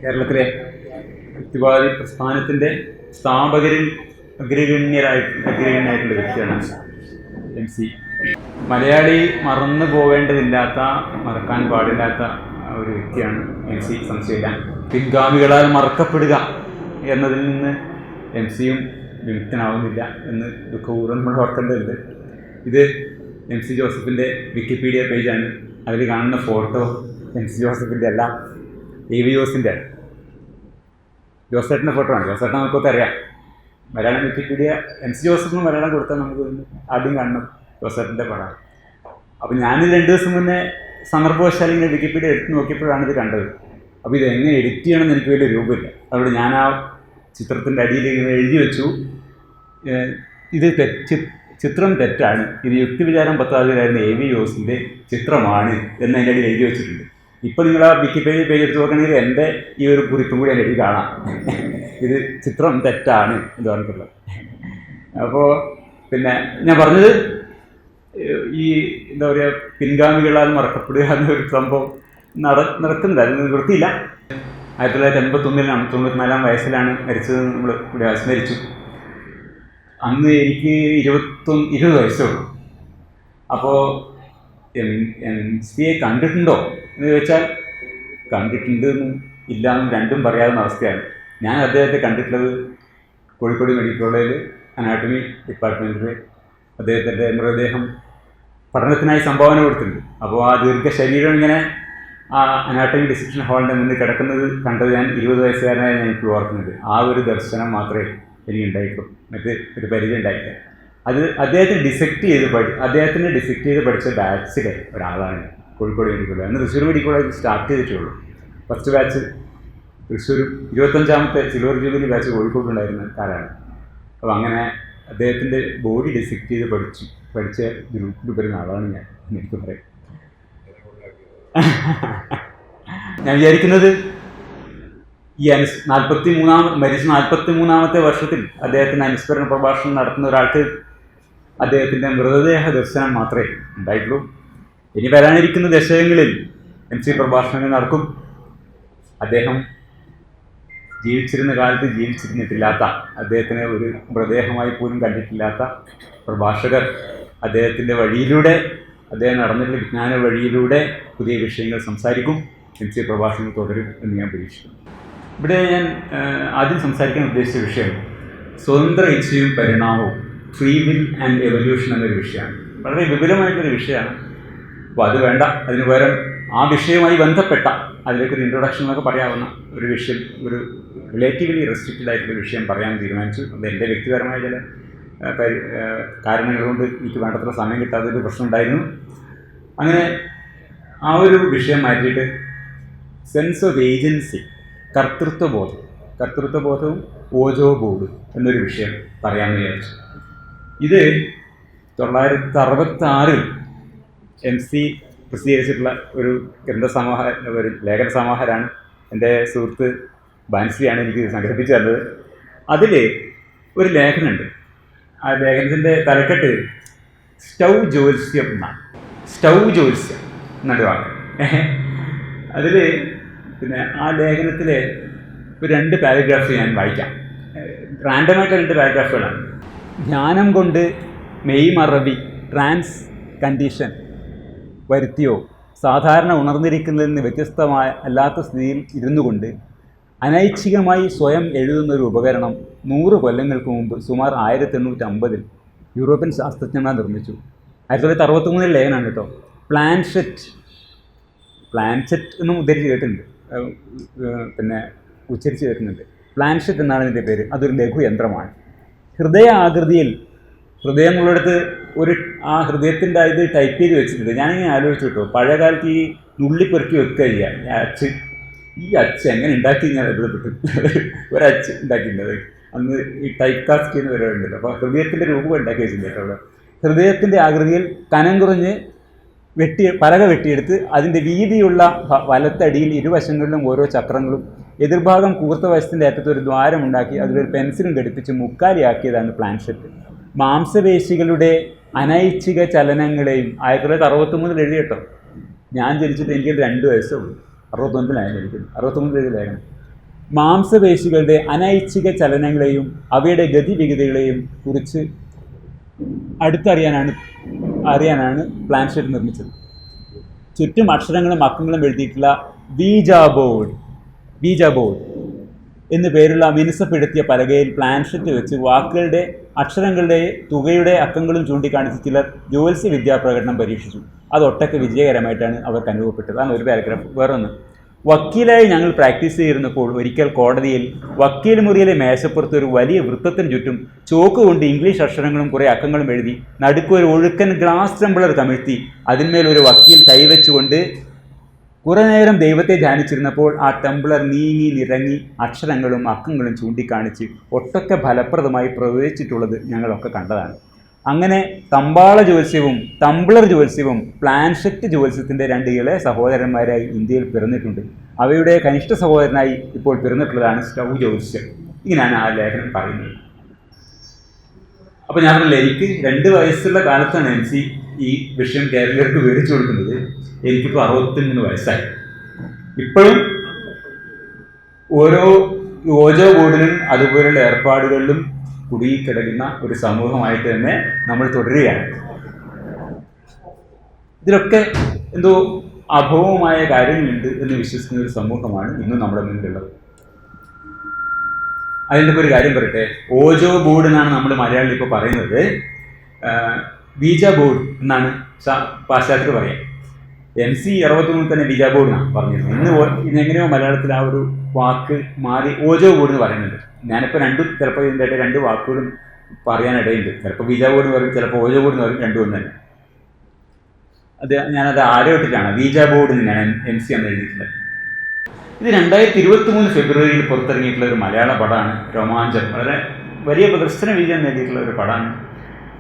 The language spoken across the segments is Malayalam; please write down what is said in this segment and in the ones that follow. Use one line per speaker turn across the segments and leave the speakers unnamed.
കേരളത്തിലെ യുക്തിവാദി പ്രസ്ഥാനത്തിൻ്റെ സ്ഥാപകരിൽ അഗ്രഗണ്യനായിട്ടുള്ള വ്യക്തിയാണ് MC. മലയാളി മറന്നു പോവേണ്ടതില്ലാത്ത, മറക്കാൻ പാടില്ലാത്ത ഒരു വ്യക്തിയാണ് MC സംശയില്ല. പിൻഗാമികളാൽ മറക്കപ്പെടുക എന്നതിൽ നിന്ന് MC-യും വിമുക്തനാവുന്നില്ല എന്ന് ദുഃഖപൂർവ്വം നമ്മൾ ഓർക്കേണ്ടതുണ്ട്. ഇത് MC ജോസഫിൻ്റെ വിക്കിപീഡിയ പേജാണ്. അതിൽ കാണുന്ന ഫോട്ടോ MC ജോസഫിൻ്റെ അല്ല, AV ജോസിൻ്റെ ആണ്. ജോസേട്ടൻ്റെ ഫോട്ടോ ആണ്. ജോസേട്ടൻ നമുക്കൊക്കെ അറിയാം. മലയാളം വിക്കിപീഡിയ MC ജോസഫിന് മലയാളം കൊടുത്താൽ നമുക്ക് ആദ്യം കാണണം ജോസേട്ടൻ്റെ പടമാണ്. അപ്പോൾ ഞാനിത് 2 ദിവസം മുന്നേ സന്ദർഭവശാൽ ഇങ്ങനെ വിക്കിപീഡിയ എടുത്ത് നോക്കിയപ്പോഴാണ് ഇത് കണ്ടത്. അപ്പോൾ ഇത് എങ്ങനെ എഡിറ്റ് ചെയ്യണമെന്ന് എനിക്ക് വലിയ രൂപമില്ല. അതുകൊണ്ട് ഞാൻ ആ ചിത്രത്തിൻ്റെ അടിയിൽ ഇങ്ങനെ എഴുതി വെച്ചു, ഇത് ചിത്രം തെറ്റാണ്, ഇത് യുക്തിവിചാരം പത്താതിലായിരുന്ന AV ജോസിൻ്റെ ചിത്രമാണ് എന്ന് അതിൻ്റെ അടിയിൽ എഴുതി വെച്ചിട്ടുണ്ട്. ഇപ്പോൾ നിങ്ങൾ ആ വിക്കിപീഡിയ പേജ് എടുത്ത് നോക്കണമെങ്കിൽ എൻ്റെ ഈ ഒരു കുറിപ്പും കൂടി അതിൻ്റെ കാണാം, ഇത് ചിത്രം തെറ്റാണ് എന്ന് പറഞ്ഞിട്ടുള്ളത്. അപ്പോൾ പിന്നെ ഞാൻ പറഞ്ഞത് ഈ എന്താ പറയുക, പിൻഗാമികളാൽ മറക്കപ്പെടുക എന്നൊരു സംഭവം നടക്കുന്നില്ല, അതിന് വൃത്തിയില്ല. 1981-ലാണ്, 94-ാം വയസ്സിലാണ് മരിച്ചതെന്ന് നമ്മൾ ഇവിടെ സ്മരിച്ചു. അന്ന് എനിക്ക് 20 വയസ്സേ ഉള്ളൂ. അപ്പോൾ MC-യെ കണ്ടിട്ടുണ്ടോ എന്ന് ചോദിച്ചാൽ കണ്ടിട്ടുണ്ടെന്നും ഇല്ലാന്നും രണ്ടും പറയാവുന്ന അവസ്ഥയാണ്. ഞാൻ അദ്ദേഹത്തെ കണ്ടിട്ടുള്ളത് കോഴിക്കോട് മെഡിക്കൽ കോളേജിൽ അനാട്ടമി ഡിപ്പാർട്ട്മെൻറ്റിൽ അദ്ദേഹത്തിൻ്റെ മൃതദേഹം പഠനത്തിനായി സംഭാവന കൊടുത്തിട്ടുണ്ട്. അപ്പോൾ ആ ദീർഘശരീരം ഇങ്ങനെ ആ അനാട്ടമി ഡിസിപ്ഷൻ ഹാളിൻ്റെ മുന്നിൽ കിടക്കുന്നത് കണ്ടത് ഞാൻ 20 വയസ്സുകാരനായി ഞാൻ ഇപ്പോൾ ഓർക്കുന്നത്. ആ ഒരു ദർശനം മാത്രമേ എനിക്ക് ഉണ്ടായിട്ടുള്ളൂ, മറ്റ് ഒരു പരിചയം ഉണ്ടായിട്ടില്ല. അത് അദ്ദേഹത്തിന് ഡിസെക്റ്റ് ചെയ്ത് പഠിച്ച ബാച്ചിലെ ഒരാളാണ് കോഴിക്കോട് മെഡിക്കൽ കോളേജ്. അന്ന് തൃശ്ശൂർ മെഡിക്കൽ കോളേജ് സ്റ്റാർട്ട് ചെയ്തിട്ടുള്ളൂ. ഫസ്റ്റ് ബാച്ച് തൃശ്ശൂർ 25ാമത്തെ സിൽവർ ജൂബിലി ബാച്ച് കോഴിക്കോടുണ്ടായിരുന്ന കാലമാണ്. അപ്പോൾ അങ്ങനെ അദ്ദേഹത്തിൻ്റെ ബോഡി ഡിസെക്റ്റ് ചെയ്ത് പഠിച്ച ഗ്രൂപ്പിൽ വരുന്ന ആളാണ് ഞാൻ എനിക്ക് പറയാം. ഞാൻ വിചാരിക്കുന്നത് ഈ മരിച്ച 43ാമത്തെ വർഷത്തിൽ അദ്ദേഹത്തിൻ്റെ അനുസ്മരണ പ്രഭാഷണം നടത്തുന്ന ഒരാൾക്ക് അദ്ദേഹത്തിൻ്റെ മൃതദേഹ ദർശനം മാത്രമേ ഉണ്ടായിട്ടുള്ളൂ. ഇനി വരാനിരിക്കുന്ന ദശകങ്ങളിൽ MC പ്രഭാഷണങ്ങൾ നടക്കും. അദ്ദേഹം ജീവിച്ചിരുന്ന കാലത്ത് ജീവിച്ചിരുന്നിട്ടില്ലാത്ത, അദ്ദേഹത്തിനെ ഒരു മൃതദേഹമായി പോലും കണ്ടിട്ടില്ലാത്ത പ്രഭാഷകർ അദ്ദേഹത്തിൻ്റെ വഴിയിലൂടെ, അദ്ദേഹം നടന്നിട്ടുള്ള വിജ്ഞാന വഴിയിലൂടെ പുതിയ വിഷയങ്ങൾ സംസാരിക്കും. MC പ്രഭാഷണങ്ങൾ തുടരും എന്ന് ഞാൻ പ്രതീക്ഷിക്കുന്നു. ഇവിടെ ഞാൻ ആദ്യം സംസാരിക്കാൻ ഉദ്ദേശിച്ച വിഷയം സ്വതന്ത്ര ഇച്ഛയും പരിണാമവും, ഫ്രീ വിൽ ആൻഡ് എവല്യൂഷൻ എന്നൊരു വിഷയമാണ്. വളരെ വിപുലമായിട്ടൊരു വിഷയമാണ്. അപ്പോൾ അത് വേണ്ട, അതിന് പകരം ആ വിഷയവുമായി ബന്ധപ്പെട്ട അതിലേക്കൊരു ഇൻട്രൊഡക്ഷൻ എന്നൊക്കെ പറയാവുന്ന ഒരു വിഷയം, ഒരു റിലേറ്റീവ്ലി റെസ്ട്രിക്റ്റഡ് ആയിട്ടുള്ള വിഷയം പറയാൻ തീരുമാനിച്ചു. അത് എൻ്റെ വ്യക്തിപരമായ ചില കാരണങ്ങൾ കൊണ്ട് എനിക്ക് വേണ്ടത്ര സമയം കിട്ടാത്തൊരു പ്രശ്നം ഉണ്ടായിരുന്നു. അങ്ങനെ ആ ഒരു വിഷയം മാറ്റിയിട്ട് സെൻസ് ഓഫ് ഏജൻസി, കർത്തൃത്വബോധവും ഓജോ ബോർഡ് എന്നൊരു വിഷയം പറയാമെന്ന് വിചാരിച്ചു. ഇത് 1966 MC പ്രസിദ്ധീകരിച്ചിട്ടുള്ള ഒരു ഒരു ലേഖന സമാഹാരമാണ്. എൻ്റെ സുഹൃത്ത് ബാൻസിയാണ് എനിക്ക് സംഘടിപ്പിച്ചു തന്നത്. അതിൽ ഒരു ലേഖനമുണ്ട്. ആ ലേഖനത്തിൻ്റെ തലക്കെട്ട് സ്റ്റൗ ജ്യോത്സ്യം എന്നൊരു വാക്ക്. അതിൽ പിന്നെ ആ ലേഖനത്തിലെ ഒരു 2 പാരഗ്രാഫ് ഞാൻ വായിക്കാം. റാൻഡമായിട്ട് 2 പാരഗ്രാഫുകളാണ്. ജ്ഞാനം കൊണ്ട് മെയ്മറവി ട്രാൻസ് കണ്ടീഷൻ വരുത്തിയോ സാധാരണ ഉണർന്നിരിക്കുന്നതിൽ നിന്ന് അല്ലാത്ത സ്ഥിതിയിൽ ഇരുന്നു കൊണ്ട് അനൈച്ഛികമായി സ്വയം എഴുതുന്നൊരു ഉപകരണം 100 കൊല്ലങ്ങൾക്ക് മുമ്പ് സുമാർ 1850 യൂറോപ്യൻ ശാസ്ത്രജ്ഞന്മാർ നിർമ്മിച്ചു. 1963 ലേഖനമാണ് കേട്ടോ. പ്ലാൻഷെറ്റ് എന്നും ഉദ്ധരിച്ച് കേട്ടിട്ടുണ്ട്, പിന്നെ ഉച്ചരിച്ച് കേൾക്കുന്നുണ്ട്. പ്ലാൻഷെറ്റ് എന്നാണ് ഇതിൻ്റെ പേര്. അതൊരു ലഘുയന്ത്രമാണ്. ഹൃദയ ആകൃതിയിൽ, ഹൃദയങ്ങളുടെടുത്ത് ആ ഹൃദയത്തിൻ്റെ ഇത് ടൈപ്പ് ചെയ്ത് വെച്ചിട്ടുണ്ട്. ഞാനിങ്ങനെ ആലോചിച്ചു കേട്ടോ, പഴയകാലത്ത് ഈ നുള്ളിപ്പെറുക്കി വെക്കുക ചെയ്യുക. ഈ അച്ച് എങ്ങനെ ഉണ്ടാക്കി ഞാൻ എഴുതപ്പെട്ടു ഒരച്ച് ഉണ്ടാക്കിയിട്ടുണ്ട്. അന്ന് ഈ ടൈപ്പ് കാസ്റ്റ് ചെയ്യുന്ന പരിപാടിയുണ്ടല്ലോ. അപ്പോൾ ഹൃദയത്തിൻ്റെ രൂപം ഉണ്ടാക്കി വെച്ചിട്ടുണ്ട് അവിടെ. ഹൃദയത്തിൻ്റെ ആകൃതിയിൽ കനം കുറഞ്ഞ് പലക വെട്ടിയെടുത്ത് അതിൻ്റെ വീതിയുള്ള വലത്തടിയിൽ ഇരുവശങ്ങളിലും ഓരോ ചക്രങ്ങളും, എതിർഭാഗം കൂർത്ത വശത്തിൻ്റെ അറ്റത്ത് ഒരു ദ്വാരമുണ്ടാക്കി അതിലൊരു പെൻസിലും ഘടിപ്പിച്ച് മുക്കാലിയാക്കിയതാണ് പ്ലാൻഷെറ്റ്. മാംസപേശികളുടെ അനൈച്ഛിക ചലനങ്ങളെയും 1963 എഴുതി കേട്ടോ. ഞാൻ ജനിച്ചിട്ട് എനിക്ക് 2 വയസ്സേ ഉള്ളൂ. 69-ലാണ് ജനിക്കുന്നത്. 63 ലേഖനം. മാംസപേശികളുടെ അനൈച്ഛിക ചലനങ്ങളെയും അവയുടെ ഗതിവിഗതികളെയും കുറിച്ച് അറിയാനാണ് പ്ലാൻഷെറ്റ് നിർമ്മിച്ചത്. ചുറ്റും അക്ഷരങ്ങളും അക്കങ്ങളും എഴുതിയിട്ടുള്ള വീജാ ബോർഡ് എന്നു പേരുള്ള മിനുസപ്പെടുത്തിയ പലകയിൽ പ്ലാൻഷെറ്റ് വെച്ച് വാക്കുകളുടെ അക്ഷരങ്ങളുടെ തുകയുടെ അക്കങ്ങളും ചൂണ്ടിക്കാണിച്ച് ചിലർ ജ്യോത്സ്യ വിദ്യാപ്രകടനം പരീക്ഷിച്ചു. അതൊട്ടൊക്കെ വിജയകരമായിട്ടാണ് അവർക്ക് അനുഭവപ്പെട്ടത്. അതാണ് ഒരു പാരഗ്രാഫ്. വേറൊന്ന്, വക്കീലായി ഞങ്ങൾ പ്രാക്ടീസ് ചെയ്തിരുന്നപ്പോൾ ഒരിക്കൽ കോടതിയിൽ വക്കീൽ മുറിയിലെ മേശപ്പുറത്ത് ഒരു വലിയ വൃത്തത്തിന് ചുറ്റും ചോക്ക് കൊണ്ട് ഇംഗ്ലീഷ് അക്ഷരങ്ങളും കുറേ അക്കങ്ങളും എഴുതി നടുക്ക് ഒരു ഒഴുക്കൻ ഗ്ലാസ് ടംബ്ലർ കമിഴ്ത്തി അതിന്മേൽ ഒരു വക്കീൽ കൈവച്ചുകൊണ്ട് കുറെ നേരം ദൈവത്തെ ധ്യാനിച്ചിരുന്നപ്പോൾ ആ ടംബ്ലർ നീങ്ങി നിറങ്ങി അക്ഷരങ്ങളും അക്കങ്ങളും ചൂണ്ടിക്കാണിച്ച് ഒട്ടൊക്കെ ഫലപ്രദമായി പ്രവചിച്ചിട്ടുള്ളത് ഞങ്ങളൊക്കെ കണ്ടതാണ്. അങ്ങനെ തമ്പാള ജ്യോത്സ്യവും ടംബ്ലർ ജ്യോത്സ്യവും പ്ലാൻഷെറ്റ് ജ്യോത്സ്യത്തിൻ്റെ 2 ഇളയ സഹോദരന്മാരായി ഇന്ത്യയിൽ പിറന്നിട്ടുണ്ട്. അവയുടെ കനിഷ്ഠ സഹോദരനായി ഇപ്പോൾ പിറന്നിട്ടുള്ളതാണ് സ്റ്റൗ ജ്യോത്സ്യം. ഇങ്ങനെയാണ് ആ ലേഖനം പറയുന്നത്. അപ്പോൾ ഞാൻ പറഞ്ഞില്ലേ, എനിക്ക് 2 വയസ്സുള്ള കാലത്താണ് MC ഈ വിഷയം കേരളീയർക്ക് വിവരിച്ചു കൊടുക്കുന്നത്. എനിക്കിപ്പോൾ 63 വയസ്സായി. ഇപ്പോഴും ഓരോ ബോർഡിലും അതുപോലുള്ള ഏർപ്പാടുകളിലും കുടുങ്ങിക്കിടക്കുന്ന ഒരു സമൂഹമായിട്ട് തന്നെ നമ്മൾ തുടരുകയാണ്. ഇതിലൊക്കെ എന്തോ അഭവമായ കാര്യങ്ങളുണ്ട് എന്ന് വിശ്വസിക്കുന്ന ഒരു സമൂഹമാണ് ഇന്നും നമ്മുടെ മുന്നിലുള്ളത്. അതിൻ്റെ ഒരു കാര്യം പറയട്ടെ. ഓജോ ബോർഡ് എന്നാണ് നമ്മൾ മലയാളിൽ ഇപ്പോൾ പറയുന്നത്. വീജാ ബോർഡ് എന്നാണ് പാശ്ചാത്യർ പറയാം. MC 63 തന്നെ വീജാ ബോർഡ് എന്നാണ് പറഞ്ഞിരുന്നത്. ഇന്നെങ്ങനെയോ മലയാളത്തിൽ ആ ഒരു വാക്ക് മാറി ഓജോ ബോർഡ് എന്ന് പറയുന്നുണ്ട്. ഞാനിപ്പോൾ ചിലപ്പോൾ ഇതിൻ്റെ ഇടയിൽ 2 വാക്കുകളും പറയാനിടയുണ്ട്. ചിലപ്പോൾ വീജാ ബോർഡ് എന്ന് പറയും, ചിലപ്പോൾ ഓജോ ബോർഡ് എന്ന് പറയും. 2 ഒന്ന് തന്നെ. ഞാനത് ആരോട്ടിട്ടാണ് വീജാ ബോർഡ് തന്നെയാണ് MC എന്ന് എഴുതിയിട്ടുള്ളത്. ഇത് 2023 ഫെബ്രുവരിയിൽ പുറത്തിറങ്ങിയിട്ടുള്ള ഒരു മലയാള പടമാണ് രോമാഞ്ചം. വളരെ വലിയ പ്രദർശന വിജയം നേടിയിട്ടുള്ള ഒരു പടമാണ്.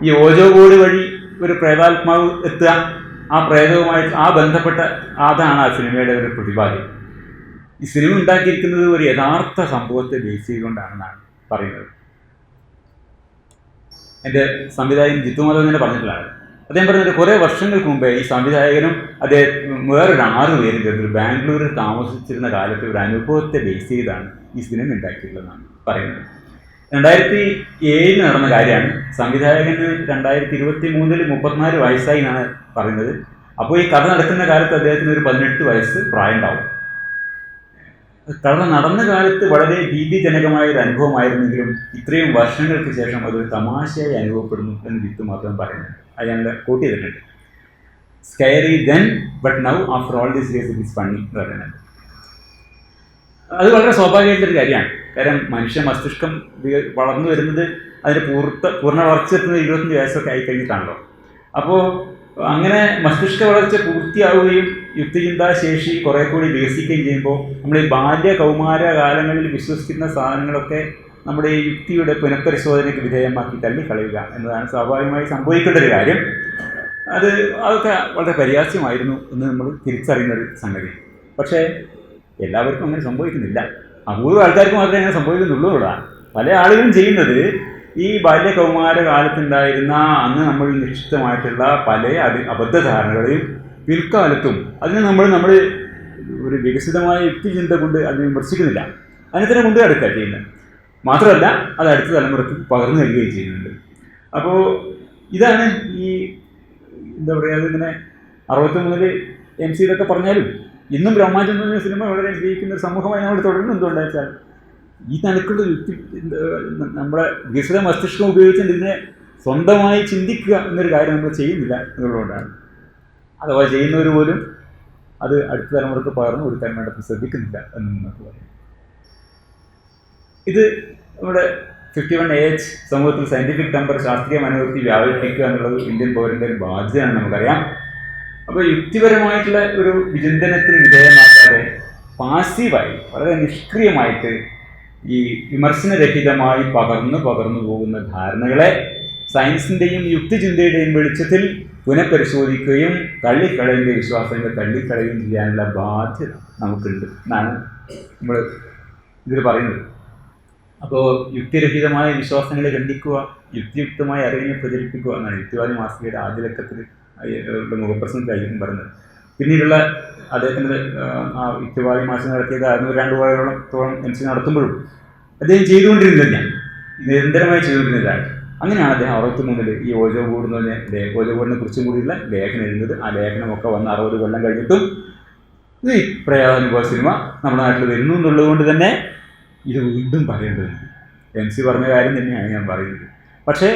ഈ ഓജോ ബോർഡ് വഴി ഒരു പ്രേതാത്മാവ് എത്തുക, ആ പ്രേതവുമായിട്ട് ബന്ധപ്പെട്ട അതാണ് ആ സിനിമയുടെ ഒരു പ്രതിപാദ്യം. ഈ സിനിമ ഉണ്ടാക്കിയിരിക്കുന്നത് ഒരു യഥാർത്ഥ സംഭവത്തെ ബേസ് ചെയ്തുകൊണ്ടാണെന്നാണ് പറയുന്നത്. എൻ്റെ സംവിധായകൻ ജിത്തു മാധവൻ തന്നെ പറഞ്ഞിട്ടുള്ളതാണ്. അദ്ദേഹം പറഞ്ഞത് കുറേ വർഷങ്ങൾക്ക് മുമ്പേ ഈ സംവിധായകനും വേറൊരു 6 പേരും ചേർന്ന് ബാംഗ്ലൂരിൽ താമസിച്ചിരുന്ന കാലത്ത് ഒരു അനുഭവത്തെ ബേസ് ചെയ്താണ് ഈ സിനിമ ഉണ്ടാക്കിയിട്ടുള്ളതെന്നാണ് പറയുന്നത്. 2007 നടന്ന കാര്യമാണ്. സംവിധായകന് 2023 34 വയസ്സായി എന്നാണ് പറയുന്നത്. അപ്പോൾ ഈ കഥ നടക്കുന്ന കാലത്ത് അദ്ദേഹത്തിന് ഒരു 18 വയസ്സ് പ്രായം ഉണ്ടാവും. കഥ നടന്ന കാലത്ത് വളരെ ഭീതിജനകമായ ഒരു അനുഭവമായിരുന്നെങ്കിലും ഇത്രയും വർഷങ്ങൾക്ക് ശേഷം അതൊരു തമാശയായി അനുഭവപ്പെടുന്നു എന്ന് ജിത്തു മാത്രം പറയുന്നത്. അത് ഞങ്ങൾ കോട്ട് ചെയ്തിട്ടുണ്ട്. Scary then but now after all this days it is funny എന്ന് പറയുന്നത്. അത് വളരെ സ്വാഭാവികമായിട്ടൊരു കാര്യമാണ്. കാരണം മനുഷ്യ മസ്തിഷ്കം വളർന്നു വരുന്നത് അതിൻ്റെ പൂർണ്ണ വളർച്ച എത്തുന്നത് 25 വയസ്സൊക്കെ ആയിക്കഴിഞ്ഞിട്ടാണല്ലോ. അപ്പോൾ അങ്ങനെ മസ്തിഷ്ക വളർച്ച പൂർത്തിയാവുകയും യുക്തിചിന്താശേഷി കുറെ കൂടി വികസിക്കുകയും ചെയ്യുമ്പോൾ നമ്മൾ ഈ ബാല്യ കൗമാര കാലങ്ങളിൽ വിശ്വസിക്കുന്ന സാധനങ്ങളൊക്കെ നമ്മുടെ ഈ യുക്തിയുടെ പുനഃപരിശോധനയ്ക്ക് വിധേയമാക്കി തള്ളിക്കളയുക എന്നതാണ് സ്വാഭാവികമായി സംഭവിക്കേണ്ട ഒരു കാര്യം. അതൊക്കെ വളരെ പര്യാസ്യമായിരുന്നു എന്ന് നമ്മൾ തിരിച്ചറിയുന്നൊരു സംഗതി. പക്ഷേ എല്ലാവർക്കും അങ്ങനെ സംഭവിക്കുന്നില്ല. അപൂർവ ആൾക്കാർക്ക് മാത്രമേ അങ്ങനെ സംഭവിക്കുന്നുള്ളൂടാണ്. പല ആളുകളും ചെയ്യുന്നത് ഈ ബാല്യകൗമാര കാലത്തുണ്ടായിരുന്ന അന്ന് നമ്മൾ നിശ്ചിതമായിട്ടുള്ള പല അബദ്ധധാരണകളെയും പിൽക്കാലത്തും അതിനെ നമ്മൾ ഒരു വികസിതമായ യുക്തിചിന്ത കൊണ്ട് അതിനെ വിമർശിക്കുന്നില്ല, അതിനെ തന്നെ കൊണ്ട് അടുക്കുക ചെയ്യുന്നത്. മാത്രമല്ല അത് അടുത്ത തലമുറയ്ക്ക് പകർന്നു നൽകുകയും ചെയ്യുന്നുണ്ട്. അപ്പോൾ ഇതാണ് ഈ എന്താ പറയുക, അതിങ്ങനെ 63 MC ഇതൊക്കെ പറഞ്ഞാലും ഇന്നും രോമാഞ്ചം എന്ന സിനിമ വളരെ വിജയിക്കുന്ന ഒരു സമൂഹമായി നമ്മൾ തുടരുന്നത് എന്തുകൊണ്ടാണെന്ന് വെച്ചാൽ ഈ തലക്കുള്ള യുക്തി നമ്മുടെ വികസിത മസ്തിഷ്കം ഉപയോഗിച്ചുകൊണ്ട് ഇതിനെ സ്വന്തമായി ചിന്തിക്കുക എന്നൊരു കാര്യം നമ്മൾ ചെയ്യുന്നില്ല എന്നുള്ളതുകൊണ്ടാണ്. അഥവാ ചെയ്യുന്നവർ പോലും അത് അടുത്ത തലമുറക്ക് പകർന്നു കൊടുക്കാൻ വേണ്ടി ശ്രദ്ധിക്കുന്നില്ല എന്ന് നമുക്ക് പറയാം. ഇത് നമ്മുടെ 51AH സമൂഹത്തിൽ സയൻറ്റിഫിക് ടെമ്പർ ശാസ്ത്രീയ മനോവൃത്തി വ്യാപിപ്പിക്കുക എന്നുള്ളത് ഇന്ത്യൻ പൗരൻ്റെ ഒരു ബാധ്യതയാണെന്ന് നമുക്കറിയാം. അപ്പോൾ യുക്തിപരമായിട്ടുള്ള ഒരു വിചിന്തനത്തിന് വിധേയമാക്കാതെ പാസീവായി വളരെ നിഷ്ക്രിയമായിട്ട് ഈ വിമർശനരഹിതമായി പകർന്നു പോകുന്ന ധാരണകളെ സയൻസിൻ്റെയും യുക്തിചിന്തയുടെയും വെളിച്ചത്തിൽ പുനഃപരിശോധിക്കുകയും തള്ളിക്കളയുന്ന വിശ്വാസങ്ങളെ തള്ളിക്കളയുകയും ചെയ്യാനുള്ള ബാധ്യത നമുക്കുണ്ട് എന്നാണ് നമ്മൾ ഇതിൽ പറയുന്നത്. അപ്പോൾ യുക്തിരഹിതമായ വിശ്വാസങ്ങളെ ഖണ്ഡിക്കുക, യുക്തിയുക്തമായ അറിവിനെ പ്രചരിപ്പിക്കുക എന്നാണ് യുക്തിവാദി മാസികയുടെ ആദ്യ ലക്കത്തിൽ മുഖപ്രസംഗത്തിലായിരിക്കും പറയുന്നത്. പിന്നീടുള്ള അദ്ദേഹത്തിൻ്റെ ഇത്തിവാദി മാസം നടത്തിയത് 602 കൊല്ലത്തോളം MC നടത്തുമ്പോഴും അദ്ദേഹം ചെയ്തുകൊണ്ടിരുന്നില്ല, നിരന്തരമായി ചെയ്തുകൊണ്ടിരുന്നതാണ്. അങ്ങനെയാണ് അദ്ദേഹം 63 ഈ ഓജോ ബോർഡ് എന്ന് പറഞ്ഞ ഓജോ ബോർഡിനെ കുറിച്ചും കൂടിയുള്ള ലേഖനം എഴുതുന്നത്. ആ ലേഖനമൊക്കെ വന്ന് 60 കൊല്ലം കഴിഞ്ഞിട്ടും ഇത് പ്രയാനുഭവ സിനിമ നമ്മുടെ നാട്ടിൽ വരുന്നു എന്നുള്ളത് കൊണ്ട് തന്നെ ഇത് വീണ്ടും പറയേണ്ടതുണ്ട്. MC പറഞ്ഞ കാര്യം തന്നെയാണ് ഞാൻ പറയുന്നത്. പക്ഷേ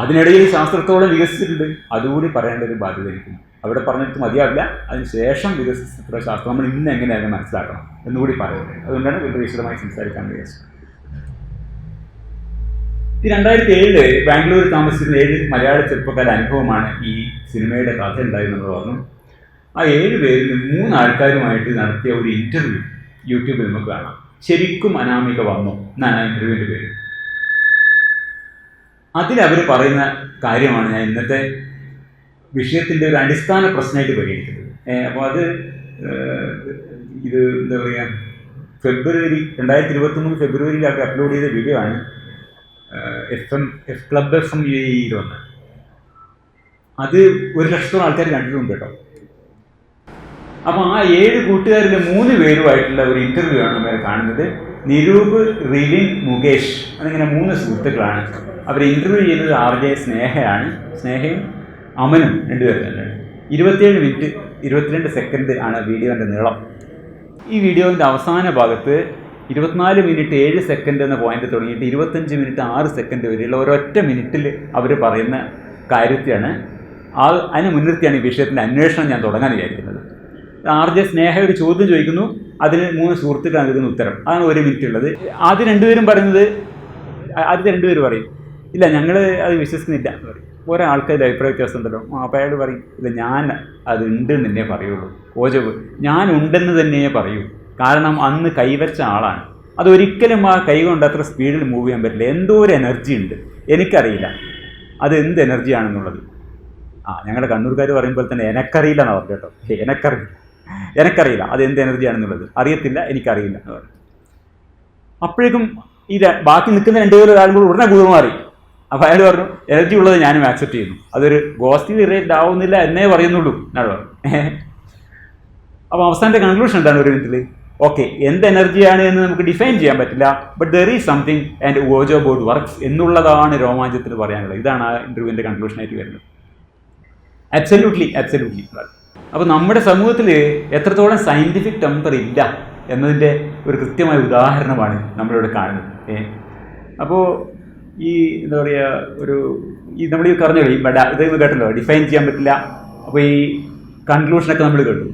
അതിനിടയിൽ ശാസ്ത്രത്തോളം വികസിച്ചിട്ടുണ്ട്, അതുകൂടി പറയേണ്ട ഒരു ബാധ്യത ഇരിക്കുന്നു. അവിടെ പറഞ്ഞിട്ട് മതിയാവില്ല, അതിന് ശേഷം വികസിച്ചിട്ടുള്ള ശാസ്ത്രം നമ്മൾ ഇന്ന് എങ്ങനെയാണ് മനസ്സിലാക്കണം എന്നുകൂടി പറയുന്നത്. അതുകൊണ്ടാണ് വളരെ വിശദമായി സംസാരിക്കാൻ വിചാരിച്ചത്. ഈ 2007 ബാംഗ്ലൂർ താമസിക്കുന്ന 7 മലയാള ചെറുപ്പക്കാരുടെ അനുഭവമാണ് ഈ സിനിമയുടെ കഥ ഉണ്ടായത് നമ്മൾ പറഞ്ഞു. ആ 7 പേരിൽ 3 ആൾക്കാരുമായിട്ട് നടത്തിയ ഒരു ഇൻ്റർവ്യൂ യൂട്യൂബിൽ നമുക്ക് കാണാം. ശരിക്കും അനാമിക വന്നു എന്നാണ് ആ ഇൻ്റർവ്യൂവിൻ്റെ പേര്. അതിലവർ പറയുന്ന കാര്യമാണ് ഞാൻ ഇന്നത്തെ വിഷയത്തിൻ്റെ ഒരു അടിസ്ഥാന പ്രശ്നമായിട്ട് പരിഗണിക്കുന്നത്. അപ്പോൾ അത് ഇത് എന്താ പറയുക, 2023 ഫെബ്രുവരിയിൽ അവർ അപ്ലോഡ് ചെയ്ത വീഡിയോ ആണ്. ക്ലബ് FM UAE വന്ന് അത് 100,000 ആൾക്കാർ കണ്ടിട്ടുണ്ട് കേട്ടോ. അപ്പോൾ ആ 7 കൂട്ടുകാരിലെ 3 പേരുമായിട്ടുള്ള ഒരു ഇൻ്റർവ്യൂ ആണ് നമ്മൾ കാണുന്നത്. നിരൂപ്, റിവിൻ, മുകേഷ് എന്നിങ്ങനെ 3 സുഹൃത്തുക്കളാണ്. അവർ ഇൻ്റർവ്യൂ ചെയ്യുന്നത് RJ സ്നേഹയാണ്. സ്നേഹയും അമനും 2 പേർ തന്നെയാണ്. 27 മിനിറ്റ് 22 സെക്കൻഡ് ആണ് വീഡിയോൻ്റെ നീളം. ഈ വീഡിയോൻ്റെ അവസാന ഭാഗത്ത് 24 മിനിറ്റ് 7 സെക്കൻഡ് എന്ന പോയിന്റ് തുടങ്ങിയിട്ട് 25 മിനിറ്റ് 6 സെക്കൻഡ് വരെയുള്ള ഒരൊറ്റ മിനിറ്റിൽ അവർ പറയുന്ന കാര്യത്തെയാണ് അതിനെ മുൻനിർത്തിയാണ് ഈ വിഷയത്തിൻ്റെ അന്വേഷണം ഞാൻ തുടങ്ങാൻ വിചാരിക്കുന്നത്. RJ സ്നേഹ ഒരു ചോദ്യം ചോദിക്കുന്നു, അതിന് 3 സുഹൃത്തുക്കൾ നൽകുന്ന ഉത്തരം. അതാണ് 1 മിനിറ്റ് ഉള്ളത്. ആദ്യം 2 പേരും പറയുന്നത്, ആദ്യത്തെ 2 പേര് പറയും ഇല്ല ഞങ്ങൾ അത് വിശ്വസിക്കുന്നില്ല എന്ന് പറയും. ഒരാൾക്കതിൽ അഭിപ്രായ വ്യത്യാസം ഉണ്ടല്ലോ. അപ്പോൾ അയാൾ പറയും ഇല്ല ഞാൻ അത് ഉണ്ട് എന്ന് തന്നെ പറയുള്ളൂ. ഓജവ് ഞാൻ ഉണ്ടെന്ന് തന്നെ പറയൂ, കാരണം അന്ന് കൈവച്ച ആളാണ്. അതൊരിക്കലും ആ കൈ കൊണ്ട് അത്ര സ്പീഡിൽ മൂവ് ചെയ്യാൻ പറ്റില്ല. എന്തോ ഒരു എനർജി ഉണ്ട്, എനിക്കറിയില്ല അത് എന്ത് എനർജിയാണെന്നുള്ളത്. ഞങ്ങളുടെ കണ്ണൂർക്കാർ പറയുമ്പോൾ തന്നെ എനക്കറിയില്ല എന്നാണ് പറഞ്ഞു കേട്ടോ. എനക്കറിയില്ല അത് എന്ത് എനർജിയാണെന്നുള്ളത്, അറിയത്തില്ല, എനിക്കറിയില്ല എന്ന് പറഞ്ഞു. അപ്പോഴേക്കും ഈ ബാക്കി നിൽക്കുന്ന 2 പേരും ഒരാളും കൂടി ഉടനെ കൂറുമാറി. അപ്പോൾ അയാൾ പറഞ്ഞു എനർജി ഉള്ളത് ഞാനും ആക്സെപ്റ്റ് ചെയ്യുന്നു, അതൊരു ഗോസ്റ്റിൽ റിലേറ്റഡ് ആവുന്നില്ല എന്നേ പറയുന്നുള്ളൂ എന്നാണ് പറഞ്ഞു. അപ്പോൾ അവസാനത്തെ കൺക്ലൂഷൻ എന്താണ് 1 മിനിറ്റിൽ? ഓക്കെ, എന്ത് എനർജിയാണ് എന്ന് നമുക്ക് ഡിഫൈൻ ചെയ്യാൻ പറ്റില്ല, but there is something and Ouija board works എന്നുള്ളതാണ് രോമാഞ്ചത്തിന് പറയാനുള്ളത്. ഇതാണ് ആ ഇൻ്റർവ്യൂവിൻ്റെ കൺക്ലൂഷനായിട്ട് വരുന്നത്. അബ്സല്യൂട്ട്ലി. അപ്പോൾ നമ്മുടെ സമൂഹത്തിൽ എത്രത്തോളം സയൻറ്റിഫിക് ടെമ്പർ ഇല്ല എന്നതിൻ്റെ ഒരു കൃത്യമായ ഉദാഹരണമാണ് നമ്മളിവിടെ കാണുന്നത്. അപ്പോൾ ഈ എന്താ പറയുക, നമ്മൾ ഈ പറഞ്ഞല്ലോ ഇതൊന്നും കേട്ടല്ലോ, ഡിഫൈൻ ചെയ്യാൻ പറ്റില്ല. അപ്പോൾ ഈ കൺക്ലൂഷനൊക്കെ നമ്മൾ കേട്ടു.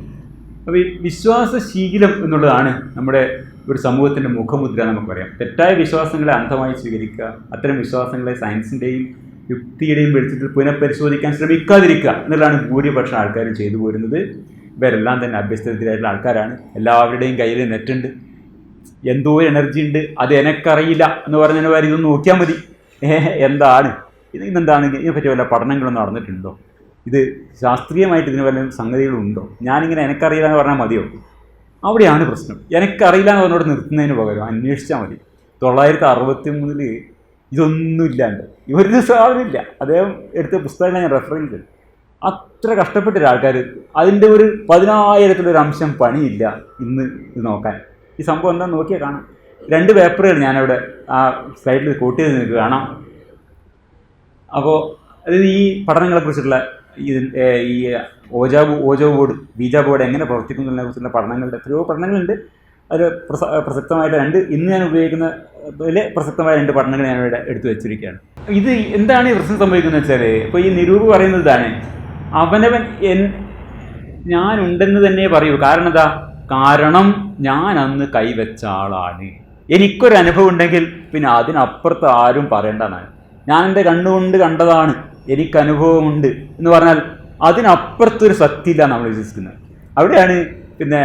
അപ്പോൾ ഈ വിശ്വാസശീലം എന്നുള്ളതാണ് നമ്മുടെ ഒരു സമൂഹത്തിൻ്റെ മുഖമുദ്ര നമുക്ക് പറയാം. തെറ്റായ വിശ്വാസങ്ങളെ അന്ധമായി സ്വീകരിക്കുക, അത്തരം വിശ്വാസങ്ങളെ സയൻസിൻ്റെയും യുക്തിയുടെയും വെളിച്ചത്തിൽ പുനഃപരിശോധിക്കാൻ ശ്രമിക്കാതിരിക്കുക എന്നുള്ളതാണ് ഭൂരിപക്ഷം ആൾക്കാരും ചെയ്തു പോരുന്നത്. ഇവരെല്ലാം തന്നെ അഭ്യസ്തരായിട്ടുള്ള ആൾക്കാരാണ്. എല്ലാവരുടെയും കയ്യിൽ നെറ്റുണ്ട്, എന്തോ എനർജി ഉണ്ട്, അത് എനക്കറിയില്ല എന്ന് പറഞ്ഞതിന് വരെ ഇതൊന്ന് നോക്കിയാൽ മതി. എന്താണ് ഇന്നെന്താണ് ഇതിനെപ്പറ്റി വല്ല പഠനങ്ങളൊന്നും നടന്നിട്ടുണ്ടോ, ഇത് ശാസ്ത്രീയമായിട്ട് ഇതിന് വല്ല സംഗതികളുണ്ടോ, ഞാനിങ്ങനെ എനക്കറിയില്ല എന്ന് പറഞ്ഞാൽ മതിയോ? അവിടെയാണ് പ്രശ്നം. എനക്കറിയില്ല എന്ന് പറഞ്ഞോട് നിർത്തുന്നതിന് പകരം അന്വേഷിച്ചാൽ മതി. 963 ഇതൊന്നും ഇല്ലാണ്ട് ഇവരൊരു സാധനമില്ല. അദ്ദേഹം എടുത്ത പുസ്തകങ്ങൾ ഞാൻ റെഫർ ചെയ്തത്. അത്ര കഷ്ടപ്പെട്ട ഒരാൾക്കാർ, അതിൻ്റെ ഒരു 10,000-ത്തിലൊരു അംശം പണിയില്ല ഇന്ന് ഇത് നോക്കാൻ. ഈ സംഭവം എന്താണെന്ന് നോക്കിയാൽ കാണാം. 2 പേപ്പറുകൾ ഞാനവിടെ ആ സ്ലൈഡിൽ കോട്ട് ചെയ്ത് നിങ്ങൾക്ക് കാണാം. അപ്പോൾ അതായത് ഈ പഠനങ്ങളെക്കുറിച്ചുള്ള ഈ ഓജോ ബോർഡ്, ബീജ ബോർഡ് എങ്ങനെ പ്രവർത്തിക്കുന്നതിനെ കുറിച്ചുള്ള പഠനങ്ങളുടെ എത്രയോ പഠനങ്ങളുണ്ട്. അതിൽ പ്രസക്തമായിട്ട് ഇന്ന് ഞാൻ ഉപയോഗിക്കുന്ന വലിയ പ്രസക്തമായ 2 പഠനങ്ങൾ ഞാനിവിടെ എടുത്തു വെച്ചിരിക്കുകയാണ്. ഇത് എന്താണ് ഈ പ്രശ്നം സംഭവിക്കുന്നത് വെച്ചാൽ, ഇപ്പോൾ ഈ നിരൂപ് പറയുന്നത് ഇതാണ്, അവനവൻ ഞാനുണ്ടെന്ന് തന്നെ പറയൂ. കാരണം എന്താ? കാരണം ഞാൻ അന്ന് കൈവച്ച ആളാണ്. എനിക്കൊരനുഭവം ഉണ്ടെങ്കിൽ പിന്നെ അതിനപ്പുറത്ത് ആരും പറയേണ്ടതാണ്. ഞാൻ എൻ്റെ കണ്ണുകൊണ്ട് കണ്ടതാണ്, എനിക്കനുഭവമുണ്ട് എന്ന് പറഞ്ഞാൽ അതിനപ്പുറത്തൊരു സത്യമില്ല നമ്മൾ വിശ്വസിക്കുന്നത്. അവിടെയാണ് പിന്നെ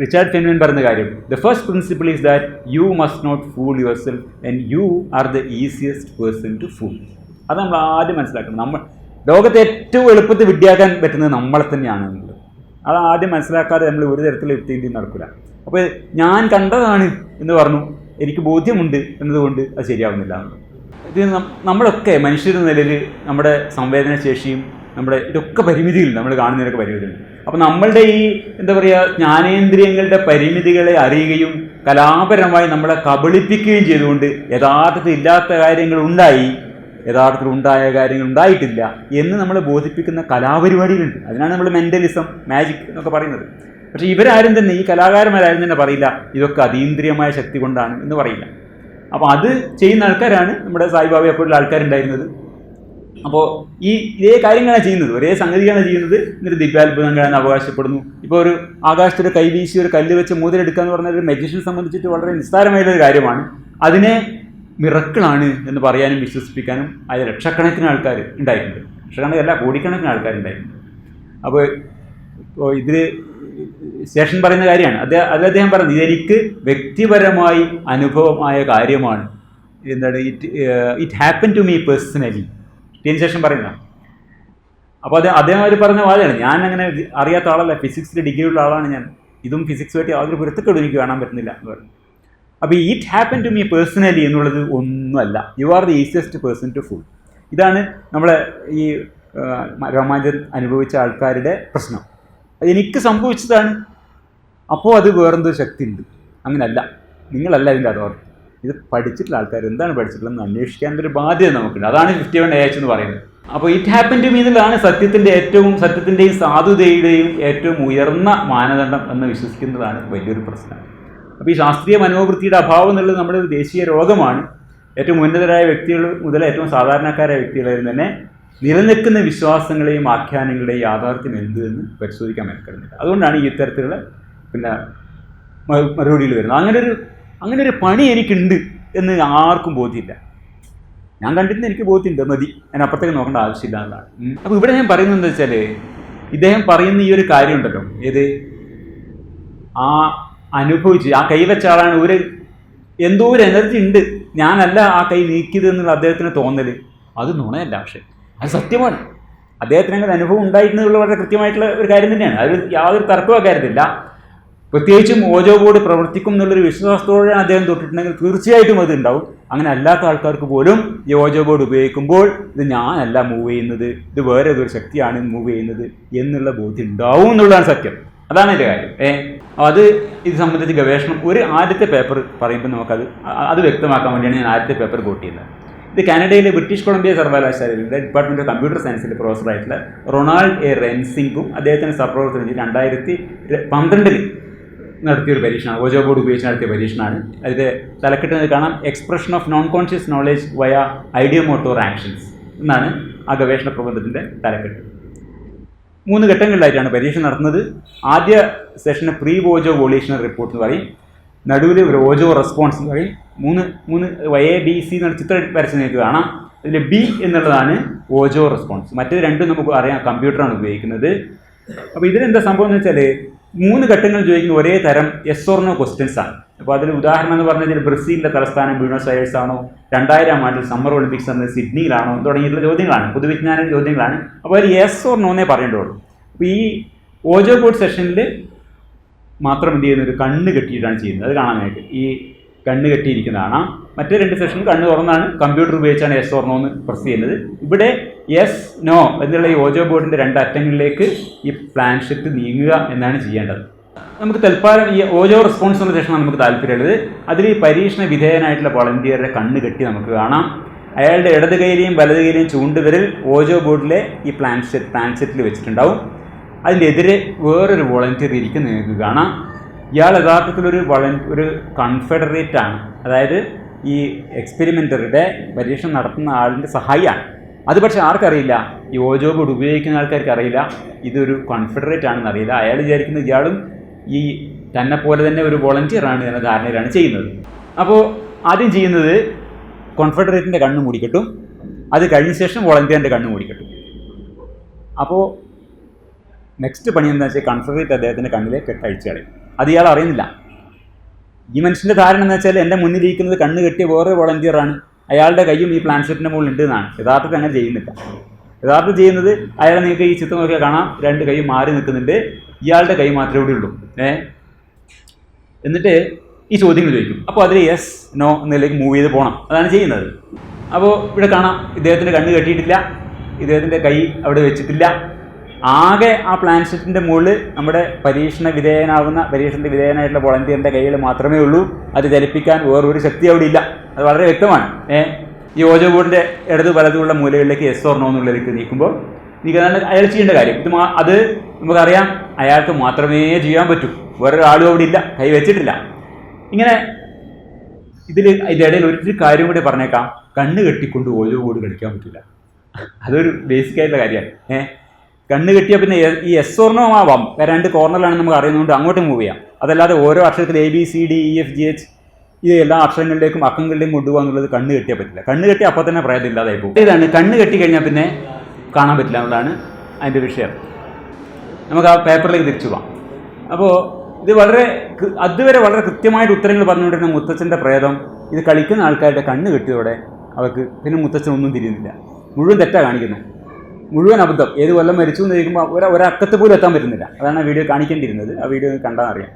റിച്ചാർഡ് ഫെൻമാൻ പറഞ്ഞ കാര്യം, the first principle is that you must not fool yourself and you are the easiest person to fool. അത് നമ്മൾ ആദ്യം മനസ്സിലാക്കണം. നമ്മൾ ലോകത്തെ ഏറ്റവും എളുപ്പത്തിൽ വിഡ്ഢിയാക്കാൻ പറ്റുന്നത് നമ്മളെ തന്നെയാണ് എന്നുള്ളത്. അത് ആദ്യം മനസ്സിലാക്കാതെ നമ്മൾ ഒരു തരത്തിലുള്ള യുക്തിയും നടക്കില്ല. അപ്പോൾ ഞാൻ കണ്ടതാണ് എന്ന് പറഞ്ഞു, എനിക്ക് ബോധ്യമുണ്ട് എന്നതുകൊണ്ട് അത് ശരിയാവുന്നില്ല. ഇത് നമ്മളൊക്കെ മനുഷ്യരുടെ നിലയിൽ നമ്മുടെ സംവേദനശേഷിയും നമ്മുടെ ഇതൊക്കെ പരിമിതികളുണ്ട്, നമ്മൾ കാണുന്നതിനൊക്കെ പരിമിതികളുണ്ട്. അപ്പോൾ നമ്മളുടെ ഈ എന്താ പറയുക ജ്ഞാനേന്ദ്രിയങ്ങളുടെ പരിമിതികളെ അറിയുകയും കലാപരമായി നമ്മളെ കബളിപ്പിക്കുകയും ചെയ്തുകൊണ്ട് യഥാർത്ഥത്തിൽ ഇല്ലാത്ത കാര്യങ്ങൾ ഉണ്ടായി, യഥാർത്ഥത്തിൽ ഉണ്ടായ കാര്യങ്ങൾ ഉണ്ടായിട്ടില്ല എന്ന് നമ്മളെ ബോധിപ്പിക്കുന്ന കലാപരിപാടികളുണ്ട്. അതിനാണ് നമ്മൾ മെൻ്റലിസം, മാജിക് എന്നൊക്കെ പറയുന്നത്. പക്ഷേ ഇവരാരും തന്നെ, ഈ കലാകാരന്മാരാരും തന്നെ പറയില്ല ഇതൊക്കെ അതീന്ദ്രിയമായ ശക്തി കൊണ്ടാണ് എന്ന് പറയില്ല. അപ്പോൾ അത് ചെയ്യുന്ന ആൾക്കാരാണ് നമ്മുടെ സായിബാബയെ പോലുള്ള ആൾക്കാരുണ്ടായിരുന്നത്. അപ്പോൾ ഇതേ കാര്യങ്ങളാണ് ചെയ്യുന്നത്, ഒരേ സംഗതിയാണ് ചെയ്യുന്നത്. എന്നിട്ട് ദിവ്യാത്ഭുതങ്ങളാണ് അവകാശപ്പെടുന്നു. ഇപ്പോൾ ഒരു ആകാശത്തൊരു കൈവീശി ഒരു കല്ല് വെച്ച് മോതിരെടുക്കുക എന്ന് പറഞ്ഞാൽ ഒരു മജീഷ്യനെ സംബന്ധിച്ചിട്ട് വളരെ നിസ്സാരമായിട്ടുള്ളൊരു കാര്യമാണ്. അതിനെ മിറക്കിളാണ് എന്ന് പറയാനും വിശ്വസിപ്പിക്കാനും അതിൽ ലക്ഷക്കണക്കിന് ആൾക്കാർ ഉണ്ടായിട്ടുണ്ട്. ലക്ഷക്കണക്കല്ല, കോടിക്കണക്കിന് ആൾക്കാരുണ്ടായിട്ടുണ്ട്. അപ്പോൾ ഇതിൽ ശേഷൻ പറയുന്ന കാര്യമാണ് അതിൽ അദ്ദേഹം പറയുന്നത്, ഇതെനിക്ക് വ്യക്തിപരമായി അനുഭവമായ കാര്യമാണ്. എന്താണ്, it happen to me personally. ഇതിന് ശേഷം പറയുന്ന. അപ്പോൾ അദ്ദേഹം അവർ പറഞ്ഞ വാദമാണ്, ഞാൻ അങ്ങനെ അറിയാത്ത ആളല്ല, ഫിസിക്സിൽ ഡിഗ്രിയുള്ള ആളാണ് ഞാൻ, ഇതും ഫിസിക്സുമായിട്ട് യാതൊരു പൊരുത്തക്കേടും എനിക്ക് കാണാൻ പറ്റുന്നില്ല എന്ന് പറഞ്ഞു. അപ്പോൾ it happen to me personally എന്നുള്ളത് ഒന്നുമല്ല, you are the easiest person to fool. ഇതാണ് നമ്മളെ ഈ രോമാഞ്ചം അനുഭവിച്ച ആൾക്കാരുടെ പ്രശ്നം. അതെനിക്ക് സംഭവിച്ചതാണ്, അപ്പോൾ അത് വേറെന്തോ ശക്തി ഉണ്ട്. അങ്ങനെയല്ല, നിങ്ങളല്ല ഇതിൻ്റെ അതോറിറ്റി. ഇത് പഠിച്ചിട്ടുള്ള ആൾക്കാർ എന്താണ് പഠിച്ചിട്ടുള്ളതെന്ന് അന്വേഷിക്കാൻ ഒരു ബാധ്യത നമുക്കുണ്ട്. അതാണ് 51 AH എന്ന് പറയുന്നത്. അപ്പോൾ ഇറ്റ് ഹാപ്പൻ ടു മീ എന്നുള്ളതാണ് സത്യത്തിൻ്റെയും സാധുതയുടെയും ഏറ്റവും ഉയർന്ന മാനദണ്ഡം എന്ന് വിശ്വസിക്കുന്നതാണ് വലിയൊരു പ്രശ്നം. അപ്പോൾ ഈ ശാസ്ത്രീയ മനോവൃത്തിയുടെ അഭാവം എന്നുള്ളത് നമ്മുടെ ഒരു ദേശീയ രോഗമാണ്. ഏറ്റവും ഉന്നതരായ വ്യക്തികൾ മുതൽ ഏറ്റവും സാധാരണക്കാരായ വ്യക്തികളായും തന്നെ നിലനിൽക്കുന്ന വിശ്വാസങ്ങളെയും ആഖ്യാനങ്ങളുടെയും യാഥാർത്ഥ്യം എന്ത് എന്ന് പരിശോധിക്കാൻ മെനക്കെടുന്നില്ല. അതുകൊണ്ടാണ് ഈ ഇത്തരത്തിലുള്ള മറുപടിയിൽ വരുന്നത്. അങ്ങനെ ഒരു പണി എനിക്കുണ്ട് എന്ന് ആർക്കും ബോധ്യമില്ല. ഞാൻ കണ്ടിട്ട് എനിക്ക് ബോധ്യമുണ്ട്, മതി, അതിനപ്പുറത്തേക്ക് നോക്കേണ്ട ആവശ്യമില്ല എന്നതാണ്. അപ്പോൾ ഇവിടെ ഞാൻ പറയുന്നത് എന്താ വെച്ചാൽ, ഇദ്ദേഹം പറയുന്ന ഈ ഒരു കാര്യം ഉണ്ടല്ലോ, ഏത് അനുഭവിച്ച് ആ കൈവച്ച ആളാണ്, എന്തോ ഒരു എനർജി ഉണ്ട്, ഞാനല്ല ആ കൈ നീക്കിയത് എന്നുള്ള അദ്ദേഹത്തിന് തോന്നൽ, അത് നുണയല്ല, പക്ഷേ അത് സത്യമാണ്. അദ്ദേഹത്തിന് അങ്ങനെ അനുഭവം ഉണ്ടായിരുന്നുള്ള വളരെ കൃത്യമായിട്ടുള്ള ഒരു കാര്യം തന്നെയാണ്. അതിൽ യാതൊരു തർക്കവും കാര്യത്തില്ല. പ്രത്യേകിച്ചും ഓജോ ബോർഡ് പ്രവർത്തിക്കും എന്നുള്ളൊരു വിശ്വാസത്തോടെയാണ് അദ്ദേഹം തൊട്ടിട്ടുണ്ടെങ്കിൽ തീർച്ചയായിട്ടും അത് ഉണ്ടാവും. അങ്ങനെ അല്ലാത്ത ആൾക്കാർക്ക് പോലും ഈ ഓജോ ബോർഡ് ഉപയോഗിക്കുമ്പോൾ ഇത് ഞാനല്ല മൂവ് ചെയ്യുന്നത്, ഇത് വേറെ ഏതൊരു ശക്തിയാണ് മൂവ് ചെയ്യുന്നത് എന്നുള്ള ബോധ്യം ഉണ്ടാവും എന്നുള്ളതാണ് സത്യം. അതാണ് എൻ്റെ കാര്യം. ഇത് സംബന്ധിച്ച് ഗവേഷണം ആദ്യത്തെ പേപ്പർ പറയുമ്പോൾ അത് വ്യക്തമാക്കാൻ വേണ്ടിയാണ് ഞാൻ ആദ്യത്തെ പേപ്പർ കോട്ട് ചെയ്യുന്നത്. ഇത് കാനഡയിലെ ബ്രിട്ടീഷ് കൊളംബിയ സർവകലാശാലയിലെ ഡിപ്പാർട്ട്മെൻറ്റ് ഓഫ് കമ്പ്യൂട്ടർ സയൻസിലെ പ്രൊഫസറായിട്ടുള്ള റൊണാൾഡ് എ റെൻസിംഗും അദ്ദേഹത്തിന് സഹപ്രവർത്തനം 2012 നടത്തിയൊരു പരീക്ഷണമാണ്, ഓജോ ബോർഡ് ഉപയോഗിച്ച് നടത്തിയ പരീക്ഷണമാണ്. അതിൻ്റെ തലക്കെട്ട് കാണാം, expression of non conscious knowledge വയ ഐഡിയോമോട്ടോർ ആക്ഷൻസ് എന്നാണ് ആ ഗവേഷണ പ്രബന്ധത്തിൻ്റെ തലക്കെട്ട്. 3 ഘട്ടങ്ങളിലായിട്ടാണ് പരീക്ഷ നടത്തുന്നത്. ആദ്യ സെഷന് പ്രീ ഓജോ വൊളീഷണൽ റിപ്പോർട്ട് എന്ന് പറയും, നടുവിൽ ഒരു ഓജോ റെസ്പോൺസ് എന്ന് പറയും. മൂന്ന് ABC എന്നുള്ള ചിത്രം വരച്ച് നിങ്ങൾക്ക് കാണാം. അതിൽ B എന്നുള്ളതാണ് ഓജോ റെസ്പോൺസ്, മറ്റേത് രണ്ടും നമുക്ക് അറിയാം കമ്പ്യൂട്ടറാണ് ഉപയോഗിക്കുന്നത്. അപ്പോൾ ഇതിലെന്താ സംഭവം എന്ന് വെച്ചാൽ 3 ഘട്ടങ്ങൾ ചോദിക്കുന്ന ഒരേ തരം യെസ് ഓർ നോ ക്വസ്റ്റ്യൻസ് ആണ്. അപ്പോൾ അതിൽ ഉദാഹരണം എന്ന് പറഞ്ഞാൽ ബ്രസീലിൻ്റെ തലസ്ഥാനം ബ്യൂണസ് അയേഴ്സ് ആണോ, 2000 ആണ്ടിൽ സമ്മർ ഒളിമ്പിക്സ് എന്നത് സിഡ്നിയിലാണോ തുടങ്ങിയിട്ടുള്ള ചോദ്യങ്ങളാണ്, പൊതുവിജ്ഞാന ചോദ്യങ്ങളാണ്. അപ്പോൾ അതിൽ യെസ് ഓർ നോന്നേ പറയേണ്ടതുള്ളൂ. അപ്പോൾ ഈ ഓജോ ബോർഡ് സെഷനിൽ മാത്രം എന്ത് ചെയ്യുന്നത്, കണ്ണ് കെട്ടിയിട്ടാണ് ചെയ്യുന്നത്. അത് കാണാനായിട്ട് ഈ കണ്ണ് കെട്ടിയിരിക്കുന്നതാണ്. മറ്റേ 2 സെഷനും കണ്ണ് തുറന്നാണ് കമ്പ്യൂട്ടർ ഉപയോഗിച്ചാണ് യെസ് ഓർ നോ എന്ന് പ്രസ് ചെയ്യുന്നത്. ഇവിടെ യെസ് നോ എന്നുള്ള ഈ ഓജോ ബോർഡിൻ്റെ 2 അറ്റങ്ങളിലേക്ക് ഈ പ്ലാൻഷെറ്റ് നീങ്ങുക എന്നാണ് ചെയ്യേണ്ടത്. നമുക്ക് തൽക്കാലം ഈ ഓജോ റെസ്പോൺസ് എന്ന സെഷനാണ് നമുക്ക് താല്പര്യമുള്ളത്. അതിൽ ഈ പരീക്ഷണ വിധേയനായിട്ടുള്ള വോളണ്ടിയറുടെ കണ്ണ് കെട്ടി നമുക്ക് കാണാം. അയാളുടെ ഇടത് കൈയിലെയും വലത് കൈയിലെയും ചൂണ്ടുവിരൽ ഓജോ ബോർഡിലെ ഈ പ്ലാൻഷെറ്റിൽ വെച്ചിട്ടുണ്ടാവും. അതിനെതിരെ വേറൊരു വോളണ്ടിയർ ഇരിക്കുന്ന നിങ്ങൾക്ക് കാണാം. ഇയാൾ യഥാർത്ഥത്തിലൊരു കൺഫെഡറേറ്റ് ആണ്, അതായത് ഈ എക്സ്പെരിമെൻ്ററുടെ പരീക്ഷണം നടത്തുന്ന ആളിൻ്റെ സഹായിയാണ്. അത് പക്ഷേ ആർക്കറിയില്ല, ഈ ഓജോ ബോർഡ് ഉപയോഗിക്കുന്ന ആൾക്കാർക്ക് അറിയില്ല ഇതൊരു കോൺഫെഡറേറ്റ് ആണെന്ന് അറിയില്ല. അയാൾ വിചാരിക്കുന്നത് ഇയാളും ഈ തന്നെ പോലെ തന്നെ ഒരു വോളണ്ടിയറാണ് എന്ന ധാരണയിലാണ് ചെയ്യുന്നത്. അപ്പോൾ ആദ്യം ചെയ്യുന്നത് കോൺഫെഡറേറ്റിൻ്റെ കണ്ണ് മൂടിക്കെട്ടും, അത് കഴിഞ്ഞ ശേഷം വോളണ്ടിയറിൻ്റെ കണ്ണ് മൂടിക്കെട്ടും. അപ്പോൾ നെക്സ്റ്റ് പണി എന്താണെന്ന് വെച്ചാൽ കോൺഫെഡറേറ്റ് അദ്ദേഹത്തിൻ്റെ കണ്ണിലെ കെട്ടഴിച്ച് കളയും. അത് ഇയാൾ അറിയുന്നില്ല. ഈ മനുഷ്യൻ്റെ ധാരണ എന്ന് വെച്ചാൽ എൻ്റെ മുന്നിലിരിക്കുന്നത് കണ്ണ് കെട്ടിയ വേറെ വോളണ്ടിയറാണ്, അയാളുടെ കൈയും ഈ പ്ലാൻഷെറ്റിൻ്റെ മുകളിൽ ഉണ്ട് എന്നാണ്. യഥാർത്ഥത്തിൽ അങ്ങനെ ചെയ്യുന്നില്ല. യഥാർത്ഥം ചെയ്യുന്നത് അയാളെ നിങ്ങൾക്ക് ഈ ചിത്രം നോക്കിയാൽ കാണാം, 2 കൈ മാറി നിൽക്കുന്നുണ്ട്, ഇയാളുടെ കൈ മാത്രമേ ഇവിടെ ഉള്ളൂ. എന്നിട്ട് ഈ ചോദ്യങ്ങൾ ചോദിക്കും. അപ്പോൾ അതിൽ യെസ് നോ എന്നതിലേക്ക് മൂവ് ചെയ്ത് പോകണം, അതാണ് ചെയ്യുന്നത്. അപ്പോൾ ഇവിടെ കാണാം ഇദ്ദേഹത്തിൻ്റെ കണ്ണ് കെട്ടിയിട്ടില്ല, ഇദ്ദേഹത്തിൻ്റെ കൈ അവിടെ വെച്ചിട്ടില്ല. ആകെ ആ പ്ലാൻഷെറ്റിൻ്റെ മുകളിൽ നമ്മുടെ പരീക്ഷണ വിധേയനായിട്ടുള്ള വോളണ്ടിയറിൻ്റെ കൈകൾ മാത്രമേ ഉള്ളൂ. അത് ചലിപ്പിക്കാൻ വേറൊരു ശക്തി അവിടെ ഇല്ല. അത് വളരെ വ്യക്തമാണ്. ഈ ഓജോ ബോർഡിൻ്റെ ഇടതു വലതുള്ള മൂലകളിലേക്ക് യെസ് ഓർ നോ എന്നുള്ളതിലേക്ക് നീക്കുമ്പോൾ അയാൾ ചെയ്യേണ്ട കാര്യം അത് നമുക്കറിയാം, അയാൾക്ക് മാത്രമേ ചെയ്യാൻ പറ്റൂ. വേറൊരാളും അവിടെ ഇല്ല, കൈ വെച്ചിട്ടില്ല. ഇങ്ങനെ ഇതിൻ്റെ ഇടയിൽ ഒരു കാര്യം കൂടി പറഞ്ഞേക്കാം. കണ്ണ് കെട്ടിക്കൊണ്ട് ഓജോ ബോർഡ് കളിക്കാൻ പറ്റില്ല. അതൊരു ബേസിക് ആയിട്ടുള്ള കാര്യമാണ്. കണ്ണ് കെട്ടിയാൽ പിന്നെ ഈ എസ് ഓർ നോ ആവാം, രണ്ട് കോർണറിലാണ് നമുക്ക് അറിയുന്നതുകൊണ്ട് അങ്ങോട്ട് മൂവ് ചെയ്യാം. അതല്ലാതെ ഓരോ അക്ഷരത്തിൽ ABCDEFGH ഈ എല്ലാ അക്ഷരങ്ങളിലേക്കും അക്കങ്ങളിലേക്കും കൊണ്ടുപോകുക എന്നുള്ളത് കണ്ണ് കെട്ടിയാൽ പറ്റില്ല. കണ്ണ് കെട്ടി അപ്പോൾ തന്നെ പ്രേതം ഇല്ലാതായി പോകും. ഇതാണ് കണ്ണ് കെട്ടി കഴിഞ്ഞാൽ പിന്നെ കാണാൻ പറ്റില്ല എന്നുള്ളതാണ് അതിൻ്റെ വിഷയം. നമുക്ക് ആ പേപ്പറിലേക്ക് തിരിച്ചു പോകാം. അപ്പോൾ ഇത് അതുവരെ വളരെ കൃത്യമായിട്ട് ഉത്തരങ്ങൾ പറഞ്ഞുകൊണ്ടിരുന്ന മുത്തച്ഛൻ്റെ പ്രേതം ഇത് കളിക്കുന്ന ആൾക്കാരുടെ കണ്ണ് കെട്ടിയതോടെ അവർക്ക് പിന്നെ മുത്തച്ഛൻ ഒന്നും തിരിയുന്നില്ല. മുഴുവൻ തെറ്റാണ് കാണിക്കുന്നത്, മുഴുവൻ അബദ്ധം. ഏത് കൊല്ലം മരിച്ചു എന്ന് ചോദിക്കുമ്പോൾ ഒരക്കത്ത് പോലും എത്താൻ പറ്റുന്നില്ല. അതാണ് ആ വീഡിയോ കാണിക്കേണ്ടിയിരുന്നത്. ആ വീഡിയോ കണ്ടാൽ അറിയാം.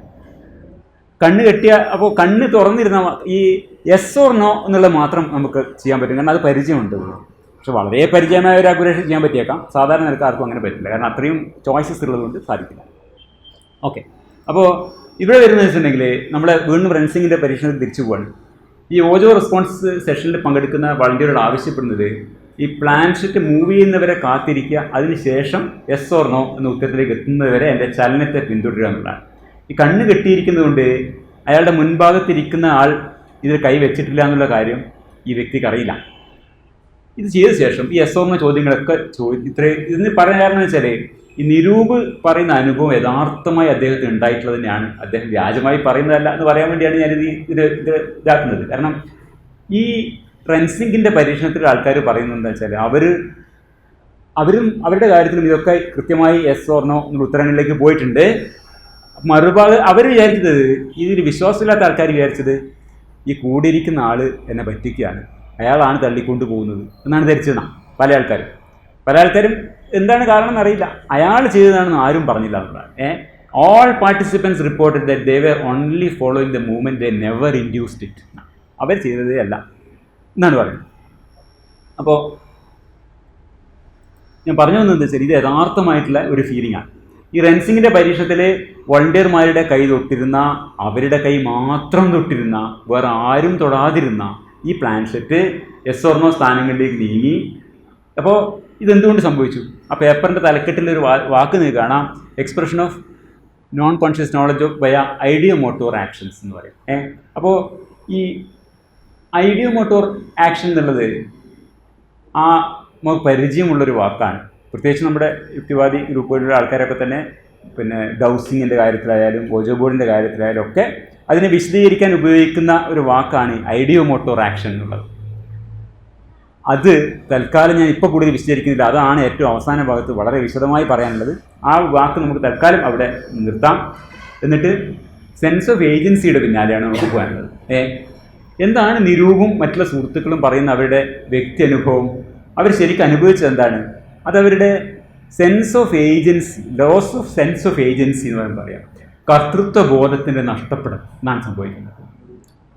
കണ്ണ് കെട്ടിയ അപ്പോൾ കണ്ണ് തുറന്നിരുന്ന ഈ യെസ് ഓർ നോ എന്നുള്ളത് മാത്രം നമുക്ക് ചെയ്യാൻ പറ്റും. കാരണം അത് പരിചയമുണ്ട്. പക്ഷെ വളരെ പരിചയമായ ഒരു അക്യുറേഷൻ ചെയ്യാൻ പറ്റിയേക്കാം. സാധാരണ നിരക്ക് ആർക്കും അങ്ങനെ പറ്റില്ല. കാരണം അത്രയും ചോയ്സസ് ഉള്ളതുകൊണ്ട് സാധിക്കില്ല. ഓക്കെ, അപ്പോൾ ഇവിടെ വരുന്നത് വെച്ചിട്ടുണ്ടെങ്കിൽ നമ്മൾ വീണ്ടും റെൻസിങ്ങിൻ്റെ പരീക്ഷണത്തിൽ തിരിച്ചു പോവാണ്. ഈ ഓജോ റെസ്പോൺസ് സെഷനിൽ പങ്കെടുക്കുന്ന വളണ്ടിയറോട് ആവശ്യപ്പെടുന്നത് ഈ പ്ലാൻഷെറ്റ് മൂവ് ചെയ്യുന്നവരെ കാത്തിരിക്കുക, അതിനുശേഷം യെസ് ഓർ നോ എന്ന ഉത്തരത്തിലേക്ക് എത്തുന്നതുവരെ എൻ്റെ ചലനത്തെ പിന്തുടരുക എന്നുള്ളതാണ്. ഈ കണ്ണ് കെട്ടിയിരിക്കുന്നതുകൊണ്ട് അയാളുടെ മുൻഭാഗത്തിരിക്കുന്ന ആൾ ഇതിൽ കൈ വെച്ചിട്ടില്ല എന്നുള്ള കാര്യം ഈ വ്യക്തിക്ക് അറിയില്ല. ഇത് ചെയ്ത ശേഷം ഈ യെസ് ഓർ നോ ചോദ്യങ്ങളൊക്കെ ഇതിന് പറയാൻ കാരണം വെച്ചാൽ ഈ നിരൂപ് പറയുന്ന അനുഭവം യഥാർത്ഥമായി അദ്ദേഹത്തിന് ഉണ്ടായിട്ടുള്ളത് തന്നെയാണ്. അദ്ദേഹം വ്യാജമായി പറയുന്നതല്ല എന്ന് പറയാൻ വേണ്ടിയാണ് ഞാനിത് ഇതാക്കുന്നത്. കാരണം ഈ റെൻസിങ്ങിൻ്റെ പരീക്ഷണത്തിൽ ആൾക്കാർ പറയുന്നത് എന്താ വെച്ചാൽ അവരും അവരുടെ കാര്യത്തിലും ഇതൊക്കെ കൃത്യമായി യെസ് ഓർ നോ എന്നുള്ള ഉത്തരങ്ങളിലേക്ക് പോയിട്ടുണ്ട്. മറുഭാഗം അവർ വിചാരിച്ചത്, ഇതിൽ വിശ്വാസമില്ലാത്ത ആൾക്കാർ വിചാരിച്ചത് ഈ കൂടിയിരിക്കുന്ന ആൾ എന്നെ പറ്റിക്കുകയാണ്, അയാളാണ് തള്ളിക്കൊണ്ടു പോകുന്നത് എന്നാണ് ധരിച്ചതാണ് പല ആൾക്കാരും. എന്താണ് കാരണം എന്നറിയില്ല, അയാൾ ചെയ്തതാണെന്ന് ആരും പറഞ്ഞില്ല എന്നുള്ളതാണ്. All participants reported that they were only following the movement, they never induced it. അവർ ചെയ്തതേ അല്ല എന്നാണ് പറയുന്നത്. അപ്പോൾ ഞാൻ പറഞ്ഞു വന്നത് വെച്ചാൽ ഇത് യഥാർത്ഥമായിട്ടുള്ള ഒരു ഫീലിംഗാണ്. ഈ റെൻസിങ്ങിൻ്റെ പരീക്ഷത്തിൽ വോളണ്ടിയർമാരുടെ കൈ തൊട്ടിരുന്ന, അവരുടെ കൈ മാത്രം തൊട്ടിരുന്ന, വേറെ ആരും തൊടാതിരുന്ന ഈ പ്ലാൻഷെറ്റ് യെസ് ഓർ നോ സ്ഥാനങ്ങളിലേക്ക് നീങ്ങി. അപ്പോൾ ഇതെന്തുകൊണ്ട് സംഭവിച്ചു? ആ പേപ്പറിൻ്റെ തലക്കെട്ടിലൊരു വാക്ക് നിങ്ങൾക്ക് കാണാം, expression of non conscious knowledge of വയ ഐഡിയോമോട്ടോർ ആക്ഷൻസ് എന്ന് പറയും. അപ്പോൾ ഈ ഐഡിയോമോട്ടോർ ആക്ഷൻ എന്നുള്ളത് നമുക്ക് പരിചയമുള്ളൊരു വാക്കാണ്. പ്രത്യേകിച്ച് നമ്മുടെ യുക്തിവാദി ഗ്രൂപ്പുകളിലുള്ള ആൾക്കാരൊക്കെ തന്നെ പിന്നെ ഡൗസിങ്ങിൻ്റെ കാര്യത്തിലായാലും ഓജോ ബോർഡിൻ്റെ കാര്യത്തിലായാലും ഒക്കെ അതിനെ വിശദീകരിക്കാൻ ഉപയോഗിക്കുന്ന ഒരു വാക്കാണ് ഐഡിയോമോട്ടോർ ആക്ഷൻ എന്നുള്ളത്. അത് തൽക്കാലം ഞാൻ ഇപ്പോൾ കൂടുതൽ വിശദീകരിക്കുന്നില്ല. അതാണ് ഏറ്റവും അവസാന ഭാഗത്ത് വളരെ വിശദമായി പറയാനുള്ളത്. ആ വാക്ക് നമുക്ക് തൽക്കാലം അവിടെ നിർത്താം. എന്നിട്ട് സെൻസ് ഓഫ് ഏജൻസിയുടെ പിന്നാലെയാണ് നമുക്ക് പോകാനുള്ളത്. എന്താണ് നിരൂപും മറ്റുള്ള സുഹൃത്തുക്കളും പറയുന്ന അവരുടെ വ്യക്തി അനുഭവം? അവർ ശരിക്കും അനുഭവിച്ചത് എന്താണ്? അതവരുടെ sense of agency, loss of sense of agency എന്ന് പറയാം. കർത്തൃത്വ ബോധത്തിൻ്റെ നഷ്ടപ്പെടൽ എന്നാണ് സംഭവിക്കുന്നത്.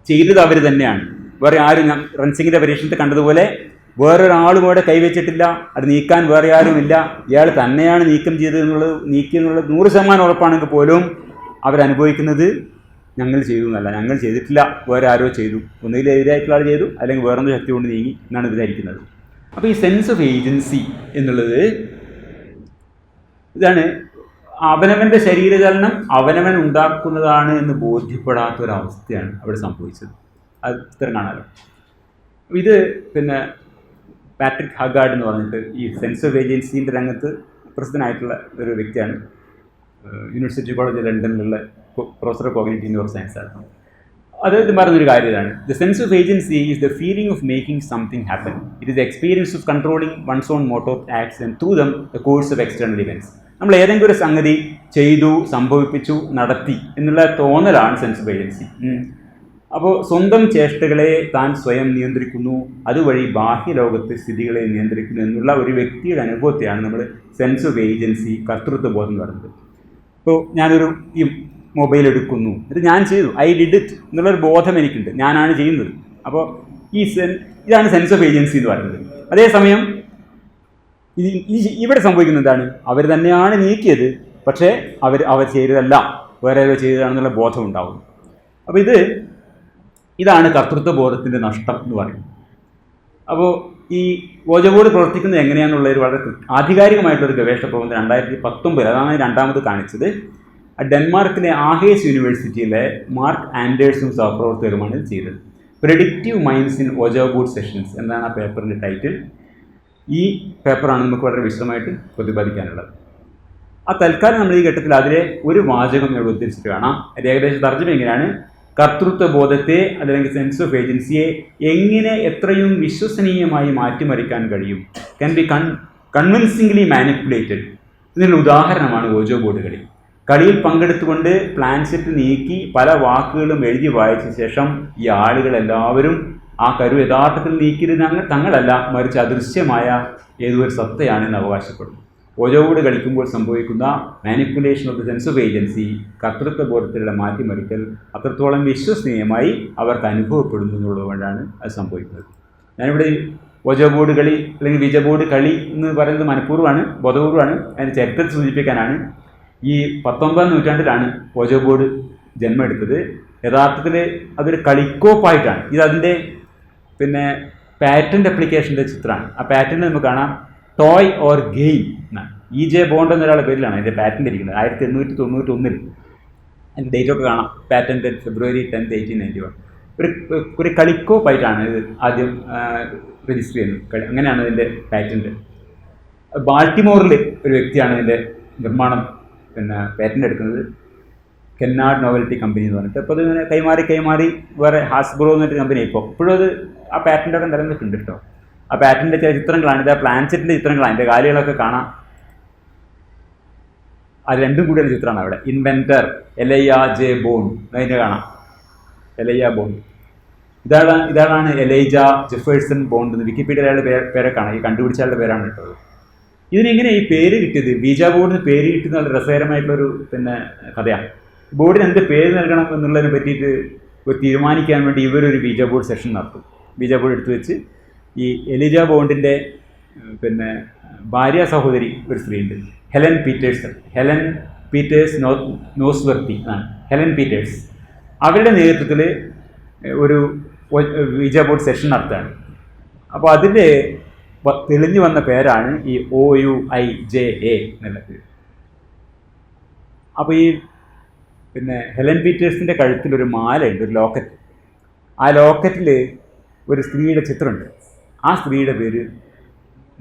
ചെയ്തത് അവർ തന്നെയാണ്. വേറെ ആരും, ഞാൻ റെൻസിങ്ങിൻ്റെ പരീക്ഷണത്തിൽ കണ്ടതുപോലെ വേറൊരാളും ഇവിടെ കൈവച്ചിട്ടില്ല, അത് നീക്കാൻ വേറെ ആരുമില്ല, ഇയാൾ തന്നെയാണ് നീക്കിയെന്നുള്ളത് 100% ഉറപ്പാണെങ്കിൽ പോലും അവരനുഭവിക്കുന്നത് ഞങ്ങൾ ചെയ്തു എന്നല്ല, ഞങ്ങൾ ചെയ്തിട്ടില്ല, വേറെ ആരോ ചെയ്തു, ഒന്നുകിൽ എതിരായിട്ടുള്ള ആൾ ചെയ്തു, അല്ലെങ്കിൽ വേറൊന്നും ശക്തി കൊണ്ട് നീങ്ങി എന്നാണ് വിചാരിക്കുന്നത്. അപ്പോൾ ഈ സെൻസ് ഓഫ് ഏജൻസി എന്നുള്ളത് ഇതാണ്, അവനവൻ്റെ ശരീരചലനം അവനവൻ ഉണ്ടാക്കുന്നതാണ് എന്ന് ബോധ്യപ്പെടാത്തൊരവസ്ഥയാണ് അവിടെ സംഭവിച്ചത്. അത് ഇത്തരം കാണാമല്ലോ. ഇത് പിന്നെ പാട്രിക് ഹഗാർഡ് എന്ന് പറഞ്ഞിട്ട് ഈ സെൻസ് ഓഫ് ഏജൻസിൻ്റെ രംഗത്ത് പ്രസിദ്ധനായിട്ടുള്ള ഒരു വ്യക്തിയാണ്. യൂണിവേഴ്സിറ്റി കോളേജ് ലണ്ടനിലുള്ള professor of cognitive neuro science ആണ്. അദ്ദേഹത്തിന് പറഞ്ഞൊരു കാര്യം ഇതാണ്: the sense of agency is the feeling of making something happen. It is the experience of controlling one's own motor acts and through them the course of external events. നമ്മൾ ഏതെങ്കിലും ഒരു സംഗതി ചെയ്തു, സംഭവിപ്പിച്ചു, നടത്തി എന്നുള്ള തോന്നലാണ് സെൻസ് ഓഫ് ഏജൻസി. അപ്പോൾ സ്വന്തം ചേഷ്ടകളെ താൻ സ്വയം നിയന്ത്രിക്കുന്നു, അതുവഴി ബാഹ്യലോകത്തെ സ്ഥിതികളെ നിയന്ത്രിക്കുന്നു എന്നുള്ള ഒരു വ്യക്തിയുടെ അനുഭവത്തെയാണ് നമ്മൾ സെൻസ് ഓഫ് ഏജൻസി, കർത്തൃത്വ ബോധം എന്ന് പറയുന്നത്. ഇപ്പോൾ ഞാനൊരു ഈ മൊബൈൽ എടുക്കുന്നു, ഇത് ഞാൻ ചെയ്തു, ഐ ഡിഡ് ഇറ്റ് എന്നുള്ളൊരു ബോധം എനിക്കുണ്ട്, ഞാനാണ് ചെയ്യുന്നത്. അപ്പോൾ ഇതാണ് സെൻസ് ഓഫ് ഏജൻസി എന്ന് പറയുന്നത്. അതേസമയം ഇവിടെ സംഭവിക്കുന്നത് എന്താണ്? അവർ തന്നെയാണ് നീക്കിയത്, പക്ഷേ അവർ ചെയ്തതല്ല, വേറെ ഏതോ ചെയ്തതാണെന്നുള്ള ബോധം ഉണ്ടാവും. അപ്പോൾ ഇതാണ് കർത്തൃത്വ ബോധത്തിൻ്റെ നഷ്ടം എന്ന് പറയുന്നത്. അപ്പോൾ ഈ ഓജോ ബോർഡ് പ്രവർത്തിക്കുന്നത് എങ്ങനെയാണെന്നുള്ളൊരു വളരെ ആധികാരികമായിട്ടുള്ളൊരു ഗവേഷണ പ്രബന്ധം 2019, അതാണ് രണ്ടാമത് കാണിച്ചത്. ഡെൻമാർക്കിലെ ആഹേസ് യൂണിവേഴ്സിറ്റിയിലെ മാർക്ക് ആൻഡേഴ്സും സഹപ്രവർത്തകരുമാണ് ഇത് ചെയ്തത്. Predictive minds in Ouija board sessions എന്നാണ് ആ പേപ്പറിൻ്റെ ടൈറ്റിൽ. ഈ പേപ്പറാണ് നമുക്ക് വളരെ വിശദമായിട്ട് പ്രതിപാദിക്കാനുള്ളത്. ആ തൽക്കാലം നമ്മൾ ഈ ഘട്ടത്തിൽ അതിലെ ഒരു വാചകം ഇവിടെ ഉദ്ധരിച്ചിട്ട് കാണാം. ഏകദേശം തർജ്ജമ എങ്ങനെയാണ്: കർത്തൃത്വ ബോധത്തെ അല്ലെങ്കിൽ സെൻസ് ഓഫ് ഏജൻസിയെ എങ്ങനെ എത്രയും വിശ്വസനീയമായി മാറ്റിമറിക്കാൻ കഴിയും, ക്യാൻ ബി കൺവിൻസിംഗ്ലി മാനിപ്പുലേറ്റഡ്. ഇതിനുള്ള ഉദാഹരണമാണ് ഓജോ ബോർഡ് കളി. കളിയിൽ പങ്കെടുത്തുകൊണ്ട് പ്ലാൻസെറ്റ് നീക്കി പല വാക്കുകളും എഴുതി വായിച്ച ശേഷം ഈ ആളുകളെല്ലാവരും ആ കരു യഥാർത്ഥത്തിൽ നീക്കിയത് തങ്ങളല്ല, മറിച്ച് അദൃശ്യമായ ഏതോ ഒരു സത്തയാണെന്ന് അവകാശപ്പെടുന്നു. ഓജോ ബോർഡ് കളിക്കുമ്പോൾ സംഭവിക്കുന്ന manipulation of the sense of agency, കർത്തൃത്വ ബോധത്തിലുള്ള മാറ്റിമറിക്കൽ അത്രത്തോളം വിശ്വസനീയമായി അവർക്ക് അനുഭവപ്പെടുന്നു എന്നുള്ളതുകൊണ്ടാണ് അത് സംഭവിക്കുന്നത്. ഞാനിവിടെ ഓജോ ബോർഡ് കളി അല്ലെങ്കിൽ വിജ ബോർഡ് കളി എന്ന് പറയുന്നത് മനഃപൂർവ്വമാണ്, ബോധപൂർവ്വമാണ്. അതിൻ്റെ ചരിത്രത്തെ സൂചിപ്പിക്കാനാണ്. ഈ 19ാം നൂറ്റാണ്ടിലാണ് ഓജോ ബോർഡ് ജന്മമെടുത്തത്. യഥാർത്ഥത്തിൽ അതൊരു കളിക്കോപ്പായിട്ടാണ്. ഇതിൻ്റെ പാറ്റൻ്റ് അപ്ലിക്കേഷൻ്റെ ചിത്രമാണ്. ആ പാറ്റൻ്റ് നമുക്ക് കാണാം, ടോയ് ഓർ ഗെയിം എന്നാണ്. E.J. ബോണ്ട് എന്നൊരാളുടെ പേരിലാണ് അതിൻ്റെ പാറ്റൻ്റ് ഇരിക്കുന്നത്. 1891 അതിൻ്റെ ഡേറ്റൊക്കെ കാണാം. Patent February 10, 1891. ഒരു കളിക്കോപ്പായിട്ടാണ് ഇത് ആദ്യം രജിസ്റ്റർ ചെയ്യുന്നത്. അങ്ങനെയാണ് ഇതിൻ്റെ പാറ്റൻ്റ്. ബാൾട്ടിമോറിൽ ഒരു വ്യക്തിയാണ് ഇതിൻ്റെ നിർമ്മാണം പാറ്റൻ്റ് എടുക്കുന്നത്, കെന്നാർഡ് നോവൽറ്റി കമ്പനി എന്ന് പറഞ്ഞിട്ട്. അപ്പോൾ അതിങ്ങനെ കൈമാറി വേറെ ഹാസ്ബ്രോ എന്നൊരു കമ്പനി ഇപ്പോഴും അത് ആ പാറ്റൻ്റൊക്കെ നിലനിൽക്കുന്നുണ്ട് കേട്ടോ. ആ പാറ്റൻ്റെ ചില ചിത്രങ്ങളാണ്, ഇത് ആ പ്ലാൻസെറ്റിൻ്റെ ചിത്രങ്ങളാണ്. അതിൻ്റെ കാലുകളൊക്കെ കാണാം. അത് രണ്ടും കൂടിയൊരു ചിത്രമാണ് അവിടെ. ഇൻവെൻറ്റർ എലൈയ ജെ ബോണ്ട്, അതിൻ്റെ കാണാം, എലൈയ ബോണ്ട്. ഇതാണ് എലൈജ ജെഫേഴ്സൺ ബോണ്ട് എന്ന് വിക്കിപീഡിയയിലെ പേരെ കാണാം. ഈ കണ്ടുപിടിച്ചയാളുടെ പേരാണ് കേട്ടത്. ഇതിനെങ്ങനെ ഈ പേര് കിട്ടിയത്? വീജ ബോർഡിന് പേര് കിട്ടുന്ന വളരെ രസകരമായിട്ടുള്ളൊരു കഥയാണ്. ബോർഡിന് എന്ത് പേര് നൽകണം എന്നുള്ളതിനെ പറ്റിയിട്ട് തീരുമാനിക്കാൻ വേണ്ടി ഇവരൊരു വീജ ബോർഡ് സെഷൻ നടത്തും. വീജ ബോർഡ് എടുത്തു വെച്ച് ഈ എലിജ ബോണ്ടിൻ്റെ ഭാര്യ സഹോദരി ഒരു സ്ത്രീയുണ്ട്, ഹെലൻ പീറ്റേഴ്സ് നോസ്വർത്തി ആണ്, ഹെലൻ പീറ്റേഴ്സ്. അവരുടെ നേതൃത്വത്തിൽ ഒരു വീജ ബോർഡ് സെഷൻ നടത്തുകയാണ്. അപ്പോൾ അതിൻ്റെ തെളിഞ്ഞു വന്ന പേരാണ് ഈ OUIJA എന്നുള്ള പേര്. അപ്പോൾ ഈ ഹെലൻ പീറ്റേഴ്സിൻ്റെ കഴുത്തിലൊരു മാലയുണ്ട്, ഒരു ലോക്കറ്റ്. ആ ലോക്കറ്റിൽ ഒരു സ്ത്രീയുടെ ചിത്രമുണ്ട്. ആ സ്ത്രീയുടെ പേര്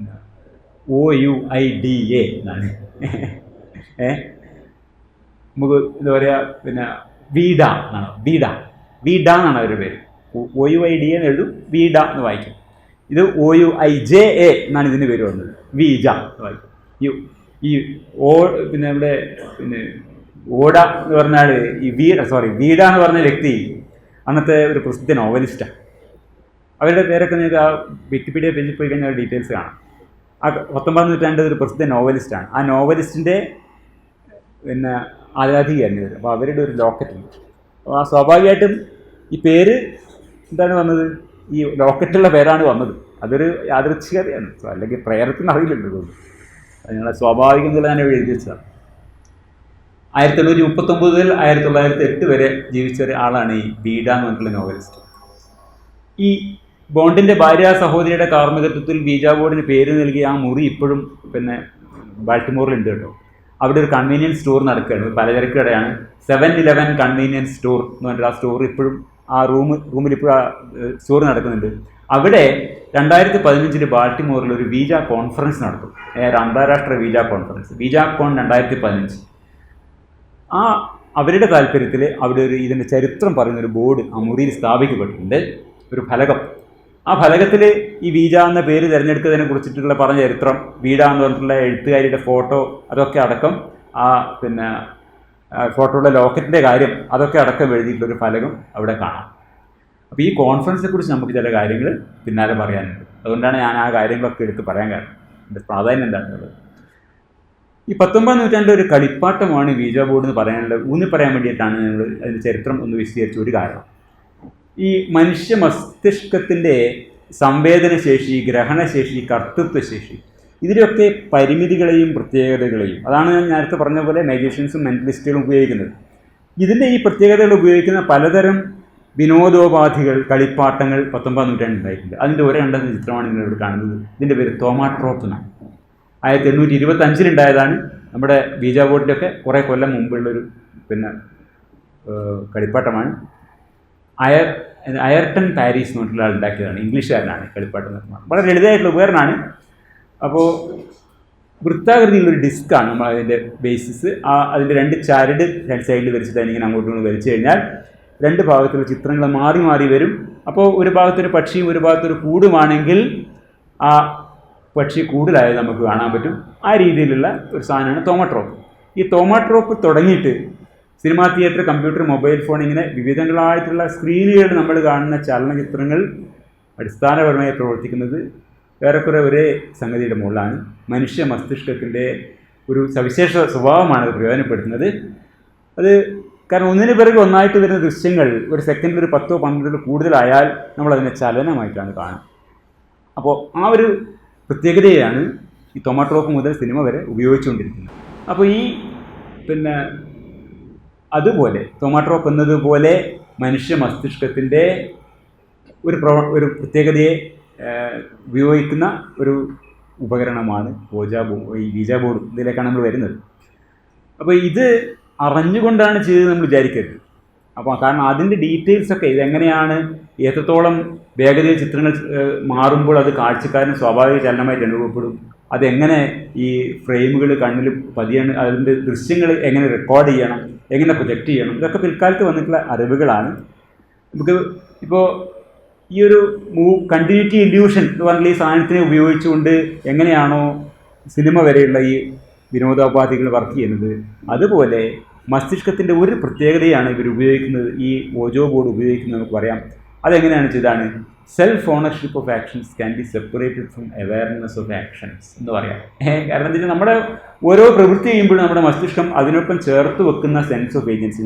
OUIDA എന്നാണ്. നമുക്ക് എന്താ പറയുക, വീഡ എന്നാണ്. വീഡ എന്നാണ് അവരുടെ പേര്. OUIDA എന്ന് എഴുതും, വീഡ എന്ന് വായിക്കും. ഇത് OUIJA എന്നാണ് ഇതിന് പേര് വന്നത്, വീജ എന്ന് വായിക്കും. ഈ ഇവിടെ ഓട എന്ന് പറഞ്ഞാൽ ഈ വീഡ എന്ന് പറഞ്ഞ വ്യക്തി അന്നത്തെ ഒരു പ്രസിദ്ധ നോവലിസ്റ്റാണ്. അവരുടെ പേരൊക്കെ നിങ്ങൾക്ക് ആ വിക്കിപീഡിയ പേജിൽ പോയി കഴിഞ്ഞാൽ ഡീറ്റെയിൽസ് കാണാം. ആ 19ാം നൂറ്റാണ്ട് ഒരു പ്രസിദ്ധ നോവലിസ്റ്റാണ്. ആ നോവലിസ്റ്റിൻ്റെ ആരാധികയായിരുന്നു ഇവർ. അപ്പോൾ അവരുടെ ഒരു ലോക്കറ്റുണ്ട്. അപ്പോൾ ആ സ്വാഭാവികമായിട്ടും ഈ പേര് എന്താണ് വന്നത്, ഈ ലോക്കറ്റുള്ള പേരാണ് വന്നത്. അതൊരു യാദൃച്ഛികതയാണ്, അല്ലെങ്കിൽ പ്രേരത്തിന് അറിയില്ലല്ലോ തോന്നുന്നു. അത് നിങ്ങളെ സ്വാഭാവികം എന്നുള്ള ഞാൻ എഴുതി വെച്ചതാണ്. 1839 മുതൽ 1908 വരെ ജീവിച്ച ഒരാളാണ് ഈ വീഡ എന്ന് പറഞ്ഞിട്ടുള്ള നോവലിസ്റ്റ്. ഈ ബോണ്ടിൻ്റെ ഭാര്യ സഹോദരിയുടെ കാർമ്മികത്വത്തിൽ വീജ ബോർഡിന് പേര് നൽകിയ ആ മുറി ഇപ്പോഴും ബാൾട്ടിമോറിലുണ്ട് കേട്ടോ. അവിടെ ഒരു കൺവീനിയൻസ് സ്റ്റോർ നടക്കുകയാണ്, പലചരക്ക് കടയാണ്. 7-Eleven കൺവീനിയൻസ് സ്റ്റോർ എന്ന് പറഞ്ഞിട്ട് ആ സ്റ്റോർ ഇപ്പോഴും ആ റൂമിൽ ഇപ്പോഴും ആ സ്റ്റോർ നടക്കുന്നുണ്ട്. അവിടെ 2015 ബാൾട്ടിമോറിൽ ഒരു വീജ കോൺഫറൻസ് നടത്തും, ഒരു അന്താരാഷ്ട്ര വീജ കോൺഫറൻസ്, വീജ കോൺ 2015. അവരുടെ താല്പര്യത്തിൽ അവിടെ ഇതിൻ്റെ ചരിത്രം പറയുന്നൊരു ബോർഡ് ആ മുറിയിൽ സ്ഥാപിക്കപ്പെട്ടിട്ടുണ്ട്, ഒരു ഫലകം. ആ ഫലകത്തിൽ ഈ വീജ എന്ന പേര് തിരഞ്ഞെടുത്തതിനെ കുറിച്ചിട്ടുള്ള പറഞ്ഞ ചരിത്രം, വീഡ എന്ന് പറഞ്ഞിട്ടുള്ള എഴുത്തുകാരിയുടെ ഫോട്ടോ, അതൊക്കെ അടക്കം ആ ഫോട്ടോയുടെ ലോക്കറ്റിൻ്റെ കാര്യം അതൊക്കെ അടക്കം എഴുതിയിട്ടുള്ളൊരു ഫലകം അവിടെ കാണാം. അപ്പോൾ ഈ കോൺഫറൻസിനെ കുറിച്ച് നമുക്ക് ചില കാര്യങ്ങൾ പിന്നാലെ പറയാനുണ്ട്. അതുകൊണ്ടാണ് ഞാൻ ആ കാര്യങ്ങളൊക്കെ എടുത്ത് പറയാൻ കാരണം. എൻ്റെ പ്രാധാന്യം എന്താണെന്നുള്ളത്. ഈ 19ാം നൂറ്റാണ്ടിലെ ഒരു കളിപ്പാട്ടമാണ് വീജ ബോർഡ് എന്ന് പറയാനുള്ളത്. ഊന്നി പറയാൻ വേണ്ടിയിട്ടാണ് ഞങ്ങൾ അതിൻ്റെ ചരിത്രം ഒന്ന് വിശദീകരിച്ച ഒരു കാരണം. ഈ മനുഷ്യ മസ്തിഷ്കത്തിൻ്റെ സംവേദനശേഷി, ഗ്രഹണശേഷി, കർത്തൃത്വശേഷി ഇതിലൊക്കെ പരിമിതികളെയും പ്രത്യേകതകളെയും അതാണ് ഞാൻ നേരത്തെ പറഞ്ഞ പോലെ മാജീഷ്യൻസും മെൻ്റലിസ്റ്റുകളും ഉപയോഗിക്കുന്നത്. ഇതിൻ്റെ ഈ പ്രത്യേകതകൾ ഉപയോഗിക്കുന്ന പലതരം വിനോദോപാധികൾ, കളിപ്പാട്ടങ്ങൾ 19ാം നൂറ്റാണ്ടിലുണ്ടായിട്ടുണ്ട്. അതിൻ്റെ ഒരു രണ്ടെന്ന ചിത്രമാണ് നിങ്ങളിവിടെ കാണുന്നത്. ഇതിൻ്റെ പേര് തോമാട്രോപ്പ് എന്നാണ്. 1825 നമ്മുടെ ബീജാബോർഡിൻ്റെ ഒക്കെ കുറേ കൊല്ലം മുമ്പുള്ളൊരു കളിപ്പാട്ടമാണ്. അയർട്ടൺ പാരീസ് എന്ന് പറഞ്ഞിട്ടുള്ള ആൾ ഉണ്ടാക്കിയതാണ്. ഇംഗ്ലീഷുകാരനാണ് കളിപ്പാട്ടം നിർമ്മാണം. വളരെ ലളിതമായിട്ടുള്ള ഉപകരണമാണ്. അപ്പോൾ വൃത്താകൃതിയിലുള്ളൊരു ഡിസ്ക്കാണ് നമ്മൾ അതിൻ്റെ ബേസിസ്. അതിൻ്റെ 2 ചരട് 2 സൈഡിൽ വരച്ചിട്ട് അതിനിങ്ങനെ അങ്ങോട്ടും ഇങ്ങോട്ടും വലിച്ചു കഴിഞ്ഞാൽ 2 ഭാഗത്തുള്ള ചിത്രങ്ങൾ മാറി മാറി വരും. അപ്പോൾ ഒരു ഭാഗത്തൊരു പക്ഷിയും ഒരു ഭാഗത്തൊരു കൂടുമാണെങ്കിൽ ആ പക്ഷി കൂടുതലായത് നമുക്ക് കാണാൻ പറ്റും. ആ രീതിയിലുള്ള ഒരു സാധനമാണ് തോമാട്രോപ്പ്. ഈ തോമാട്രോപ്പ് തുടങ്ങിയിട്ട് cinema theatre, computer, mobile phone, ഇങ്ങനെ വിവിധങ്ങളായിട്ടുള്ള സ്ക്രീനുകളിൽ നമ്മൾ കാണുന്ന ചലനചിത്രങ്ങൾ അടിസ്ഥാനപരമായി പ്രവർത്തിക്കുന്നത് ഏറെക്കുറെ ഒരേ സംഗതിയുടെ മുകളിലാണ്. മനുഷ്യ മസ്തിഷ്കത്തിൻ്റെ ഒരു സവിശേഷ സ്വഭാവമാണ് അത് പ്രയോജനപ്പെടുത്തുന്നത്. അത് കാരണം ഒന്നിനു പിറകെ ഒന്നായിട്ട് വരുന്ന ദൃശ്യങ്ങൾ ഒരു സെക്കൻഡിൽ ഒരു 10 12 കൂടുതലായാൽ നമ്മളതിനെ ചലനമായിട്ടാണ് കാണുക. അപ്പോൾ ആ ഒരു പ്രത്യേകതയാണ് ഈ തോമാട്രോപ്പ് മുതൽ സിനിമ വരെ ഉപയോഗിച്ചുകൊണ്ടിരിക്കുന്നത്. അപ്പോൾ ഈ അതുപോലെ തോമാട്രോപ്പ് എന്നതുപോലെ മനുഷ്യ മസ്തിഷ്കത്തിൻ്റെ ഒരു പ്രത്യേകതയെ ഉപയോഗിക്കുന്ന ഒരു ഉപകരണമാണ് ഈ ബീജാബോർഡ്. ഇതിലേക്കാണ് നമ്മൾ വരുന്നത്. അപ്പോൾ ഇത് അറിഞ്ഞുകൊണ്ടാണ് ചെയ്തത് നമ്മൾ വിചാരിക്കരുത്. അപ്പോൾ കാരണം അതിൻ്റെ ഡീറ്റെയിൽസൊക്കെ ഇതെങ്ങനെയാണ്, എത്രത്തോളം വേഗതയിൽ ചിത്രങ്ങൾ മാറുമ്പോൾ അത് കാഴ്ചക്കാരന് സ്വാഭാവിക ചലനമായിട്ട് അനുഭവപ്പെടും, അതെങ്ങനെ ഈ ഫ്രെയിമുകൾ കണ്ണിൽ പതിയാണ്, അതിൻ്റെ ദൃശ്യങ്ങൾ എങ്ങനെ റെക്കോർഡ് ചെയ്യണം, എങ്ങനെ പ്രൊജക്റ്റ് ചെയ്യണം, ഇതൊക്കെ പിൽക്കാലത്ത് വന്നിട്ടുള്ള അറിവുകളാണ്. നമുക്ക് ഇപ്പോൾ ഈ ഒരു കണ്ടിന്യൂറ്റി ഇല്യൂഷൻ എന്ന് പറഞ്ഞാൽ ഈ സാധനത്തിനെ ഉപയോഗിച്ചുകൊണ്ട് എങ്ങനെയാണോ സിനിമ വരെയുള്ള ഈ വിനോദോപാധികൾ വർക്ക് ചെയ്യുന്നത്, അതുപോലെ മസ്തിഷ്കത്തിൻ്റെ ഒരു പ്രത്യേകതയാണ് ഇവർ ഉപയോഗിക്കുന്നത്, ഈ ഓജോ ബോർഡ് ഉപയോഗിക്കുന്നത് നമുക്ക് പറയാം. അതെങ്ങനെയാണ് ചെയ്താണ് self ownership of actions can be separated from awareness of actions എന്ന് പറയാം. കാരണം എന്താ വെച്ചാൽ നമ്മുടെ ഓരോ പ്രവൃത്തി ചെയ്യുമ്പോഴും നമ്മുടെ മസ്തിഷ്കം അതിനൊപ്പം ചേർത്ത് വെക്കുന്ന സെൻസ് ഓഫ് ഏജൻസി.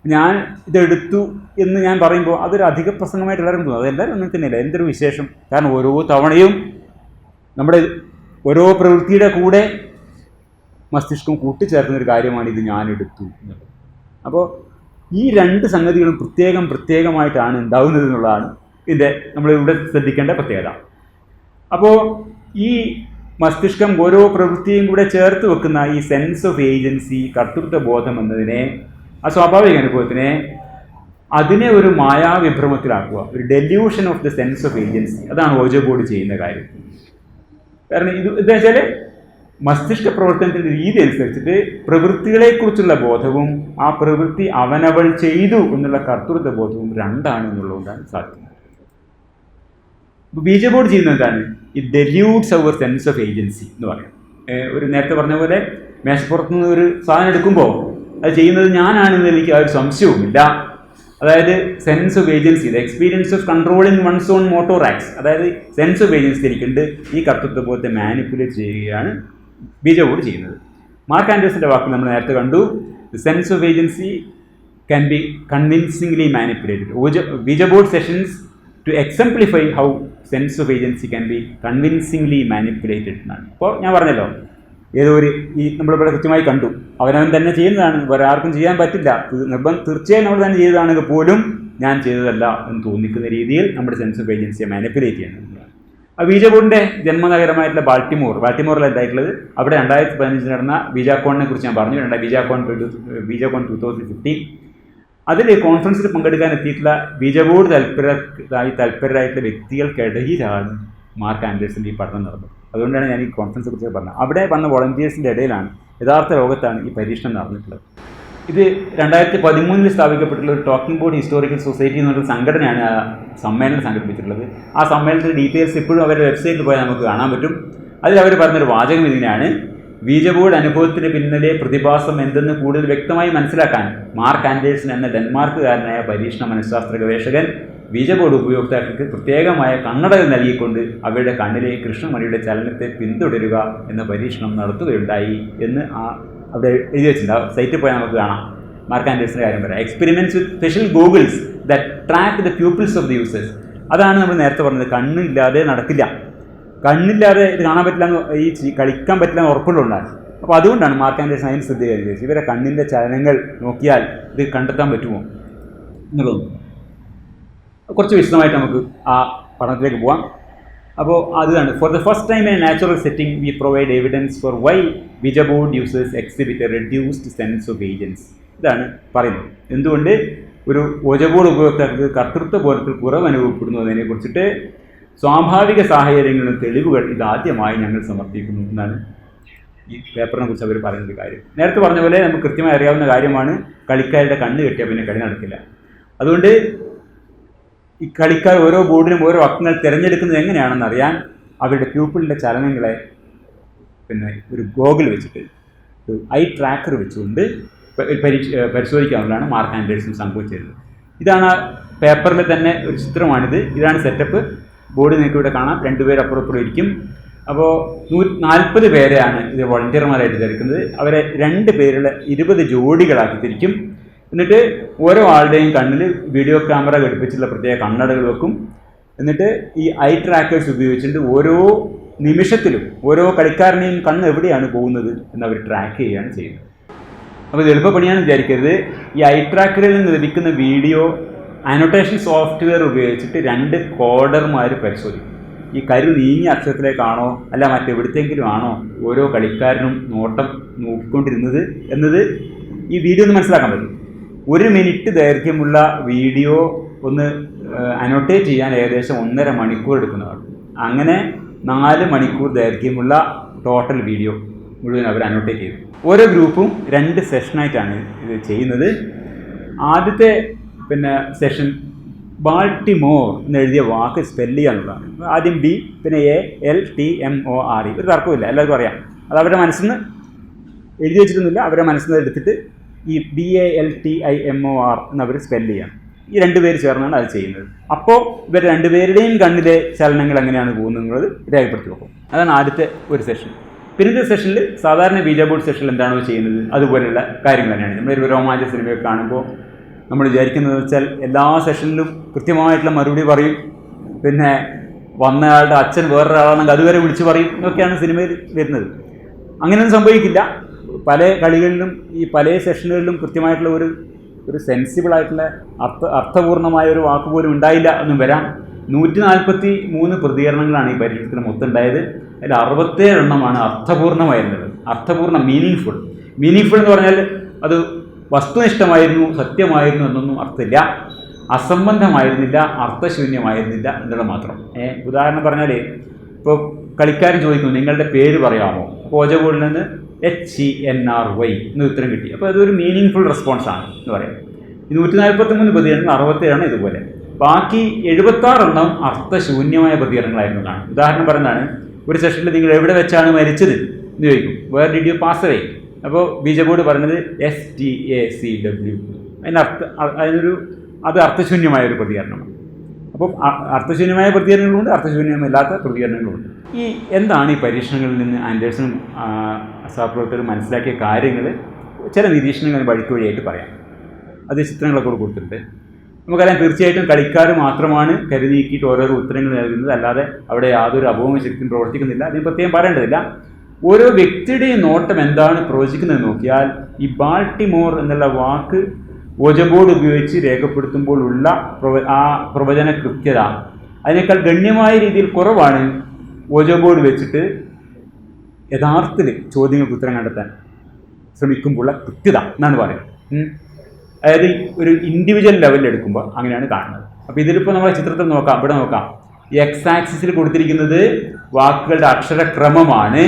ഞാൻ ഇതെടുത്തു എന്ന് ഞാൻ പറയുമ്പോൾ അതൊരു അധിക പ്രസംഗമായിട്ട് എല്ലാവരും തോന്നും. അതെല്ലാവരും അങ്ങനെ തന്നെയല്ല, എന്തൊരു വിശേഷം. കാരണം ഓരോ തവണയും നമ്മുടെ ഓരോ പ്രവൃത്തിയുടെ കൂടെ മസ്തിഷ്കം കൂട്ടിച്ചേർക്കുന്നൊരു കാര്യമാണ് ഇത് ഞാൻ എടുത്തു എന്നുള്ളത്. അപ്പോൾ ഈ 2 സംഗതികളും പ്രത്യേകമായിട്ടാണ് ഉണ്ടാകുന്നത് എന്നുള്ളതാണ് ഇതിൻ്റെ നമ്മളിവിടെ ശ്രദ്ധിക്കേണ്ട പ്രത്യേകത. അപ്പോൾ ഈ മസ്തിഷ്കം ഓരോ പ്രവൃത്തിയും കൂടെ ചേർത്ത് വെക്കുന്ന ഈ സെൻസ് ഓഫ് ഏജൻസി, കർത്തൃത്വ ബോധം എന്നതിനെ, ആ സ്വാഭാവിക അനുഭവത്തിനെ, അതിനെ ഒരു മായാവിഭ്രമത്തിലാക്കുക, ഒരു delusion of the sense of agency. അതാണ് ഓജോ ബോർഡ് ചെയ്യുന്ന കാര്യം. കാരണം എന്താ വെച്ചാൽ മസ്തിഷ്ക പ്രവർത്തനത്തിൻ്റെ രീതി അനുസരിച്ചിട്ട് പ്രവൃത്തികളെക്കുറിച്ചുള്ള ബോധവും ആ പ്രവൃത്തി അവനവൾ ചെയ്തു എന്നുള്ള കർത്തൃത്വ ബോധവും 2 എന്നുള്ളതുകൊണ്ടാണ് സാധിക്കുന്നത്. ഇപ്പോൾ ബീജബോർഡ് ചെയ്യുന്നത് എന്താണ്? It deludes our sense of agency എന്ന് പറയാം. ഒരു നേരത്തെ പറഞ്ഞ പോലെ മേശപ്പുറത്തുനിന്ന് ഒരു സാധനം എടുക്കുമ്പോൾ അത് ചെയ്യുന്നത് ഞാനാണെന്ന് എനിക്ക് ആ ഒരു സംശയവുമില്ല. അതായത് sense of agency, the experience of controlling one's own motor acts, അതായത് സെൻസ് ഓഫ് ഏജൻസി എനിക്കുണ്ട്. ഈ കർത്തൃത്വ ബോധത്തെ മാനിപ്പുലേറ്റ് ചെയ്യുകയാണ് ബീജബോർഡ് ചെയ്യുന്നത്. മാർക്ക് ആൻഡേഴ്സിൻ്റെ വാക്കിൽ നമ്മൾ നേരത്തെ കണ്ടു, the sense of agency can be convincingly manipulated. Ouija board sessions to exemplify how sense of agency can be convincingly manipulated എന്നാണ്. അപ്പോൾ ഞാൻ പറഞ്ഞല്ലോ, നമ്മളിവിടെ കൃത്യമായി കണ്ടു, അവനവൻ തന്നെ ചെയ്യുന്നതാണ്, വേറെ ആർക്കും ചെയ്യാൻ പറ്റില്ല, തീർച്ചയായും നമ്മൾ തന്നെ ചെയ്തതാണെങ്കിൽ പോലും ഞാൻ ചെയ്തതല്ല എന്ന് തോന്നിക്കുന്ന രീതിയിൽ നമ്മുടെ സെൻസ് ഓഫ് ഏജൻസിയെ മാനിപ്പുലേറ്റ് ചെയ്യണം. ആ ബീജബോർഡിൻ്റെ ജന്മനഗരമായിട്ടുള്ള ബാൾട്ടിമോറിലാണ് ഉണ്ടായിട്ടുള്ളത്. അവിടെ 2015 നടന്ന ബീജാക്കോണിനെ കുറിച്ച് ഞാൻ പറഞ്ഞു. ബീജാക്കോൺ 2015. അതിൽ കോൺഫറൻസിൽ പങ്കെടുക്കാൻ എത്തിയിട്ടുള്ള ബീജബോർഡ് തൽപരരായിട്ടുള്ള വ്യക്തികൾക്കിടയിലാണ് മാർക്ക് ആൻഡേഴ്സിൻ്റെ ഈ പഠനം നടന്നത്. അതുകൊണ്ടാണ് ഞാൻ ഈ കോൺഫറൻസിനെ കുറിച്ച് പറഞ്ഞത്. അവിടെ വന്ന വോളണ്ടിയേഴ്സിൻ്റെ ഇടയിലാണ് യഥാർത്ഥ ലോകത്താണ് ഈ പരീക്ഷണം നടന്നിട്ടുള്ളത്. ഇത് 2013 സ്ഥാപിക്കപ്പെട്ടുള്ള ഒരു ടോക്കിംഗ് ബോർഡ് ഹിസ്റ്റോറിക്കൽ സൊസൈറ്റി എന്നൊരു സംഘടനയാണ് ആ സമ്മേളനം സംഘടിപ്പിച്ചിട്ടുള്ളത്. ആ സമ്മേളനത്തിൻ്റെ ഡീറ്റെയിൽസ് ഇപ്പോഴും അവരുടെ വെബ്സൈറ്റിൽ പോയാൽ നമുക്ക് കാണാൻ പറ്റും. അതിൽ അവർ പറഞ്ഞൊരു വാചകം ഇതിനാണ്: ബീജബോർഡ് അനുഭവത്തിന് പിന്നിലെ പ്രതിഭാസം എന്തെന്ന് കൂടുതൽ വ്യക്തമായി മനസ്സിലാക്കാൻ മാർക്ക് ആൻഡേഴ്സൺ എന്ന ഡെൻമാർക്കുകാരനായ പരീക്ഷണ മനഃശാസ്ത്ര ഗവേഷകൻ ബീജബോർഡ് ഉപയോക്താക്കൾക്ക് പ്രത്യേകമായ കണ്ണടകൾ നൽകിക്കൊണ്ട് അവരുടെ കണ്ണിലെ കൃഷ്ണമണിയുടെ ചലനത്തെ പിന്തുടരുക എന്ന പരീക്ഷണം നടത്തുകയുണ്ടായി എന്ന് അവിടെ എഴുതി വെച്ചിട്ടുണ്ട്. സൈറ്റിൽ പോയാൽ നമുക്ക് കാണാം. മാർക്ക് ആൻഡേഴ്സിൻ്റെ കാര്യം പറയാം. Experiments with special Google's that track the pupils of the users. അതാണ് നമ്മൾ നേരത്തെ പറഞ്ഞത്, കണ്ണില്ലാതെ നടക്കില്ല. കണ്ണില്ലാതെ ഇത് കാണാൻ പറ്റില്ല, ഈ കളിക്കാൻ പറ്റില്ല എന്ന് ഉറപ്പുള്ളതുകൊണ്ടാണ്. അപ്പോൾ അതുകൊണ്ടാണ് മാർക്ക് ആൻഡേഴ്സൺ അതിന് ശ്രദ്ധ കേന്ദ്രീകരിച്ചത്. ഇവരെ കണ്ണിൻ്റെ ചലനങ്ങൾ നോക്കിയാൽ ഇത് കണ്ടെത്താൻ പറ്റുമോ എന്നുള്ളത്. കുറച്ച് വിശദമായിട്ട് നമുക്ക് ആ പഠനത്തിലേക്ക് പോകാം. അപ്പോൾ അതാണ് for the first time in a natural setting we provide evidence for why ouija board users exhibit a reduced sense of agency. ഇതാണ് പറയുന്നത്. എന്തുകൊണ്ട് ഒരു ഓജ ബോർഡ് ഉപയോക്താക്കൾക്ക് കർത്തൃത്വ ബോധത്തിൽ കുറവ് അനുഭവപ്പെടുന്നു എന്നതിനെ കുറിച്ചിട്ട് സ്വാഭാവിക സാഹചര്യങ്ങളിലും തെളിവുകൾ ഇതാദ്യമായി ഞങ്ങൾ സമർപ്പിക്കുന്നു എന്നാണ് ഈ പേപ്പറിനെ കുറിച്ച് അവർ പറയുന്നൊരു കാര്യം. നേരത്തെ പറഞ്ഞ പോലെ നമുക്ക് കൃത്യമായി അറിയാവുന്ന കാര്യമാണ്, കളിക്കാരുടെ കണ്ണ് കെട്ടിയാൽ പിന്നെ കളി നടക്കില്ല. അതുകൊണ്ട് ഈ കളിക്കാർ ഓരോ ബോർഡിനും ഓരോ അക്കങ്ങൾ തിരഞ്ഞെടുക്കുന്നത് എങ്ങനെയാണെന്ന് അറിയാൻ അവരുടെ പ്യൂപ്പിളിൻ്റെ ചലനങ്ങളെ പിന്നെ ഒരു ഗോഗിൾ വെച്ചിട്ട് ഒരു ഐ ട്രാക്കർ വെച്ചുകൊണ്ട് പരിശോധിക്കാവുന്നതാണ് മാർക്ക് ആൻഡേഴ്സൺ സംഭവിച്ചിരുന്നത്. ഇതാണ് ആ പേപ്പറിൽ തന്നെ ഒരു ചിത്രമാണിത്. ഇതാണ് സെറ്റപ്പ്. ബോർഡ് നിങ്ങൾക്ക് ഇവിടെ കാണാം. 2 പേര് അപ്പുറപ്പുറം ഇരിക്കും. അപ്പോൾ 140 പേരെയാണ് ഇത് വോളണ്ടിയർമാരായിട്ട് തിരക്കുന്നത്. അവരെ 2 പേരുള്ള 20 ജോഡികളാക്കി തിരിക്കും. എന്നിട്ട് ഓരോ ആളുടെയും കണ്ണിൽ വീഡിയോ ക്യാമറ ഘടിപ്പിച്ചുള്ള പ്രത്യേക കണ്ണടകൾ വെക്കും. എന്നിട്ട് ഈ ഐ ട്രാക്കേഴ്സ് ഉപയോഗിച്ചിട്ട് ഓരോ നിമിഷത്തിലും ഓരോ കളിക്കാരനെയും കണ്ണ് എവിടെയാണ് പോകുന്നത് എന്ന് അവർ ട്രാക്ക് ചെയ്യുകയാണ് ചെയ്യുന്നത്. അപ്പോൾ ഇത് എളുപ്പപ്പണിയാണെന്ന് വിചാരിക്കരുത്. ഈ ഐ ട്രാക്കറിൽ നിന്ന് ലഭിക്കുന്ന വീഡിയോ അനോട്ടേഷൻ സോഫ്റ്റ്വെയർ ഉപയോഗിച്ചിട്ട് 2 കോഡർമാർ പരിശോധിക്കും. ഈ കരു നീങ്ങിയ അക്ഷരത്തിലേക്കാണോ അല്ല മറ്റെവിടത്തെങ്കിലും ആണോ ഓരോ കളിക്കാരനും നോട്ടം നോക്കിക്കൊണ്ടിരുന്നത് എന്നത് ഈ വീഡിയോ ഒന്ന് മനസ്സിലാക്കാൻ പറ്റും. 1 മിനിറ്റ് ദൈർഘ്യമുള്ള വീഡിയോ ഒന്ന് അനോട്ടേറ്റ് ചെയ്യാൻ ഏകദേശം 1.5 മണിക്കൂർ എടുക്കുന്നതാണ്. അങ്ങനെ 4 മണിക്കൂർ ദൈർഘ്യമുള്ള ടോട്ടൽ വീഡിയോ മുഴുവൻ അവർ അനോട്ടേറ്റ് ചെയ്തു. ഓരോ ഗ്രൂപ്പും 2 സെഷനായിട്ടാണ് ഇത് ചെയ്യുന്നത്. ആദ്യത്തെ സെഷൻ ബാൾട്ടിമോർ എന്നെഴുതിയ വാക്ക് സ്പെല്ല് ചെയ്യാനുള്ളതാണ്. ആദ്യം B, പിന്നെ ALTMORE. ഒരു തർക്കമില്ല, എല്ലാവർക്കും അറിയാം. അത് അവരുടെ മനസ്സിൽ നിന്ന് എഴുതി വെച്ചിട്ടൊന്നുമില്ല, അവരുടെ മനസ്സിൽ നിന്ന് എടുത്തിട്ട് ഈ BALTIMOR എന്നവർ സ്പെല്ല് ചെയ്യാം. ഈ 2 പേര് ചേർന്നാണ് അത് ചെയ്യുന്നത്. അപ്പോൾ ഇവർ 2 പേരുടെയും കണ്ണിലെ ചലനങ്ങൾ എങ്ങനെയാണ് പോകുന്നത് രേഖപ്പെടുത്തി വെക്കും. അതാണ് ആദ്യത്തെ ഒരു സെഷൻ. പിന്നത്തെ സെഷനിൽ സാധാരണ വിജ ബോർഡ് സെഷനിൽ എന്താണോ ചെയ്യുന്നത് അതുപോലെയുള്ള കാര്യങ്ങൾ തന്നെയാണ്. നമ്മളൊരു രോമാഞ്ച സിനിമയൊക്കെ കാണുമ്പോൾ നമ്മൾ വിചാരിക്കുന്നത് വെച്ചാൽ എല്ലാ സെഷനിലും കൃത്യമായിട്ടുള്ള മറുപടി പറയും. പിന്നെ വന്നയാളുടെ അച്ഛൻ വേറൊരാളാണെങ്കിൽ അതുവരെ വിളിച്ച് പറയും. ഇതൊക്കെയാണ് സിനിമയിൽ വരുന്നത്. അങ്ങനെയൊന്നും സംഭവിക്കില്ല. പല കളികളിലും ഈ പല സെഷനുകളിലും കൃത്യമായിട്ടുള്ള ഒരു സെൻസിബിളായിട്ടുള്ള അർത്ഥപൂർണമായ ഒരു വാക്ക് പോലും ഉണ്ടായില്ല എന്നും വരാം. 143 പ്രതികരണങ്ങളാണ് ഈ പരീക്ഷണത്തിന് മൊത്തം ഉണ്ടായത്. അതിൽ 67 എണ്ണമാണ് അർത്ഥപൂർണമായിരുന്നത്. അർത്ഥപൂർണ്ണ മീനിങ് ഫുൾ എന്ന് പറഞ്ഞാൽ അത് വസ്തുനിഷ്ഠമായിരുന്നു, സത്യമായിരുന്നു എന്നൊന്നും അർത്ഥമില്ല. അസംബന്ധമായിരുന്നില്ല, അർത്ഥശൂന്യമായിരുന്നില്ല എന്നുള്ളത് മാത്രം. ഉദാഹരണം പറഞ്ഞാൽ ഇപ്പോൾ കളിക്കാരൻ ചോദിക്കുന്നു നിങ്ങളുടെ പേര് പറയാമോ? അപ്പോൾ ഓജബോർഡിൽ നിന്ന് HENRY എന്ന് ഉത്തരം കിട്ടി. അപ്പോൾ അതൊരു മീനിങ് ഫുൾ റെസ്പോൺസാണ് എന്ന് പറയാം. 143 പ്രതികരണങ്ങൾ 67 ഇതുപോലെ. ബാക്കി 76 എണ്ണം അർത്ഥശൂന്യമായ പ്രതികരണങ്ങളായിരുന്നതാണ്. ഉദാഹരണം പറയുന്നതാണ്, ഒരു സെഷനിൽ നിങ്ങൾ എവിടെ വെച്ചാണ് മരിച്ചത് എന്ന് ചോദിക്കും. Where did you pass away? അപ്പോൾ ബീജ ബോർഡ് പറഞ്ഞത് STACW. അത് അർത്ഥശൂന്യമായൊരു പ്രതികരണമാണ്. അപ്പം അർത്ഥശൂന്യമായ പ്രതികരണങ്ങളുണ്ട്, അർത്ഥശൂന്യമല്ലാത്ത പ്രതികരണങ്ങളുണ്ട്. എന്താണ് ഈ പരീക്ഷണങ്ങളിൽ നിന്ന് ആൻഡേഴ്സണും സഹപ്രവർത്തകരും മനസ്സിലാക്കിയ കാര്യങ്ങൾ ചില നിരീക്ഷണങ്ങൾ വഴിക്ക് വഴിയായിട്ട് പറയാം. അത് ചിത്രങ്ങളൊക്കെ കൊടുത്തിട്ടുണ്ട്. നമുക്കറിയാം, തീർച്ചയായിട്ടും കളിക്കാർ മാത്രമാണ് കരുനീക്കിയിട്ട് ഓരോരോ ഉത്തരങ്ങൾ നൽകുന്നത്, അല്ലാതെ അവിടെ യാതൊരു അപൂർവ ശക്തിയും പ്രവർത്തിക്കുന്നില്ല. അതിന് പ്രത്യേകം പറയേണ്ടതില്ല. ഓരോ വ്യക്തിയുടെയും നോട്ടം എന്താണ് പ്രവചിക്കുന്നത് നോക്കിയാൽ ഈ ബാൾട്ടിമോർ എന്നുള്ള വാക്ക് ഓജബോർഡ് ഉപയോഗിച്ച് രേഖപ്പെടുത്തുമ്പോൾ ഉള്ള ആ പ്രവചന കൃത്യത അതിനേക്കാൾ ഗണ്യമായ രീതിയിൽ കുറവാണ് ഓജബോർഡ് വെച്ചിട്ട് യഥാർത്ഥത്തിൽ ചോദ്യങ്ങൾക്ക് ഉത്തരം കണ്ടെത്താൻ ശ്രമിക്കുമ്പോഴുള്ള കൃത്യത എന്നാണ് പറയുന്നത്. അതായത് ഒരു ഇൻഡിവിജ്വൽ ലെവലിൽ എടുക്കുമ്പോൾ അങ്ങനെയാണ് കാണുന്നത്. അപ്പോൾ ഇതിലിപ്പോൾ നമ്മളെ ചിത്രത്തിൽ നോക്കാം, ഇവിടെ നോക്കാം. എക്സ് ആക്സിസിൽ കൊടുത്തിരിക്കുന്നത് വാക്കുകളുടെ അക്ഷരക്രമമാണ്.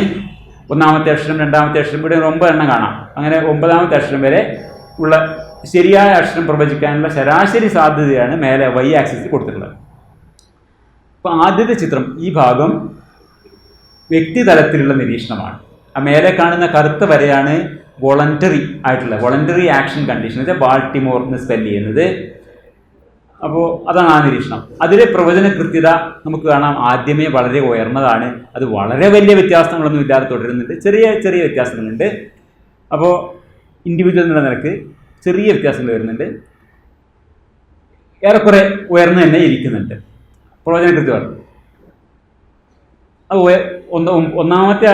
1ാമത്തെ അക്ഷരം, 2ാമത്തെ അക്ഷരം, ഇവിടെ 9 എണ്ണം കാണാം. അങ്ങനെ 9ാമത്തെ അക്ഷരം വരെ ഉള്ള ശരിയായ അക്ഷരം പ്രവചിക്കാനുള്ള ശരാശരി സാധ്യതയാണ് മേലെ Y ആക്സിസിൽ കൊടുത്തിട്ടുള്ളത്. അപ്പോൾ ആദ്യത്തെ ചിത്രം, ഈ ഭാഗം വ്യക്തിതലത്തിലുള്ള നിരീക്ഷണമാണ്. ആ മേലെ കാണുന്ന കറുത്ത വരെയാണ് വോളണ്ടറി ആക്ഷൻ കണ്ടീഷൻ വെച്ചാൽ ബാൾട്ടിമോർ എന്ന് സ്പെല്ല് ചെയ്യുന്നത്. അപ്പോൾ അതാണ് ആ നിരീക്ഷണം. അതിലെ പ്രവചന കൃത്യത നമുക്ക് കാണാം ആദ്യമേ വളരെ ഉയർന്നതാണ്. അത് വളരെ വലിയ വ്യത്യാസങ്ങളൊന്നും ഇല്ലാതെ തുടരുന്നുണ്ട്. ചെറിയ ചെറിയ വ്യത്യാസങ്ങളുണ്ട്. അപ്പോൾ ഇൻഡിവിജ്വൽ എന്നുള്ള നിലക്ക് ചെറിയ വ്യത്യാസങ്ങൾ വരുന്നുണ്ട്. ഏറെക്കുറെ ഉയർന്നു തന്നെ ഇരിക്കുന്നുണ്ട് പ്രവചന കൃത്യത. ഒന്നാമത്തെ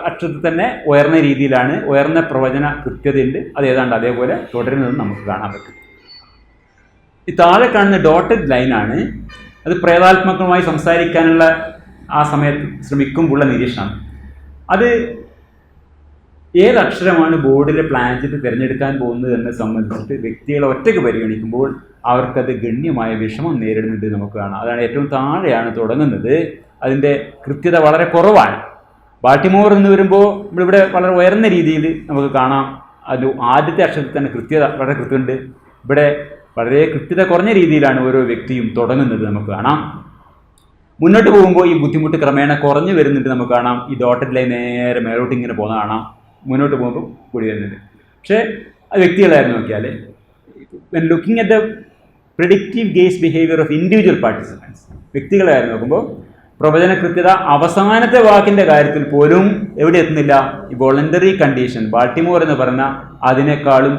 അക്ഷരത്തിൽ തന്നെ ഉയർന്ന രീതിയിലാണ്, ഉയർന്ന പ്രവചന കൃത്യതയുണ്ട്. അത് ഏതാണ്ട് അതേപോലെ തുടരുന്നത് നമുക്ക് കാണാൻ പറ്റും. ഈ താഴെ കാണുന്ന ഡോട്ടഡ് ലൈനാണ്, അത് പ്രേതാത്മകമായി സംസാരിക്കാനുള്ള ആ സമയത്ത് ശ്രമിക്കുമ്പോഴുള്ള നിരീക്ഷണം. അത് ഏത് അക്ഷരമാണ് ബോർഡിലെ പ്ലാനറ്റ് തിരഞ്ഞെടുക്കാൻ പോകുന്നത് എന്നെ സംബന്ധിച്ചിട്ട് വ്യക്തികളെ ഒറ്റയ്ക്ക് പരിഗണിക്കുമ്പോൾ അവർക്കത് ഗണ്യമായ വിഷമം നേരിടുന്നുണ്ട് നമുക്ക് കാണാം. അതാണ് ഏറ്റവും താഴെയാണ് തുടങ്ങുന്നത്. അതിൻ്റെ കൃത്യത വളരെ കുറവാണ്. ബാൾട്ടിമോർ എന്ന് വരുമ്പോൾ നമ്മളിവിടെ വളരെ ഉയർന്ന രീതിയിൽ നമുക്ക് കാണാം. അത് ആദ്യത്തെ അക്ഷരത്തിൽ തന്നെ കൃത്യത വളരെ കൃത്യമുണ്ട്. ഇവിടെ വളരെ കൃത്യത കുറഞ്ഞ രീതിയിലാണ് ഓരോ വ്യക്തിയും തുടങ്ങുന്നത് നമുക്ക് കാണാം. മുന്നോട്ട് പോകുമ്പോൾ ഈ ബുദ്ധിമുട്ട് ക്രമേണ കുറഞ്ഞു വരുന്നുണ്ട് നമുക്ക് കാണാം. ഈ ഡോട്ടഡ് ലൈൻ നേരെ മേലോട്ട് ഇങ്ങനെ പോകുന്ന കാണാം. മുന്നോട്ട് പോകുമ്പോൾ കൂടി വരുന്നുണ്ട്. പക്ഷേ അത് വ്യക്തികളായിരുന്നു നോക്കിയാൽ, when looking at the predictive gaze behaviour of individual participants, വ്യക്തികളായിരുന്നു നോക്കുമ്പോൾ പ്രവചന കൃത്യത അവസാനത്തെ വാക്കിൻ്റെ കാര്യത്തിൽ പോലും എവിടെ എത്തുന്നില്ല, ഈ വോളണ്ടറി കണ്ടീഷൻ ബാൾട്ടിമോർ എന്ന് പറഞ്ഞ അതിനേക്കാളും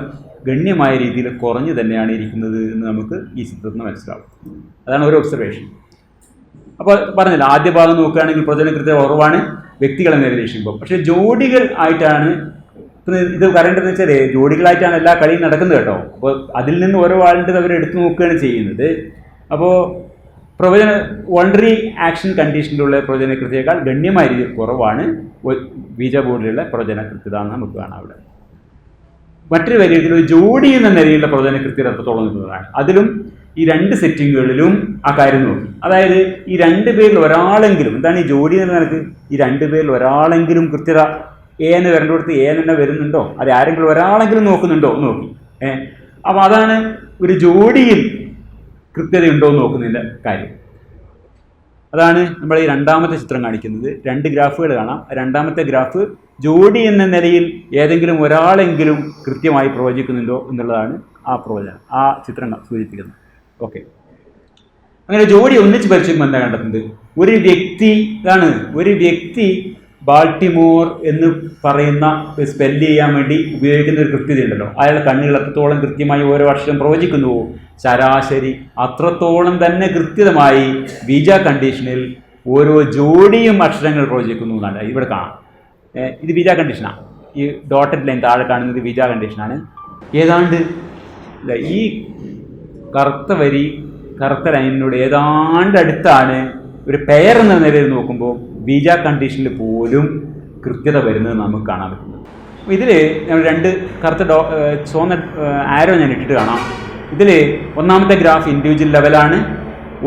ഗണ്യമായ രീതിയിൽ കുറഞ്ഞു തന്നെയാണ് ഇരിക്കുന്നത് എന്ന് നമുക്ക് ഈ ചിത്രത്തിൽ മനസ്സിലാവും. അതാണ് ഒരു ഒബ്സർവേഷൻ. അപ്പോൾ പറഞ്ഞില്ല, ആദ്യ ഭാഗം നോക്കുകയാണെങ്കിൽ പ്രവചന കൃത്യത കുറവാണ് വ്യക്തികളെ നിരീക്ഷിക്കുമ്പോൾ. പക്ഷേ ജോഡികൾ ആയിട്ടാണ് ഇത് പറയേണ്ടതെന്ന് വെച്ചാൽ, ജോഡികളായിട്ടാണ് എല്ലാ കളിയും നടക്കുന്നത് കേട്ടോ. അപ്പോൾ അതിൽ നിന്ന് ഓരോ ആളിൻ്റെ അവർ എടുത്തു നോക്കുകയാണ് ചെയ്യുന്നത്. അപ്പോൾ പ്രവചന വോളണ്ടറി ആക്ഷൻ കണ്ടീഷനിലുള്ള പ്രവചന കൃത്യതയേക്കാൾ ഗണ്യമായ രീതിയിൽ കുറവാണ് ബീജ ബോർഡിലുള്ള പ്രവചന കൃത്യത എന്ന് നമുക്ക് കാണാം. അവിടെ മറ്റൊരു വലിയ രീതിയിൽ ഒരു ജോഡി എന്ന നിലയിലുള്ള പ്രവചന കൃത്യത എത്രത്തോളം നിൽക്കുന്നതാണ്. അതിലും ഈ രണ്ട് സെറ്റിങ്ങുകളിലും ആ കാര്യം നോക്കി. അതായത് ഈ രണ്ട് പേരിൽ ഒരാളെങ്കിലും, എന്താണ് ഈ ജോഡി എന്ന നിലക്ക്, ഈ രണ്ട് പേരിൽ ഒരാളെങ്കിലും കൃത്യത എന്ന് വരേണ്ടടുത്ത് തന്നെ വരുന്നുണ്ടോ, അത് ആരെങ്കിലും ഒരാളെങ്കിലും നോക്കുന്നുണ്ടോ എന്ന് നോക്കി. അപ്പോൾ അതാണ് ഒരു ജോഡിയിൽ കൃത്യതയുണ്ടോ എന്ന് നോക്കുന്നതിൻ്റെ കാര്യം. അതാണ് നമ്മൾ ഈ രണ്ടാമത്തെ ചിത്രം കാണിക്കുന്നത്. രണ്ട് ഗ്രാഫുകൾ കാണാം. രണ്ടാമത്തെ ഗ്രാഫ് ജോഡി എന്ന നിലയിൽ ഏതെങ്കിലും ഒരാളെങ്കിലും കൃത്യമായി പ്രവചിക്കുന്നുണ്ടോ എന്നുള്ളതാണ് ആ പ്രവചനം, ആ ചിത്രം സൂചിപ്പിക്കുന്നത്. ഓക്കെ, അങ്ങനെ ജോഡി ഒന്നിച്ച് പരിശോധിക്കുമ്പോൾ എന്താ കണ്ടെത്തുന്നത്, ഒരു വ്യക്തി ബാൾട്ടിമോർ എന്ന് പറയുന്ന സ്പെല്ല് ചെയ്യാൻ വേണ്ടി ഉപയോഗിക്കുന്ന ഒരു കൃത്യത ഉണ്ടല്ലോ, അയാളുടെ കണ്ണുകൾ എത്രത്തോളം കൃത്യമായി ഓരോ അക്ഷരം പ്രവചിക്കുന്നുവോ ശരാശരി അത്രത്തോളം തന്നെ കൃത്യമായി ബീജ കണ്ടീഷനിൽ ഓരോ ജോഡിയും അക്ഷരങ്ങൾ പ്രവചിക്കുന്നു എന്നാണ് ഇവിടെ കാണാം. ഇത് ബീജ കണ്ടീഷനാണ്. ഈ ഡോട്ടഡ് ലൈൻ താഴെ കാണുന്നത് ബീജ കണ്ടീഷനാണ്. ഏതാണ്ട് ഈ കറുത്ത ലൈനിനോട് ഏതാണ്ട് അടുത്താണ് ഒരു പെയർ എന്ന നിലയിൽ നോക്കുമ്പോൾ ബീജ കണ്ടീഷനിൽ പോലും കൃത്യത വരുന്നത് നമുക്ക് കാണാൻ പറ്റുന്നത്. ഇതിൽ നമ്മൾ രണ്ട് ചുവന്ന ആരോ ഞാൻ ഇട്ടിട്ട് കാണാം. ഇതിൽ ഒന്നാമത്തെ ഗ്രാഫ് ഇൻഡിവിജ്വൽ ലെവലാണ്.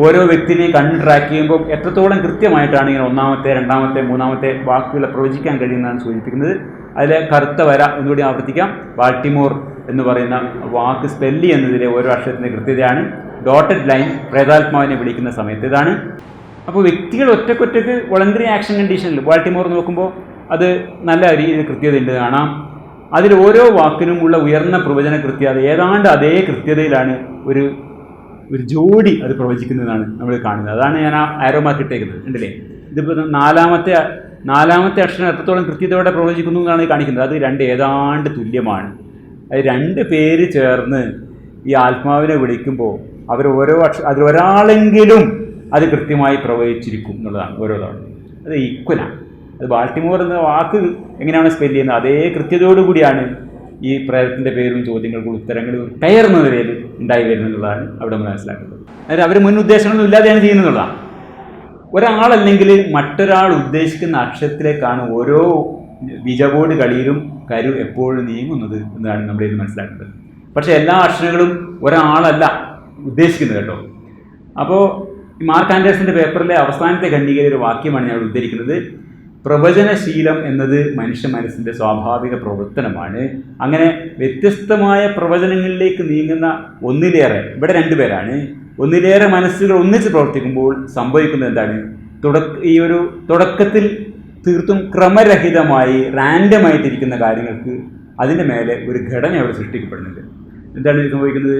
ഓരോ വ്യക്തിനെയും കണ്ണ് ട്രാക്ക് ചെയ്യുമ്പോൾ എത്രത്തോളം കൃത്യമായിട്ടാണ് ഇങ്ങനെ ഒന്നാമത്തെ, രണ്ടാമത്തെ, മൂന്നാമത്തെ വാക്കുകളെ പ്രവചിക്കാൻ കഴിയുന്നതാണ് സൂചിപ്പിക്കുന്നത്. അതിലെ കറുത്ത വര എന്നുകൂടി ആവർത്തിക്കാം. ബാൾട്ടിമോർ എന്ന് പറയുന്ന വാക്ക് സ്പെല്ല് ചെയ്യുന്നതിലെ ഓരോ അക്ഷരത്തിൻ്റെ കൃത്യതയാണ്. ഡോട്ടഡ് ലൈൻ പ്രേതാത്മാവിനെ വിളിക്കുന്ന സമയത്ത് ഇതാണ്. അപ്പോൾ വ്യക്തികൾ ഒറ്റക്കൊറ്റക്ക് വോളണ്ടറി ആക്ഷൻ കണ്ടീഷനിൽ ബാൾട്ടിമോർ നോക്കുമ്പോൾ അത് നല്ല രീതിയിൽ കൃത്യതയുണ്ട് കാണാം. അതിൽ ഓരോ വാക്കിനും ഉള്ള ഉയർന്ന പ്രവചന കൃത്യത ഏതാണ്ട് അതേ കൃത്യതയിലാണ് ഒരു ജോഡി അത് പ്രവചിക്കുന്നതാണ് നമ്മൾ കാണുന്നത്. അതാണ് ഞാൻ ആ ആരോ മാർക്ക് ഇട്ടേക്കുന്നത്, ഉണ്ടല്ലേ? ഇതിപ്പോൾ നാലാമത്തെ അക്ഷരം എത്രത്തോളം കൃത്യതയോടെ പ്രവചിക്കുന്നു എന്നാണ് കാണിക്കുന്നത്. അത് രണ്ട് ഏതാണ്ട് തുല്യമാണ്. അത് രണ്ട് പേര് ചേർന്ന് ഈ ആത്മാവിനെ വിളിക്കുമ്പോൾ അവർ ഓരോ അതിലൊരാളെങ്കിലും അത് കൃത്യമായി പ്രവചിച്ചിരിക്കും എന്നുള്ളതാണ് ഓരോ തവണ. അത് ഈക്വലാണ്. അത് ബാൾട്ടിമോർ എന്ന വാക്ക് എങ്ങനെയാണ് സ്പെല്ല് ചെയ്യുന്നത് അതേ കൃത്യതയോടുകൂടിയാണ് ഈ പ്രേതത്തിൻ്റെ പേരും ചോദ്യങ്ങൾക്കും ഉത്തരങ്ങളും കയറുന്ന നിലയിൽ ഉണ്ടായി വരുന്നതാണ് അവിടെ നമ്മൾ മനസ്സിലാക്കുന്നത്. അതായത് അവർ മുൻ ഉദ്ദേശങ്ങളൊന്നും ഇല്ലാതെയാണ് ചെയ്യുന്നതാണ്. ഒരാളല്ലെങ്കിൽ മറ്റൊരാൾ ഉദ്ദേശിക്കുന്ന അക്ഷരത്തിലേക്കാണ് ഓരോ ബീജബോർഡ് കളിയിലും കരു എപ്പോഴും നീങ്ങുന്നത് എന്നാണ് നമ്മൾ ഇത് മനസ്സിലാക്കുന്നത്. പക്ഷേ എല്ലാ അക്ഷരങ്ങളും ഒരാളല്ല ഉദ്ദേശിക്കുന്നത് കേട്ടോ. അപ്പോൾ മാർക്ക് ആൻഡേഴ്സൻ്റെ പേപ്പറിലെ അവസാനത്തെ ഖണ്ഡികയിലെ ഒരു വാക്യമാണ് ഞാൻ ഉദ്ധരിക്കുന്നത്. പ്രവചനശീലം എന്നത് മനുഷ്യ മനസ്സിൻ്റെ സ്വാഭാവിക പ്രവർത്തനമാണ്. അങ്ങനെ വ്യത്യസ്തമായ പ്രവചനങ്ങളിലേക്ക് നീങ്ങുന്ന ഇവിടെ രണ്ടുപേരാണ്, ഒന്നിലേറെ മനസ്സുകൾ ഒന്നിച്ച് പ്രവർത്തിക്കുമ്പോൾ സംഭവിക്കുന്നത് എന്താണ്, ഈ ഒരു തുടക്കത്തിൽ തീർത്തും ക്രമരഹിതമായി റാൻഡമായിട്ടിരിക്കുന്ന കാര്യങ്ങൾക്ക് അതിൻ്റെ മേലെ ഒരു ഘടന അവിടെ സൃഷ്ടിക്കപ്പെടുന്നുണ്ട്. എന്താണ് ഇത് സംഭവിക്കുന്നത്?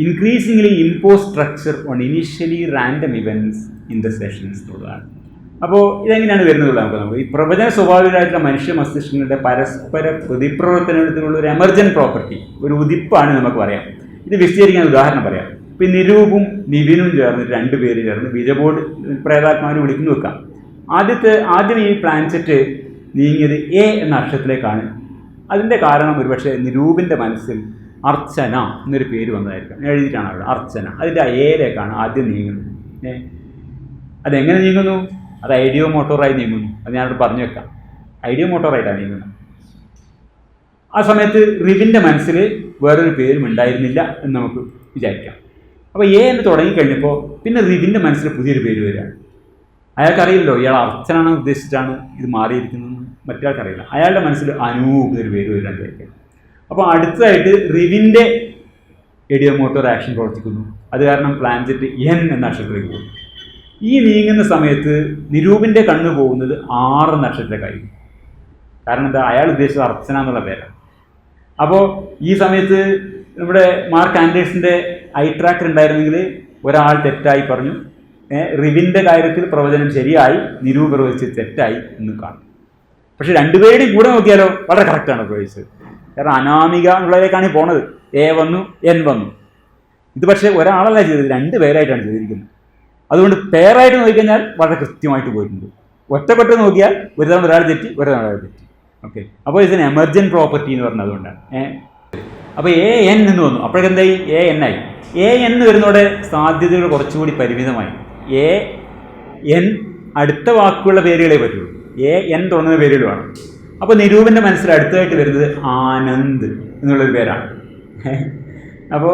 Increasingly impose structure on initially random events in the sessions എന്നുള്ളതാണ്. അപ്പോൾ ഇതെങ്ങനെയാണ് വരുന്നത് നമുക്ക് ഈ പ്രവചന സ്വാഭാവികമായിട്ടുള്ള മനുഷ്യ മസ്തിഷ്കങ്ങളുടെ പരസ്പര പ്രതിപ്രവർത്തനത്തിനുള്ള ഒരു എമർജൻറ്റ് പ്രോപ്പർട്ടി, ഒരു ഉദിപ്പാണ് നമുക്ക് പറയാം. ഇത് വിശദീകരിക്കാൻ ഉദാഹരണം പറയാം. ഇപ്പം നിരൂപും നിവിനും ചേർന്ന് രണ്ടുപേര് ചേർന്ന് ബീജബോർഡ് പ്രേതാത്മാവിനെ വിളിക്കുന്നു വെക്കാം. ആദ്യം ഈ പ്ലാൻസെറ്റ് നീങ്ങിയത് എ എന്ന അക്ഷരത്തിലേക്കാണ്. അതിൻ്റെ കാരണം ഒരുപക്ഷെ നിരൂപിൻ്റെ മനസ്സിൽ അർച്ചന എന്നൊരു പേര് വന്നതായിരിക്കും. എഴുതിയിട്ടാണ് അവിടെ അർച്ചന. അതിൻ്റെ എയിലേക്കാണ് ആദ്യം നീങ്ങുന്നത്. അതെങ്ങനെ നീങ്ങുന്നു? അത് ഐഡിയോ മോട്ടോറായി നീങ്ങുന്നു. അത് ഞാനവിടെ പറഞ്ഞു വെക്കാം. ഐഡിയോ മോട്ടോറായിട്ടാണ് നീങ്ങുന്നത്. ആ സമയത്ത് റിവിൻ്റെ മനസ്സിൽ വേറൊരു പേരും ഉണ്ടായിരുന്നില്ല എന്ന് നമുക്ക് വിചാരിക്കാം. അപ്പോൾ എ എന്ന് തുടങ്ങിക്കഴിഞ്ഞപ്പോൾ പിന്നെ റിവിൻ്റെ മനസ്സിൽ പുതിയൊരു പേര് വരികയാണ്. അയാൾക്കറിയില്ലല്ലോ ഇയാൾ അർച്ചനാണ് ഉദ്ദേശിച്ചിട്ടാണ് ഇത് മാറിയിരിക്കുന്നതെന്ന് മറ്റൊരാൾക്കറിയില്ല. അയാളുടെ മനസ്സിൽ അനൂപ് എന്നൊരു പേര് വരികയാണ് വിചാരിക്കാം. അപ്പോൾ അടുത്തതായിട്ട് റിവിൻ്റെ ഐഡിയോ മോട്ടോർ ആക്ഷൻ പ്രവർത്തിക്കുന്നു. അത് കാരണം പ്ലാൻസെറ്റ് എൻ എന്ന അക്ഷരത്തിലേക്ക് പോകും. ഈ നീങ്ങുന്ന സമയത്ത് നിരൂപിൻ്റെ കണ്ണ് പോകുന്നത് 6 എന്ന അക്ഷരത്തിലേക്കായിരിക്കും. കാരണം എന്താ? അയാൾ ഉദ്ദേശിച്ചത് അർച്ചന എന്നുള്ള പേരാണ്. അപ്പോൾ ഈ സമയത്ത് നമ്മുടെ മാർക്ക് ആൻഡേഴ്സിൻ്റെ ഐ ട്രാക്കർ ഉണ്ടായിരുന്നെങ്കിൽ ഒരാൾ തെറ്റായി പറഞ്ഞു, റിവിൻ്റെ കാര്യത്തിൽ പ്രവചനം ശരിയായി, നിരൂപ് പ്രവചിച്ച് തെറ്റായി എന്ന് കാണും. പക്ഷെ രണ്ടുപേരുടെയും കൂടെ നോക്കിയാലോ വളരെ കറക്റ്റാണ് പ്രവചിച്ചത്. കാരണം അനാമിക എന്നുള്ളതിലേക്കാണ് പോണത്. എ വന്നു, എൻ വന്നു. ഇത് പക്ഷേ ഒരാളല്ല ചെയ്തത്, 2 പേരായിട്ടാണ് ചെയ്തിരിക്കുന്നത്. അതുകൊണ്ട് പേരായിട്ട് നോക്കിക്കഴിഞ്ഞാൽ വളരെ കൃത്യമായിട്ട് പോയിട്ടുണ്ട്. ഒറ്റപ്പെട്ട് നോക്കിയാൽ ഒരു തവണ ഒരാൾ തെറ്റി, ഒരു തവണ ഒരാൾ തെറ്റി. ഓക്കെ, അപ്പോൾ ഇതിന് എമർജൻറ്റ് പ്രോപ്പർട്ടി എന്ന് പറഞ്ഞത് അതുകൊണ്ടാണ്. അപ്പോൾ എ എൻ എന്ന് വന്നു. അപ്പോഴെന്തായി? എ എൻ ആയി. എ എൻ വരുന്നതോടെ സാധ്യതകൾ കുറച്ചുകൂടി പരിമിതമായി. എ എൻ അടുത്ത വാക്കുകളുടെ പേരുകളെ പറ്റുള്ളൂ. എ എൻ തുടങ്ങുന്ന പേരുകൾ വേണം. അപ്പോൾ നിരൂപൻ്റെ മനസ്സിൽ അടുത്തതായിട്ട് വരുന്നത് ആനന്ദ് എന്നുള്ളൊരു പേരാണ്. അപ്പോൾ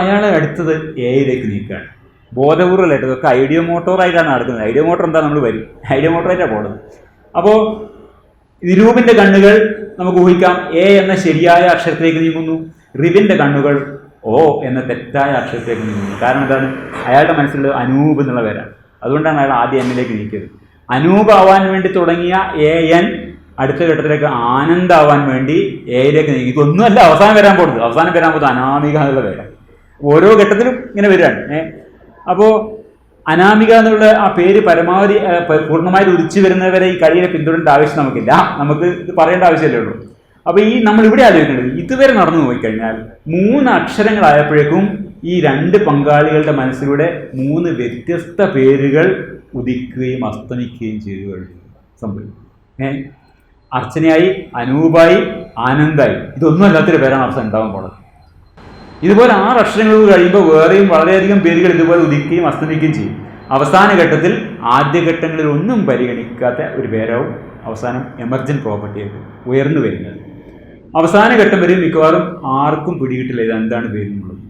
അയാൾ അടുത്തത് എയിലേക്ക് നീക്കുകയാണ്. ബോധപൂർവ്വമായിട്ട് ഇതൊക്കെ ഐഡിയോ മോട്ടോറായിട്ടാണ് നടക്കുന്നത്. ഐഡിയോ മോട്ടോർ എന്താ നമ്മൾ വരും, ഐഡിയോ മോട്ടോറായിട്ടാണ് പോകുന്നത്. അപ്പോൾ നിരൂപിൻ്റെ കണ്ണുകൾ നമുക്ക് ഊഹിക്കാം എ എന്ന ശരിയായ അക്ഷരത്തിലേക്ക് നീങ്ങുന്നു. റിവിൻ്റെ കണ്ണുകൾ ഓ എന്ന തെറ്റായ അക്ഷരത്തിലേക്ക് നീങ്ങുന്നു. കാരണം എന്താണ്? അയാളുടെ മനസ്സിൽ അനൂപ് എന്നുള്ള പേരാണ്. അതുകൊണ്ടാണ് അയാൾ ആദ്യം എന്നിലേക്ക് നീക്കിയത്. അനൂപ് ആവാൻ വേണ്ടി തുടങ്ങിയ എ എൻ അടുത്ത ഘട്ടത്തിലേക്ക് ആനന്ദാവാൻ വേണ്ടി എയിലേക്ക് നീങ്ങി. ഇതൊന്നുമല്ല അവസാനം വരാൻ പോകുന്നത്. അവസാനം വരാൻ പോകുന്നത് അനാമിക എന്നുള്ള പേരാണ്. ഓരോ ഘട്ടത്തിലും ഇങ്ങനെ വരികയാണ്. അപ്പോൾ അനാമിക എന്നുള്ള ആ പേര് പരമാവധി പൂർണ്ണമായിട്ട് ഉദിച്ചു വരുന്നവരെ ഈ കളിയെ പിന്തുടരേണ്ട ആവശ്യം നമുക്കില്ല. നമുക്ക് ഇത് പറയേണ്ട ആവശ്യമല്ലേ ഉള്ളൂ. അപ്പോൾ ഈ നമ്മൾ ഇവിടെ ആലോചിക്കേണ്ടത് ഇതുവരെ നടന്നു പോയിക്കഴിഞ്ഞാൽ 3 അക്ഷരങ്ങളായപ്പോഴേക്കും ഈ 2 പങ്കാളികളുടെ മനസ്സിലൂടെ 3 വ്യത്യസ്ത പേരുകൾ ഉദിക്കുകയും അസ്തമിക്കുകയും ചെയ്തു കഴിഞ്ഞു സംഭവിക്കും. അർച്ചനയായി, അനൂപായി, ആനന്ദായി. ഇതൊന്നും അല്ലാത്തൊരു പേരാണ് അവസാനം ഉണ്ടാവാൻ പോകുന്നത്. ഇതുപോലെ 6 അക്ഷരങ്ങൾ കഴിയുമ്പോൾ വേറെയും വളരെയധികം പേരുകൾ ഇതുപോലെ ഉദിക്കുകയും അസ്തമിക്കുകയും ചെയ്യും. അവസാന ഘട്ടത്തിൽ ആദ്യഘട്ടങ്ങളിൽ ഒന്നും പരിഗണിക്കാത്ത ഒരു പേരാവും അവസാനം എമർജൻറ്റ് പ്രോപ്പർട്ടിയായിട്ട് ഉയർന്നു വരുന്നത്. അവസാന ഘട്ടം വരെ മിക്കവാറും ആർക്കും പിടികിട്ടില്ല ഇതെന്താണ് പേരെന്നുള്ളത്.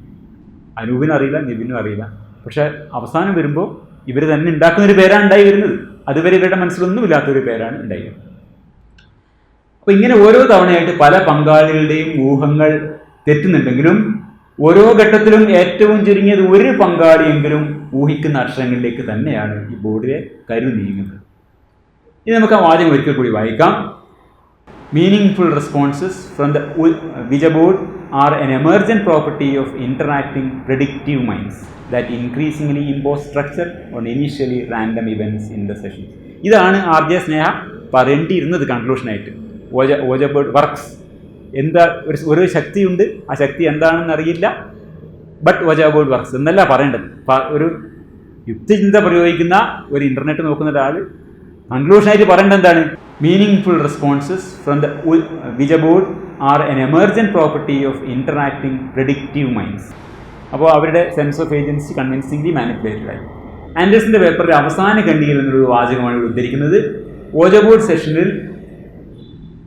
അനൂപിനും അറിയില്ല, നിബിനും അറിയില്ല. പക്ഷെ അവസാനം വരുമ്പോൾ ഇവർ തന്നെ ഉണ്ടാക്കുന്നൊരു പേരാണ് ഉണ്ടായി വരുന്നത്. അതുവരെ ഇവരുടെ മനസ്സിലൊന്നും ഇല്ലാത്തൊരു പേരാണ് ഉണ്ടായി വരുന്നത്. അപ്പോൾ ഇങ്ങനെ ഓരോ തവണയായിട്ട് പല പങ്കാളികളുടെയും ഊഹങ്ങൾ തെറ്റുന്നുണ്ടെങ്കിലും ഓരോ ഘട്ടത്തിലും ഏറ്റവും ചുരുങ്ങിയത് ഒരു പങ്കാളിയെങ്കിലും ഊഹിക്കുന്ന അക്ഷരങ്ങളിലേക്ക് തന്നെയാണ് ഈ ബോർഡിലെ കരു നീങ്ങുന്നത്. ഇനി നമുക്ക് ആ വാചകം ഒരിക്കൽ കൂടി വായിക്കാം. Meaningful responses from the Ouija board are an emergent property of interacting predictive minds that increasingly impose structure on initially random events in the session. ഇതാണ് RJ സ്നേഹ പറയേണ്ടിയിരുന്നത് കൺക്ലൂഷനായിട്ട്. Ouija board works. എന്താ ഒരു ശക്തിയുണ്ട്, ആ ശക്തി എന്താണെന്ന് അറിയില്ല, ബട്ട് Ouija board വർക്ക്സ് എന്നല്ല പറയേണ്ടത്. ഒരു യുക്തിചിന്ത പ്രയോഗിക്കുന്ന ഒരു ഇൻ്റർനെറ്റ് നോക്കുന്ന ഒരാൾ കൺക്ലൂഷനായിട്ട് പറയേണ്ടത് എന്താണ്? Meaningful responses from the Ouija board are an emergent property of interacting predictive minds. അപ്പോൾ അവരുടെ sense of agency convincingly manipulated ആയി. ആൻഡേഴ്സിൻ്റെ പേപ്പറിലെ അവസാന ഖണ്ഡികയിൽ നിന്നൊരു വാചകമാണ് ഇവിടെ ഉദ്ധരിക്കുന്നത്. Ouija board സെഷനിൽ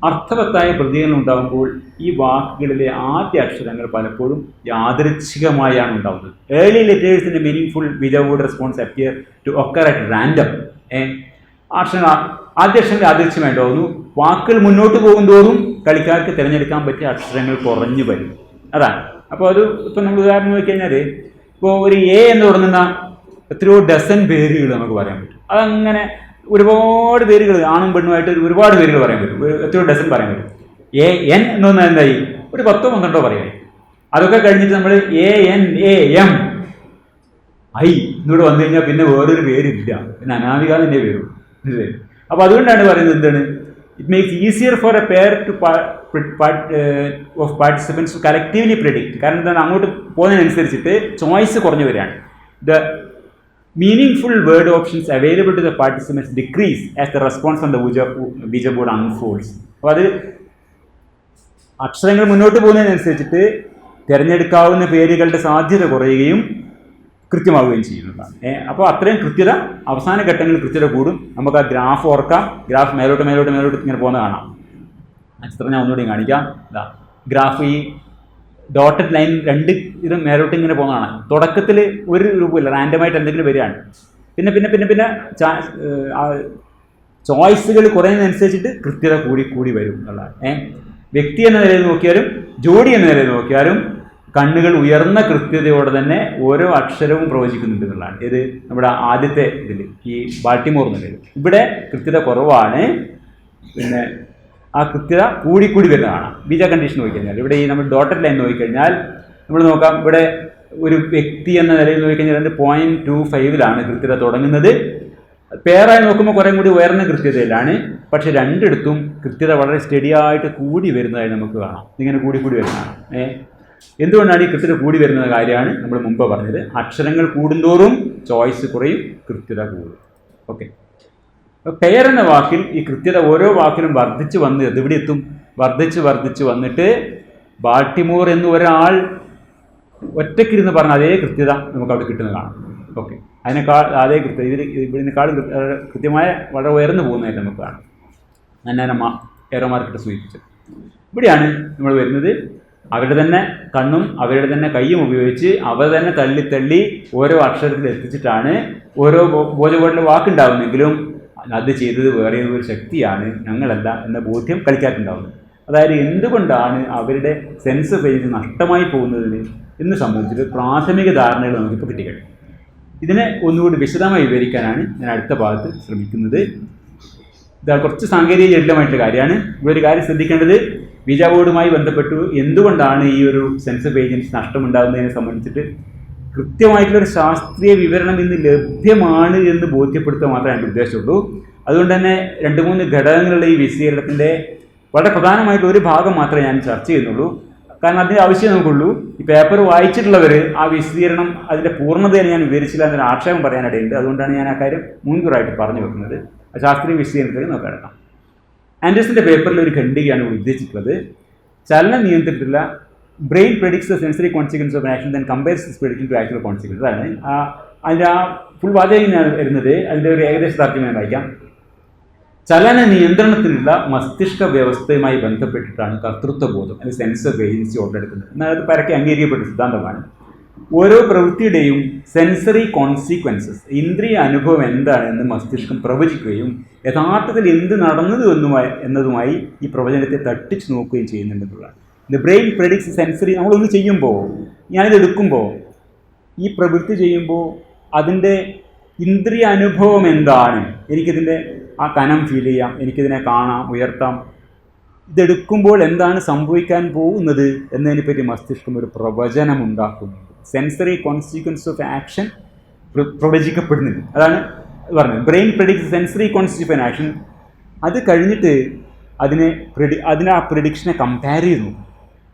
അർത്ഥവത്തായ പ്രതികരണം ഉണ്ടാകുമ്പോൾ ഈ വാക്കുകളിലെ ആദ്യ അക്ഷരങ്ങൾ പലപ്പോഴും യാദൃച്ഛികമായാണ് ഉണ്ടാകുന്നത്. Early letters in a meaningful Ouija board response appear to occur at random. ആദ്യ അക്ഷരങ്ങൾ യാദൃച്ഛികമായിട്ടുണ്ടാകുന്നു. വാക്കുകൾ മുന്നോട്ട് പോകുന്തോറും കളിക്കാർക്ക് തിരഞ്ഞെടുക്കാൻ പറ്റിയ അക്ഷരങ്ങൾ കുറഞ്ഞു വരും. അതാണ്. അപ്പോൾ അത് ഇപ്പം നമ്മൾ ഉദാഹരണം നോക്കിക്കഴിഞ്ഞാൽ ഇപ്പോൾ ഒരു എ എന്ന് തുടങ്ങുന്ന എത്രയോ ഡസൻ പേരുകൾ നമുക്ക് പറയാൻ പറ്റും. അതങ്ങനെ ഒരുപാട് പേരുകൾ ആണും പെണ്ണുമായിട്ട് ഒരുപാട് പേരുകൾ പറയാൻ പറ്റും. എത്രയോ ഡസൻ പറയാൻ പറ്റും. എ എൻ എന്ന് പറഞ്ഞാൽ എന്തായി? ഒരു 10 12 പറയാം. അതൊക്കെ കഴിഞ്ഞിട്ട് നമ്മൾ A N A M I ഇങ്ങോട്ട് വന്നു കഴിഞ്ഞാൽ പിന്നെ വേറൊരു പേരില്ല, പിന്നെ അനാമിക തന്നെ പേരും. അപ്പോൾ അതുകൊണ്ടാണ് പറയുന്നത് എന്താണ്, it makes easier for a pair to of participants to collectively predict. കാരണം എന്താണ്, അങ്ങോട്ട് പോകുന്നതിനനുസരിച്ചിട്ട് ചോയ്സ് കുറഞ്ഞു വരികയാണ്. meaningful word options available to the participants decrease as the response on the Ouija board unfolds. അപ്പോൾ അത് അക്ഷരങ്ങൾ മുന്നോട്ട് പോകുന്നതിനനുസരിച്ചിട്ട് തിരഞ്ഞെടുക്കാവുന്ന പേരുകളുടെ സാധ്യത കുറയുകയും കൃത്യമാവുകയും ചെയ്യുന്നതാണ്. അപ്പോൾ അത്രയും കൃത്യത അവസാന ഘട്ടങ്ങളിൽ കൃത്യത കൂടും. നമുക്ക് ആ ഗ്രാഫ് ഓർക്കാം. ഗ്രാഫ് മേലോട്ട് ഇങ്ങനെ പോകുന്ന കാണാം. ആ ചിത്രം ഞാൻ ഒന്നുകൂടി കാണിക്കാം. ഇതാ ഗ്രാഫ്, ഈ ഡോട്ടഡ് ലൈൻ 2 ഇത് മേലോട്ട് ഇങ്ങനെ പോകുന്നതാണ്. തുടക്കത്തിൽ ഒരു രൂപമില്ല, റാൻഡമായിട്ട് എന്തെങ്കിലും വരികയാണ്. പിന്നെ ചോയ്സുകൾ കുറയുന്നതനുസരിച്ചിട്ട് കൃത്യത കൂടി വരും എന്നുള്ളതാണ്. വ്യക്തി എന്ന നിലയിൽ നോക്കിയാലും ജോഡി എന്ന നിലയിൽ നോക്കിയാലും കണ്ണുകൾ ഉയർന്ന കൃത്യതയോടെ തന്നെ ഓരോ അക്ഷരവും പ്രവചിക്കുന്നുണ്ട് എന്നുള്ളതാണ്. ഇത് നമ്മുടെ ആദ്യത്തെ ഇതിൽ ഈ ബാൾട്ടിമോർ നിലയിൽ. ഇവിടെ കൃത്യത കുറവാണ്, പിന്നെ ആ കൃത്യത കൂടി വരുന്നതാണ്. ബീജ കണ്ടീഷൻ നോക്കിക്കഴിഞ്ഞാൽ ഇവിടെ ഈ നമ്മൾ ഡോട്ടഡ് ലൈൻ നോക്കിക്കഴിഞ്ഞാൽ നമ്മൾ നോക്കാം. ഇവിടെ ഒരു വ്യക്തി എന്ന നിലയിൽ നോക്കിക്കഴിഞ്ഞാൽ 2.25 കൃത്യത തുടങ്ങുന്നത്. പേരായി നോക്കുമ്പോൾ കുറേ കൂടി ഉയർന്ന കൃത്യതയിലാണ്. പക്ഷെ രണ്ടിടത്തും കൃത്യത വളരെ സ്റ്റഡി ആയിട്ട് കൂടി വരുന്നതായി നമുക്ക് കാണാം. ഇങ്ങനെ കൂടി വരുന്നതാണ്. എന്തുകൊണ്ടാണ് ഈ കൃത്യത കൂടി വരുന്ന കാര്യമാണ് നമ്മൾ മുമ്പ് പറഞ്ഞത്. അക്ഷരങ്ങൾ കൂടുന്തോറും ചോയ്സ് കുറയും, കൃത്യത കൂടും. ഓക്കെ, പെയർ എന്ന വാക്കിൽ ഈ കൃത്യത ഓരോ വാക്കിലും വർദ്ധിച്ചു വന്ന് എവിടെ എത്തും? വർദ്ധിച്ചു വന്നിട്ട് ബാൾട്ടിമോർ എന്ന് ഒരാൾ ഒറ്റയ്ക്കിരുന്ന് പറഞ്ഞ അതേ കൃത്യത നമുക്ക് അവിടെ കിട്ടുന്നത് കാണാം. ഓക്കെ, അതിനേക്കാൾ അതേ കൃത്യത ഇതിനേക്കാളും കൃത്യമായ വളരെ ഉയർന്നു പോകുന്നതായിട്ട് നമുക്ക് കാണാം. ഞാൻ ഏറോ മാർക്കിട്ട് സൂചിപ്പിച്ചത്. ഇവിടെയാണ് നമ്മൾ വരുന്നത്. അവരുടെ തന്നെ കണ്ണും അവരുടെ തന്നെ കൈയും ഉപയോഗിച്ച് അവർ തന്നെ തള്ളി ഓരോ അക്ഷരത്തിൽ എത്തിച്ചിട്ടാണ് ഓരോ ബോധബോധത്തിലെ വാക്കുണ്ടാവുന്നെങ്കിലും അത് ചെയ്തത് വേറെ ഒരു ശക്തിയാണ്, ഞങ്ങളല്ല എന്ന ബോധ്യം കളിക്കാറുണ്ടാവുന്നത്. അതായത് എന്തുകൊണ്ടാണ് അവരുടെ സെൻസ് ഓഫ് ഏജ് നഷ്ടമായി പോകുന്നതിന് എന്ന് സംബന്ധിച്ചിട്ട് പ്രാഥമിക ധാരണകൾ നമുക്കിപ്പോൾ കിട്ടിക്കഴിഞ്ഞു. ഇതിനെ ഒന്നുകൂടി വിശദമായി വിവരിക്കാനാണ് ഞാൻ അടുത്ത ഭാഗത്ത് ശ്രമിക്കുന്നത്. ഇത് കുറച്ച് സാങ്കേതിക ജടിലമായിട്ടുള്ള കാര്യമാണ്. ഇവിടെ ഒരു കാര്യം ശ്രദ്ധിക്കേണ്ടത്, വിജ ബോർഡുമായി ബന്ധപ്പെട്ടു എന്തുകൊണ്ടാണ് ഈ ഒരു സെൻസ് ഓഫ് ഏജൻസി നഷ്ടമുണ്ടാകുന്നതിനെ സംബന്ധിച്ചിട്ട് കൃത്യമായിട്ടുള്ളൊരു ശാസ്ത്രീയ വിവരണം ഇന്ന് ലഭ്യമാണ് എന്ന് ബോധ്യപ്പെടുത്തുക മാത്രമേ എൻ്റെ ഉദ്ദേശമുള്ളൂ. അതുകൊണ്ട് തന്നെ 2-3 ഘടകങ്ങളുള്ള ഈ വിശദീകരണത്തിൻ്റെ വളരെ പ്രധാനമായിട്ടുള്ള ഒരു ഭാഗം മാത്രമേ ഞാൻ ചർച്ച ചെയ്യുന്നുള്ളൂ. കാരണം അതിൻ്റെ ആവശ്യം നമുക്കുള്ളൂ. ഈ പേപ്പർ വായിച്ചിട്ടുള്ളവർ ആ വിശദീകരണം അതിൻ്റെ പൂർണ്ണതയെ ഞാൻ വിവരിച്ചില്ല എന്നൊരു ആക്ഷേപം പറയാനിടയുണ്ട്. അതുകൊണ്ടാണ് ഞാൻ ആ കാര്യം മുൻകൂറായിട്ട് പറഞ്ഞു വെക്കുന്നത്. ശാസ്ത്രീയ വിശദീകരണത്തിൽ നമുക്ക് എടുക്കാം. ആൻഡേഴ്സന്റെ പേപ്പറിൽ ഒരു ഖണ്ഡികയാണ് ഉദ്ദേശിച്ചിട്ടുള്ളത്. ചലനം നിയന്ത്രിച്ചിട്ടുള്ള brain predicts the sensory consequence of action then compares this prediction to actual consequence. അതാണ് അതിൻ്റെ ആ ഫുൾ വാചകം വരുന്നത്. അതിൻ്റെ ഒരു ഏകദേശ താർജ്ജമ വായിക്കാം. ചലന നിയന്ത്രണത്തിനുള്ള മസ്തിഷ്ക വ്യവസ്ഥയുമായി ബന്ധപ്പെട്ടിട്ടാണ് കർത്തൃത്വ ബോധം അല്ലെങ്കിൽ സെൻസ് ഓഫ് ഏജൻസി ഓർഡറെടുക്കുന്നത്. എന്നാൽ അത് പരക്കെ അംഗീകരിക്കപ്പെട്ട സിദ്ധാന്തമാണ്. ഓരോ പ്രവൃത്തിയുടെയും സെൻസറി കോൺസിക്വൻസസ്, ഇന്ദ്രിയ അനുഭവം എന്താണെന്ന് മസ്തിഷ്കം പ്രവചിക്കുകയും യഥാർത്ഥത്തിൽ എന്ത് നടന്നത് എന്നതുമായി ഈ പ്രവചനത്തെ തട്ടിച്ചു നോക്കുകയും ചെയ്യുന്നുണ്ടെന്നുള്ളതാണ്. The brain predicts sensory. നമ്മളൊന്ന് ചെയ്യുമ്പോൾ, ഞാനിത് എടുക്കുമ്പോൾ, ഈ പ്രവൃത്തി ചെയ്യുമ്പോൾ അതിൻ്റെ ഇന്ദ്രിയ അനുഭവം എന്താണ്, എനിക്കിതിൻ്റെ ആ കനം ഫീൽ ചെയ്യാം, എനിക്കിതിനെ കാണാം, ഉയർത്താം. ഇതെടുക്കുമ്പോൾ എന്താണ് സംഭവിക്കാൻ പോകുന്നത് എന്നതിനെപ്പറ്റി മസ്തിഷ്കം ഒരു പ്രവചനം ഉണ്ടാക്കുന്നുണ്ട്. സെൻസറി കോൺസിക്വൻസ് ഓഫ് ആക്ഷൻ പ്രവചിക്കപ്പെടുന്നുണ്ട്. അതാണ് പറഞ്ഞത്. Brain predicts sensory consequence of action. അത് കഴിഞ്ഞിട്ട് അതിനെ ആ പ്രെഡിക്ഷനെ കമ്പയർ ചെയ്തു.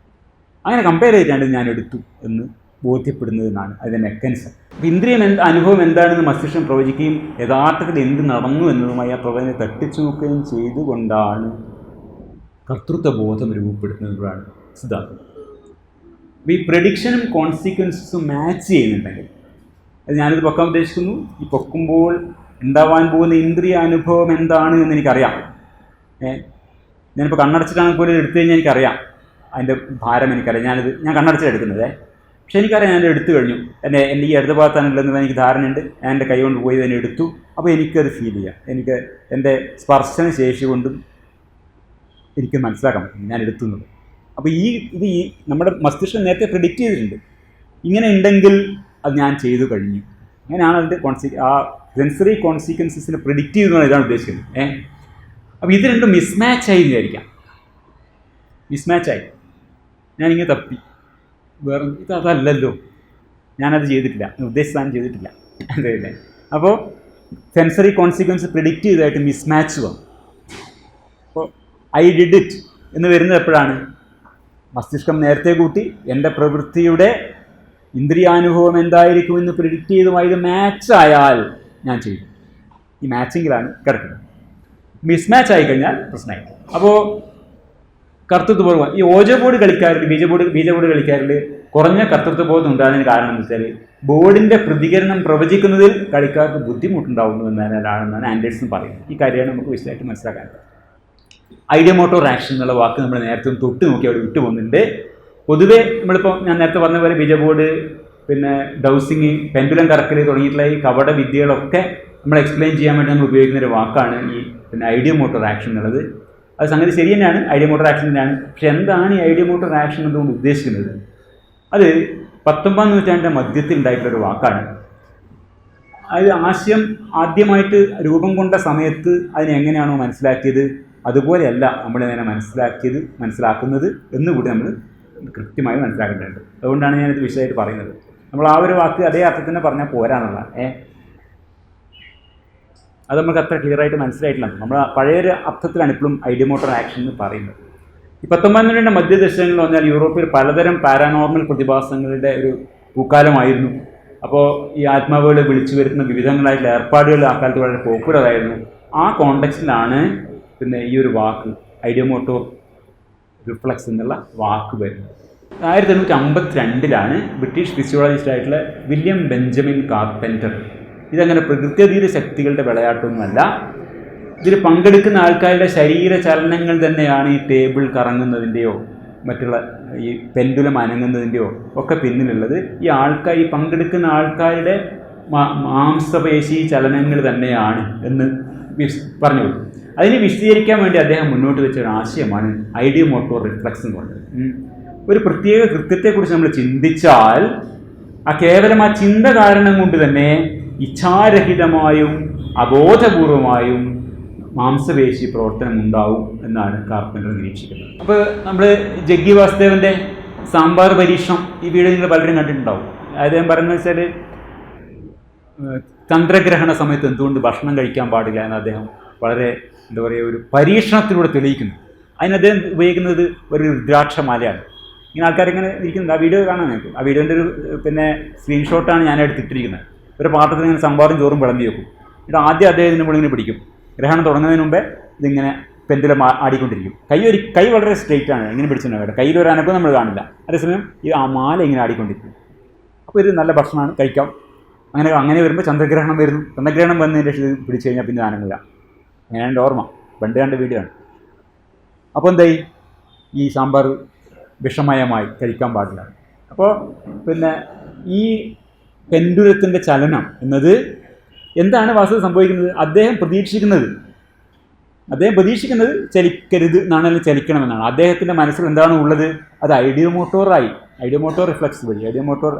അങ്ങനെ കമ്പയർ ചെയ്തിട്ടാണ് ഞാൻ എടുത്തു എന്ന് ബോധ്യപ്പെടുന്നതെന്നാണ് അതിൻ്റെ മെക്കാനിസം. അപ്പോൾ ഇന്ദ്രിയം അനുഭവം എന്താണെന്ന് മസ്തിഷ്കം പ്രവചിക്കുകയും യഥാർത്ഥത്തിൽ എന്ത് നടന്നു എന്നതുമായി ആ പ്രവചനത്തെ തട്ടിച്ചു നോക്കുകയും ചെയ്തുകൊണ്ടാണ് കർത്തൃത്വ ബോധം രൂപപ്പെടുത്തുന്നതാണ് സിദ്ധാന്തം. അപ്പോൾ ഈ പ്രഡിക്ഷനും കോൺസിക്വൻസും മാച്ച് ചെയ്യുന്നുണ്ടെങ്കിൽ, അത് ഞാനിത് പൊക്കാൻ ഉദ്ദേശിക്കുന്നു, ഈ പൊക്കുമ്പോൾ ഉണ്ടാവാൻ പോകുന്ന ഇന്ദ്രിയ അനുഭവം എന്താണ് എന്ന് എനിക്കറിയാം. ഞാനിപ്പോൾ കണ്ണടച്ചിട്ടാണെങ്കിൽ പോലും എടുത്തു കഴിഞ്ഞാൽ എനിക്കറിയാം അതിൻ്റെ ഭാരം എനിക്കറിയാം. ഞാൻ കണ്ണടച്ചിട്ട് എടുക്കുന്നത്. പക്ഷേ എനിക്കറിയാം ഞാൻ എടുത്തു കഴിഞ്ഞു, എൻ്റെ ഈ അടുത്ത ഭാഗത്താണുള്ളതെന്ന് എനിക്ക് ധാരണയുണ്ട്. ഞാൻ എൻ്റെ കൈ കൊണ്ട് പോയി തന്നെ എടുത്തു. അപ്പോൾ എനിക്കത് ഫീൽ ചെയ്യാം. എനിക്ക് എൻ്റെ സ്പർശന ശേഷി കൊണ്ടും എനിക്ക് മനസ്സിലാക്കാൻ പറ്റും ഞാൻ എടുത്തുന്നത്. അപ്പോൾ ഇത് നമ്മുടെ മസ്തിഷ്കം നേരത്തെ പ്രെഡിക്റ്റ് ചെയ്തിട്ടുണ്ട്. ഇങ്ങനെ ഉണ്ടെങ്കിൽ അത് ഞാൻ ചെയ്തു കഴിഞ്ഞു. അങ്ങനെയാണ് അതിൻ്റെ ആ സെൻസറി കോൺസിക്വൻസസിനെ പ്രെഡിക്റ്റ് ചെയ്യുന്നതാണ് ഇതാണ് ഉദ്ദേശിക്കുന്നത്. അപ്പോൾ ഇത് രണ്ടും മിസ്മാച്ചായി വിചാരിക്കാം. മിസ്മാച്ചായി ഞാനിങ്ങനെ തപ്പി, വേറെ അതല്ലല്ലോ, ഞാനത് ചെയ്തിട്ടില്ല, ഉദ്ദേശിച്ച സാധനം ചെയ്തിട്ടില്ല, അതല്ലേ. അപ്പോൾ സെൻസറി കോൺസിക്വൻസ് പ്രെഡിക്റ്റ് ചെയ്തതായിട്ട് മിസ്മാച്ച് വന്നു. അപ്പോൾ ഐ ഡിഡ് ഇറ്റ് എന്ന് വരുന്നത് എപ്പോഴാണ്? മസ്തിഷ്കം നേരത്തെ കൂട്ടി എൻ്റെ പ്രവൃത്തിയുടെ ഇന്ദ്രിയാനുഭവം എന്തായിരിക്കും എന്ന് പ്രിഡിക്റ്റ് ചെയ്തുമായി ഇത് മാച്ച് ആയാൽ ഞാൻ ചെയ്യും. ഈ മാച്ചിങ്ങിലാണ് കിടക്കുന്നത്. മിസ്മാച്ച് ആയിക്കഴിഞ്ഞാൽ പ്രശ്നമായി. അപ്പോൾ കർത്തൃത്വബോധം ഈ ഓജോ ബോർഡ് കളിക്കാരിൽ ബീജബോർഡ് കളിക്കാരിൽ കുറഞ്ഞ കർത്തൃത്വബോധം ഉണ്ടാകുന്നതിന് കാരണം എന്ന് വെച്ചാൽ ബോർഡിൻ്റെ പ്രതികരണം പ്രവചിക്കുന്നതിൽ കളിക്കാർക്ക് ബുദ്ധിമുട്ടുണ്ടാവുന്നു എന്നതിനാണെന്നാണ് ആൻഡേഴ്സൺ പറയുന്നത്. ഈ കാര്യമാണ് നമുക്ക് വിശദമായിട്ട് മനസ്സിലാക്കാൻ. ഐഡിയമോട്ടോ ആക്ഷൻ എന്നുള്ള വാക്ക് നമ്മൾ നേരത്തെ ഒന്ന് തൊട്ട് നോക്കി അവിടെ വിട്ടു പോകുന്നുണ്ട്. പൊതുവേ നമ്മളിപ്പോൾ ഞാൻ നേരത്തെ പറഞ്ഞ പോലെ ബീജബോർഡ്, പിന്നെ ഡൗസിങ്, പെൻഡുലം കറക്കൽ തുടങ്ങിയിട്ടുള്ള ഈ കപട വിദ്യകളൊക്കെ നമ്മൾ എക്സ്പ്ലെയിൻ ചെയ്യാൻ വേണ്ടി നമ്മൾ ഉപയോഗിക്കുന്ന ഒരു വാക്കാണ് ഈ പിന്നെ ഐഡിയമോട്ടോർ ആക്ഷൻ എന്നുള്ളത്. അത് സംഗതി ശരി തന്നെയാണ്, ഐഡിയമോട്ടോർ ആക്ഷൻ തന്നെയാണ്. പക്ഷെ എന്താണ് ഈ ഐഡിയമോട്ടോർ ആക്ഷൻ എന്തുകൊണ്ട് ഉദ്ദേശിക്കുന്നത്? അത് 19ാം നൂറ്റാണ്ടിൻ്റെ മധ്യത്തിൽ ഉണ്ടായിട്ടുള്ളൊരു വാക്കാണ്. അത് ആശയം ആദ്യമായിട്ട് രൂപം കൊണ്ട സമയത്ത് അതിനെങ്ങനെയാണോ മനസ്സിലാക്കിയത് അതുപോലെയല്ല നമ്മളിങ്ങനെ മനസ്സിലാക്കുന്നത് എന്നുകൂടി നമ്മൾ കൃത്യമായി മനസ്സിലാക്കേണ്ടതുണ്ട്. അതുകൊണ്ടാണ് ഞാനിത് വിശദമായിട്ട് പറയുന്നത്. നമ്മൾ ആ ഒരു വാക്ക് അതേ അർത്ഥത്തിൽ തന്നെ പറഞ്ഞാൽ പോരാന്നുള്ള അത് നമുക്ക് അത്ര ക്ലിയറായിട്ട് മനസ്സിലായിട്ടില്ല. നമ്മൾ പഴയൊരു അർത്ഥത്തിലാണ് ഇപ്പോഴും ഐഡിയമോട്ടോർ ആക്ഷൻ എന്ന് പറയുന്നത്. ഈ 19ാം നൂറ്റാണ്ടിൻ്റെ മധ്യദശകങ്ങളിൽ പറഞ്ഞാൽ യൂറോപ്പിൽ പലതരം പാരാനോർമൽ പ്രതിഭാസങ്ങളുടെ ഒരു പൂക്കാലമായിരുന്നു. അപ്പോൾ ഈ ആത്മാവുകളെ വിളിച്ചു വരുത്തുന്ന വിവിധങ്ങളായിട്ടുള്ള ഏർപ്പാടുകൾ ആ കാലത്ത് വളരെ പോപ്പുലറായിരുന്നു. ആ കോണ്ടെക്സ്റ്റിലാണ് പിന്നെ ഈ ഒരു വാക്ക് ഐഡിയമോട്ടോർ റിഫ്ലക്സ് എന്നുള്ള വാക്ക് വരുന്നത്. 1852 ബ്രിട്ടീഷ് ഫിസിയോളജിസ്റ്റ് ആയിട്ടുള്ള വില്യം ബെഞ്ചമിൻ കാർപ്പൻ്റർ ഇതങ്ങനെ പ്രകൃത്യതീര ശക്തികളുടെ വിളയാട്ടമൊന്നുമല്ല, ഇതിൽ പങ്കെടുക്കുന്ന ആൾക്കാരുടെ ശരീര ചലനങ്ങൾ തന്നെയാണ് ഈ ടേബിൾ കറങ്ങുന്നതിൻ്റെയോ മറ്റുള്ള ഈ പെൻഡുലം അനങ്ങുന്നതിൻ്റെയോ ഒക്കെ പിന്നിലുള്ളത്. ഈ പങ്കെടുക്കുന്ന ആൾക്കാരുടെ മാംസപേശി ചലനങ്ങൾ തന്നെയാണ് എന്ന് പറഞ്ഞു. അതിനെ വിശദീകരിക്കാൻ വേണ്ടി അദ്ദേഹം മുന്നോട്ട് വെച്ച ഒരു ആശയമാണ് ഐഡിയമോട്ടോർ റിഫ്ലക്സ് എന്ന് പറയുന്നത്. ഒരു പ്രത്യേക കൃത്യത്തെക്കുറിച്ച് നമ്മൾ ചിന്തിച്ചാൽ കേവലം ആ ചിന്ത കാരണം കൊണ്ട് തന്നെ ഇച്ഛാരഹിതമായും അബോധപൂർവമായും മാംസപേശി പ്രവർത്തനം ഉണ്ടാവും എന്നാണ് കാർപ്പൻ്റർ നിരീക്ഷിക്കുന്നത്. അപ്പോൾ നമ്മൾ ജഗ്ഗി വാസുദേവൻ്റെ സാമ്പാർ പരീക്ഷണം ഈ വീഡിയോ നിങ്ങൾ പലരും കണ്ടിട്ടുണ്ടാവും. അദ്ദേഹം പറയുന്നത് വെച്ചാൽ ചന്ദ്രഗ്രഹണ സമയത്ത് എന്തുകൊണ്ട് ഭക്ഷണം കഴിക്കാൻ പാടില്ല എന്ന് അദ്ദേഹം വളരെ എന്താ പറയുക ഒരു പരീക്ഷണത്തിലൂടെ തെളിയിക്കുന്നു. അതിന് അദ്ദേഹം ഉപയോഗിക്കുന്നത് ഒരു രുദ്രാക്ഷമാലയാണ്. ഇങ്ങനെ ആൾക്കാരിങ്ങനെ ഇരിക്കുന്നത് ആ വീഡിയോ കാണാൻ നിങ്ങൾക്ക്. ആ വീഡിയോൻ്റെ ഒരു പിന്നെ സ്ക്രീൻഷോട്ടാണ് ഞാൻ എടുത്തിട്ടിരിക്കുന്നത്. ഒരു പാത്രത്തിൽ ഇങ്ങനെ സാമ്പാറും ചോറും വിളമ്പി വെക്കും. എന്നിട്ട് ആദ്യം അദ്ദേഹം ഇതിന് മുകളിൽ പിടിക്കും. ഗ്രഹണം തുടങ്ങുന്നതിന് മുമ്പേ ഇതിങ്ങനെ പെൻഡുലം ആടിക്കൊണ്ടിരിക്കും. കൈ വളരെ സ്ട്രെയിറ്റ് ആണ്, ഇങ്ങനെ പിടിച്ചിട്ടുണ്ടാവും. കയ്യിൽ ഒരു അനക്കം നമ്മൾ കാണില്ല. അതേസമയം ഈ ആ മാല ഇങ്ങനെ ആടിക്കൊണ്ടിരിക്കും. അപ്പോൾ ഇത് നല്ല ഭക്ഷണമാണ്, കഴിക്കാം. അങ്ങനെ വരുമ്പോൾ ചന്ദ്രഗ്രഹണം വരുന്നു. ചന്ദ്രഗ്രഹണം വന്നതിന് ശേഷം ഇത് പിടിച്ചു കഴിഞ്ഞാൽ പിന്നെ അനങ്ങില്ല. അങ്ങനെയാണ് എൻ്റെ ഓർമ്മ. പണ്ട് കണ്ട വീഡിയോ ആണ്. അപ്പോൾ എന്തായി, ഈ സാമ്പാർ വിഷമയമായി കഴിക്കാൻ പാടില്ല. അപ്പോൾ പിന്നെ ഈ പെൻഡുലത്തിൻ്റെ ചലനം എന്നത് എന്താണ് വാസ്തവത്തിൽ സംഭവിക്കുന്നത്? അദ്ദേഹം പ്രതീക്ഷിക്കുന്നത് ചലിക്കരുത് എന്നാണ്, അല്ലെങ്കിൽ ചലിക്കണമെന്നാണ്. അദ്ദേഹത്തിൻ്റെ മനസ്സിൽ എന്താണ് ഉള്ളത്? അത് ഐഡിയമോട്ടോർ റിഫ്ലക്സ് വഴി, ഐഡിയമോട്ടോർ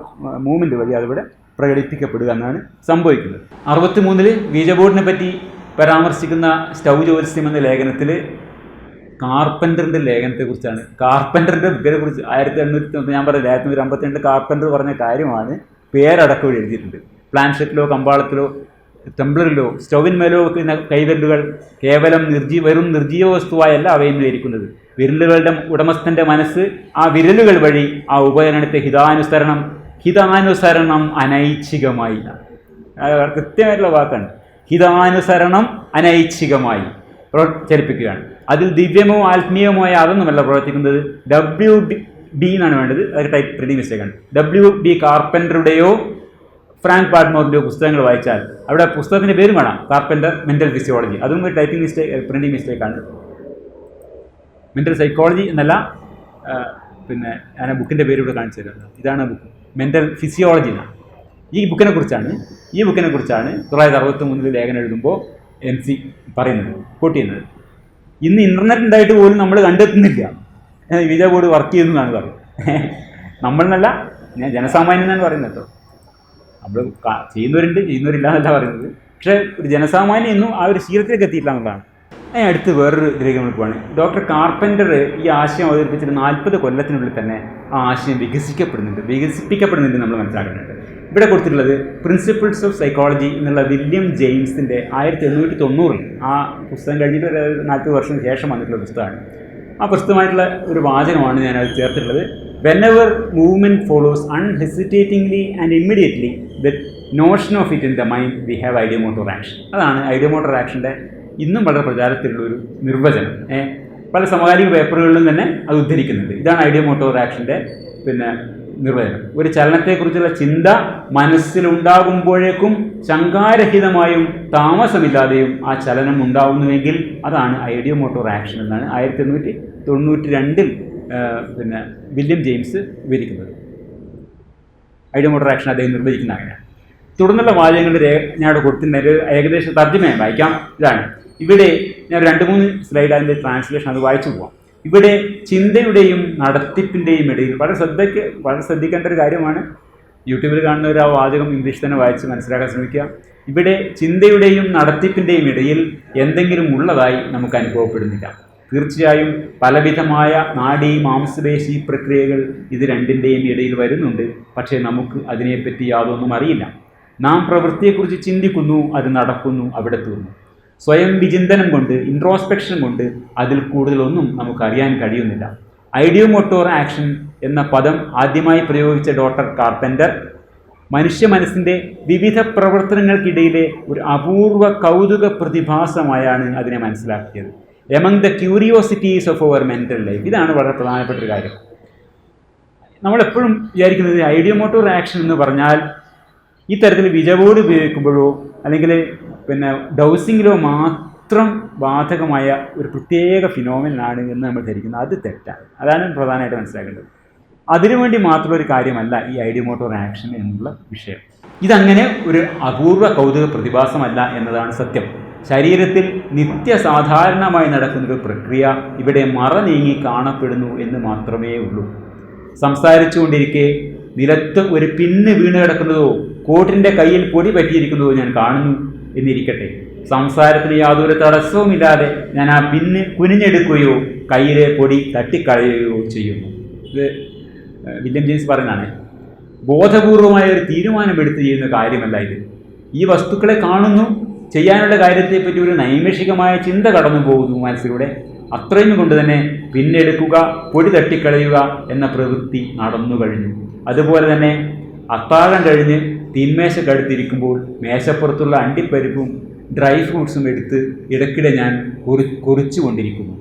മൂവ്മെൻറ്റ് വഴി അതിവിടെ പ്രകടിപ്പിക്കപ്പെടുക എന്നാണ് സംഭവിക്കുന്നത്. 63 ബീജബോർഡിനെ പറ്റി പരാമർശിക്കുന്ന സ്റ്റൗ ജ്യോത്സ്യം എന്ന ലേഖനത്തിൽ കാർപ്പൻ്ററിൻ്റെ ലേഖനത്തെക്കുറിച്ചാണ്, കാർപ്പൻ്ററിൻ്റെ ബുക്കിനെ കുറിച്ച് 1892 ഞാൻ പറഞ്ഞ 1852 കാർപ്പൻ്റർ പറഞ്ഞ കാര്യമാണ് പേരടക്കം എഴുതിയിട്ടുണ്ട്. പ്ലാൻഷറ്റിലോ കമ്പാളത്തിലോ ടെംബ്ലറിലോ സ്റ്റൗവിന്മേലോ വെക്കുന്ന കൈവിരലുകൾ കേവലം വെറും നിർജീവ വസ്തുവായല്ല അവയിലിരിക്കുന്നത്. വിരലുകളുടെ ഉടമസ്ഥൻ്റെ മനസ്സ് ആ വിരലുകൾ വഴി ആ ഉപകരണത്തെ ഹിതാനുസരണം അനൈച്ഛികമായി, കൃത്യമായിട്ടുള്ള വാക്കാണ്, ഹിതാനുസരണം അനൈച്ഛികമായി ചലിപ്പിക്കുകയാണ്. അതിൽ ദിവ്യമോ ആത്മീയമോ അതൊന്നുമല്ല പ്രവർത്തിക്കുന്നത്. WB എന്നാണ് വേണ്ടത്. അതൊരു ടൈപ്പ് പ്രിന്റിംഗ് മിസ്റ്റേക്കാണ്. WB കാർപ്പൻ്ററുടെയോ ഫ്രാങ്ക് പാഡ്മോറിൻ്റെയോ പുസ്തകങ്ങൾ വായിച്ചാൽ അവിടെ പുസ്തകത്തിൻ്റെ പേരും വേണം, കാർപ്പൻ്റർ മെൻ്റൽ ഫിസിയോളജി. അതും ഒരു പ്രിന്റിംഗ് മിസ്റ്റേക്കാണ്. മെൻ്റൽ സൈക്കോളജി എന്നല്ല, പിന്നെ ഞാൻ ആ ബുക്കിൻ്റെ പേര് ഇവിടെ കാണിച്ചു തരുന്നത്. ഇതാണ് ബുക്ക്, മെൻ്റൽ ഫിസിയോളജി എന്നാണ്. ഈ ബുക്കിനെ കുറിച്ചാണ് 1963 ലേഖനം എഴുതുമ്പോൾ MC പറയുന്നത്, കോട്ട് ചെയ്യുന്നത്. ഇന്ന് ഇൻ്റർനെറ്റ് ഉണ്ടായിട്ട് പോലും നമ്മൾ കണ്ടെത്തുന്നില്ല ബീജബോർഡ് വർക്ക് ചെയ്യുന്നതാണ് പറയുന്നത്. നമ്മളെന്നല്ല, ഞാൻ ജനസാമാന്യനാണ് പറയുന്നത് കേട്ടോ. നമ്മൾ ചെയ്യുന്നവരില്ല എന്നല്ല പറയുന്നത്. പക്ഷേ ഒരു ജനസാമാന്യം ഇന്നും ആ ഒരു ശീലത്തിലേക്ക് എത്തിയിട്ടില്ല എന്നുള്ളതാണ്. അടുത്ത് വേറൊരു ഇതിലേക്ക് നമ്മൾ പോവാണ്. ഡോക്ടർ കാർപ്പൻ്റർ ഈ ആശയം അവതരിപ്പിച്ചിട്ട് 40 കൊല്ലത്തിനുള്ളിൽ തന്നെ ആ ആശയം വികസിപ്പിക്കപ്പെടുന്നുണ്ട് നമ്മൾ മനസ്സിലാക്കുന്നുണ്ട്. ഇവിടെ കൊടുത്തിട്ടുള്ളത് പ്രിൻസിപ്പിൾസ് ഓഫ് സൈക്കോളജി എന്നുള്ള വില്യം ജെയിംസിൻ്റെ 1890 ആ പുസ്തകം കഴിഞ്ഞിട്ട് ഒരു 40 വർഷം ശേഷം വന്നിട്ടുള്ള പുസ്തകമാണ്. ആ പുസ്തകമായിട്ടുള്ള ഒരു വാചകമാണ് ഞാനത് ചേർത്തിട്ടുള്ളത്. Whenever movement follows unhesitatingly and immediately the notion of it in the mind, we have ideomotor action. അതാണ് ഐഡിയോമോട്ടർ ആക്ഷൻ്റെ ഇന്നും വളരെ പ്രചാരത്തിലുള്ളൊരു നിർവചനം. പല സമകാലിക പേപ്പറുകളിലും തന്നെ അത് ഉദ്ധരിക്കുന്നുണ്ട്. ഇതാണ് ഐഡിയോമോട്ടോർ ആക്ഷൻ്റെ നിർവചനം. ഒരു ചലനത്തെക്കുറിച്ചുള്ള ചിന്ത മനസ്സിലുണ്ടാകുമ്പോഴേക്കും ശങ്കാരഹിതമായും താമസമില്ലാതെയും ആ ചലനം ഉണ്ടാവുന്നുവെങ്കിൽ അതാണ് ഐഡിയോമോട്ടോർ ആക്ഷൻ എന്നാണ് 1892 വില്യം ജെയിംസ് വിവരിക്കുന്നത്. ഐഡിയോമോട്ടോർ ആക്ഷൻ അദ്ദേഹം നിർവചിക്കുന്ന അങ്ങനെയാണ്. തുടർന്നുള്ള വാചകങ്ങളുടെ ഞാൻ അവിടെ കൊടുത്തിട്ടുണ്ട്. ഏകദേശം തർജ്ജമയായി വായിക്കാം. ഇതാണ്. ഇവിടെ ഞാൻ 2-3 സ്ലൈഡ് അതിൻ്റെ ട്രാൻസ്ലേഷൻ അത് വായിച്ചു പോവാം. ഇവിടെ ചിന്തയുടെയും നടത്തിപ്പിൻ്റെയും ഇടയിൽ വളരെ ശ്രദ്ധിക്കേണ്ട ഒരു കാര്യമാണ്. യൂട്യൂബിൽ കാണുന്ന ഒരു ആ വാചകം ഇംഗ്ലീഷ് തന്നെ വായിച്ച് മനസ്സിലാക്കാൻ ശ്രമിക്കുക. ഇവിടെ ചിന്തയുടെയും നടത്തിപ്പിൻ്റെയും ഇടയിൽ എന്തെങ്കിലും ഉള്ളതായി നമുക്ക് അനുഭവപ്പെടുന്നില്ല. തീർച്ചയായും പലവിധമായ നാഡീ മാംസപേശി പ്രക്രിയകൾ ഇത് രണ്ടിൻ്റെയും ഇടയിൽ വരുന്നുണ്ട്. പക്ഷേ നമുക്ക് അതിനെപ്പറ്റി യാതൊന്നും അറിയില്ല. നാം പ്രവൃത്തിയെക്കുറിച്ച് ചിന്തിക്കുന്നു, അത് നടക്കുന്നു, അവിടെ തീർന്നു. സ്വയം വിചിന്തനം കൊണ്ട്, ഇൻട്രോസ്പെക്ഷൻ കൊണ്ട് അതിൽ കൂടുതലൊന്നും നമുക്കറിയാൻ കഴിയുന്നില്ല. ഐഡിയോമോട്ടോർ ആക്ഷൻ എന്ന പദം ആദ്യമായി പ്രയോഗിച്ച ഡോക്ടർ കാർപ്പൻ്റർ മനുഷ്യ മനസ്സിൻ്റെ വിവിധ പ്രവർത്തനങ്ങൾക്കിടയിലെ ഒരു അപൂർവ കൗതുക പ്രതിഭാസമായാണ് അതിനെ മനസ്സിലാക്കിയത്. Among the curiosities of our mental life. ഇതാണ് വളരെ പ്രധാനപ്പെട്ട ഒരു കാര്യം. നമ്മളെപ്പോഴും വിചാരിക്കുന്നത് ഐഡിയോമോട്ടോർ ആക്ഷൻ എന്ന് പറഞ്ഞാൽ ഈ തരത്തിൽ വിജവോട് ഉപയോഗിക്കുമ്പോഴോ അല്ലെങ്കിൽ ഡൗസിങ്ങിലോ മാത്രം ബാധകമായ ഒരു പ്രത്യേക ഫിനോമിനാണ് എന്ന് നമ്മൾ ധരിക്കുന്നത്. അത് തെറ്റാണ്. അതാണ് പ്രധാനമായിട്ട് മനസ്സിലാക്കേണ്ടത്. അതിനുവേണ്ടി മാത്രമുള്ള ഒരു കാര്യമല്ല ഈ ഐഡിയോമോട്ടോർ ആക്ഷൻ എന്നുള്ള വിഷയം. ഇതങ്ങനെ ഒരു അപൂർവ കൗതുക പ്രതിഭാസമല്ല എന്നതാണ് സത്യം. ശരീരത്തിൽ നിത്യസാധാരണമായി നടക്കുന്നൊരു പ്രക്രിയ ഇവിടെ മറ നീങ്ങി കാണപ്പെടുന്നു എന്ന് മാത്രമേ ഉള്ളൂ. സംസാരിച്ചു കൊണ്ടിരിക്കെ നിലത്ത് ഒരു പിന്ന് വീണ് കിടക്കുന്നതോ കോട്ടിൻ്റെ കയ്യിൽ പൊടി പറ്റിയിരിക്കുന്നതോ ഞാൻ കാണുന്നു എന്നിരിക്കട്ടെ. സംസാരത്തിന് യാതൊരു തടസ്സവുമില്ലാതെ ഞാൻ ആ പിന്ന് കുനിഞ്ഞെടുക്കുകയോ കയ്യിലെ പൊടി തട്ടിക്കളയുകയോ ചെയ്യുന്നു. ഇത് വില്യം ജെയിംസ് പറയുന്നതാണ്. ബോധപൂർവമായ ഒരു തീരുമാനമെടുത്ത് ചെയ്യുന്ന കാര്യമല്ല ഇത്. ഈ വസ്തുക്കളെ കാണുന്നു, ചെയ്യാനുള്ള കാര്യത്തെപ്പറ്റി ഒരു നൈമിഷികമായ ചിന്ത കടന്നു പോകുന്നു മനസ്സിലൂടെ. അത്രയും കൊണ്ട് തന്നെ പിന്നെടുക്കുക, പൊടി തട്ടിക്കളയുക എന്ന പ്രവൃത്തി നടന്നു കഴിഞ്ഞു. അതുപോലെ തന്നെ അത്താഴം കഴിഞ്ഞ് തീന്മേശക്കടുത്തിരിക്കുമ്പോൾ മേശപ്പുറത്തുള്ള അണ്ടിപ്പരിപ്പും ഡ്രൈ ഫ്രൂട്ട്സും എടുത്ത് ഇടയ്ക്കിടെ ഞാൻ കുറിച്ചു കൊണ്ടിരിക്കുന്നു.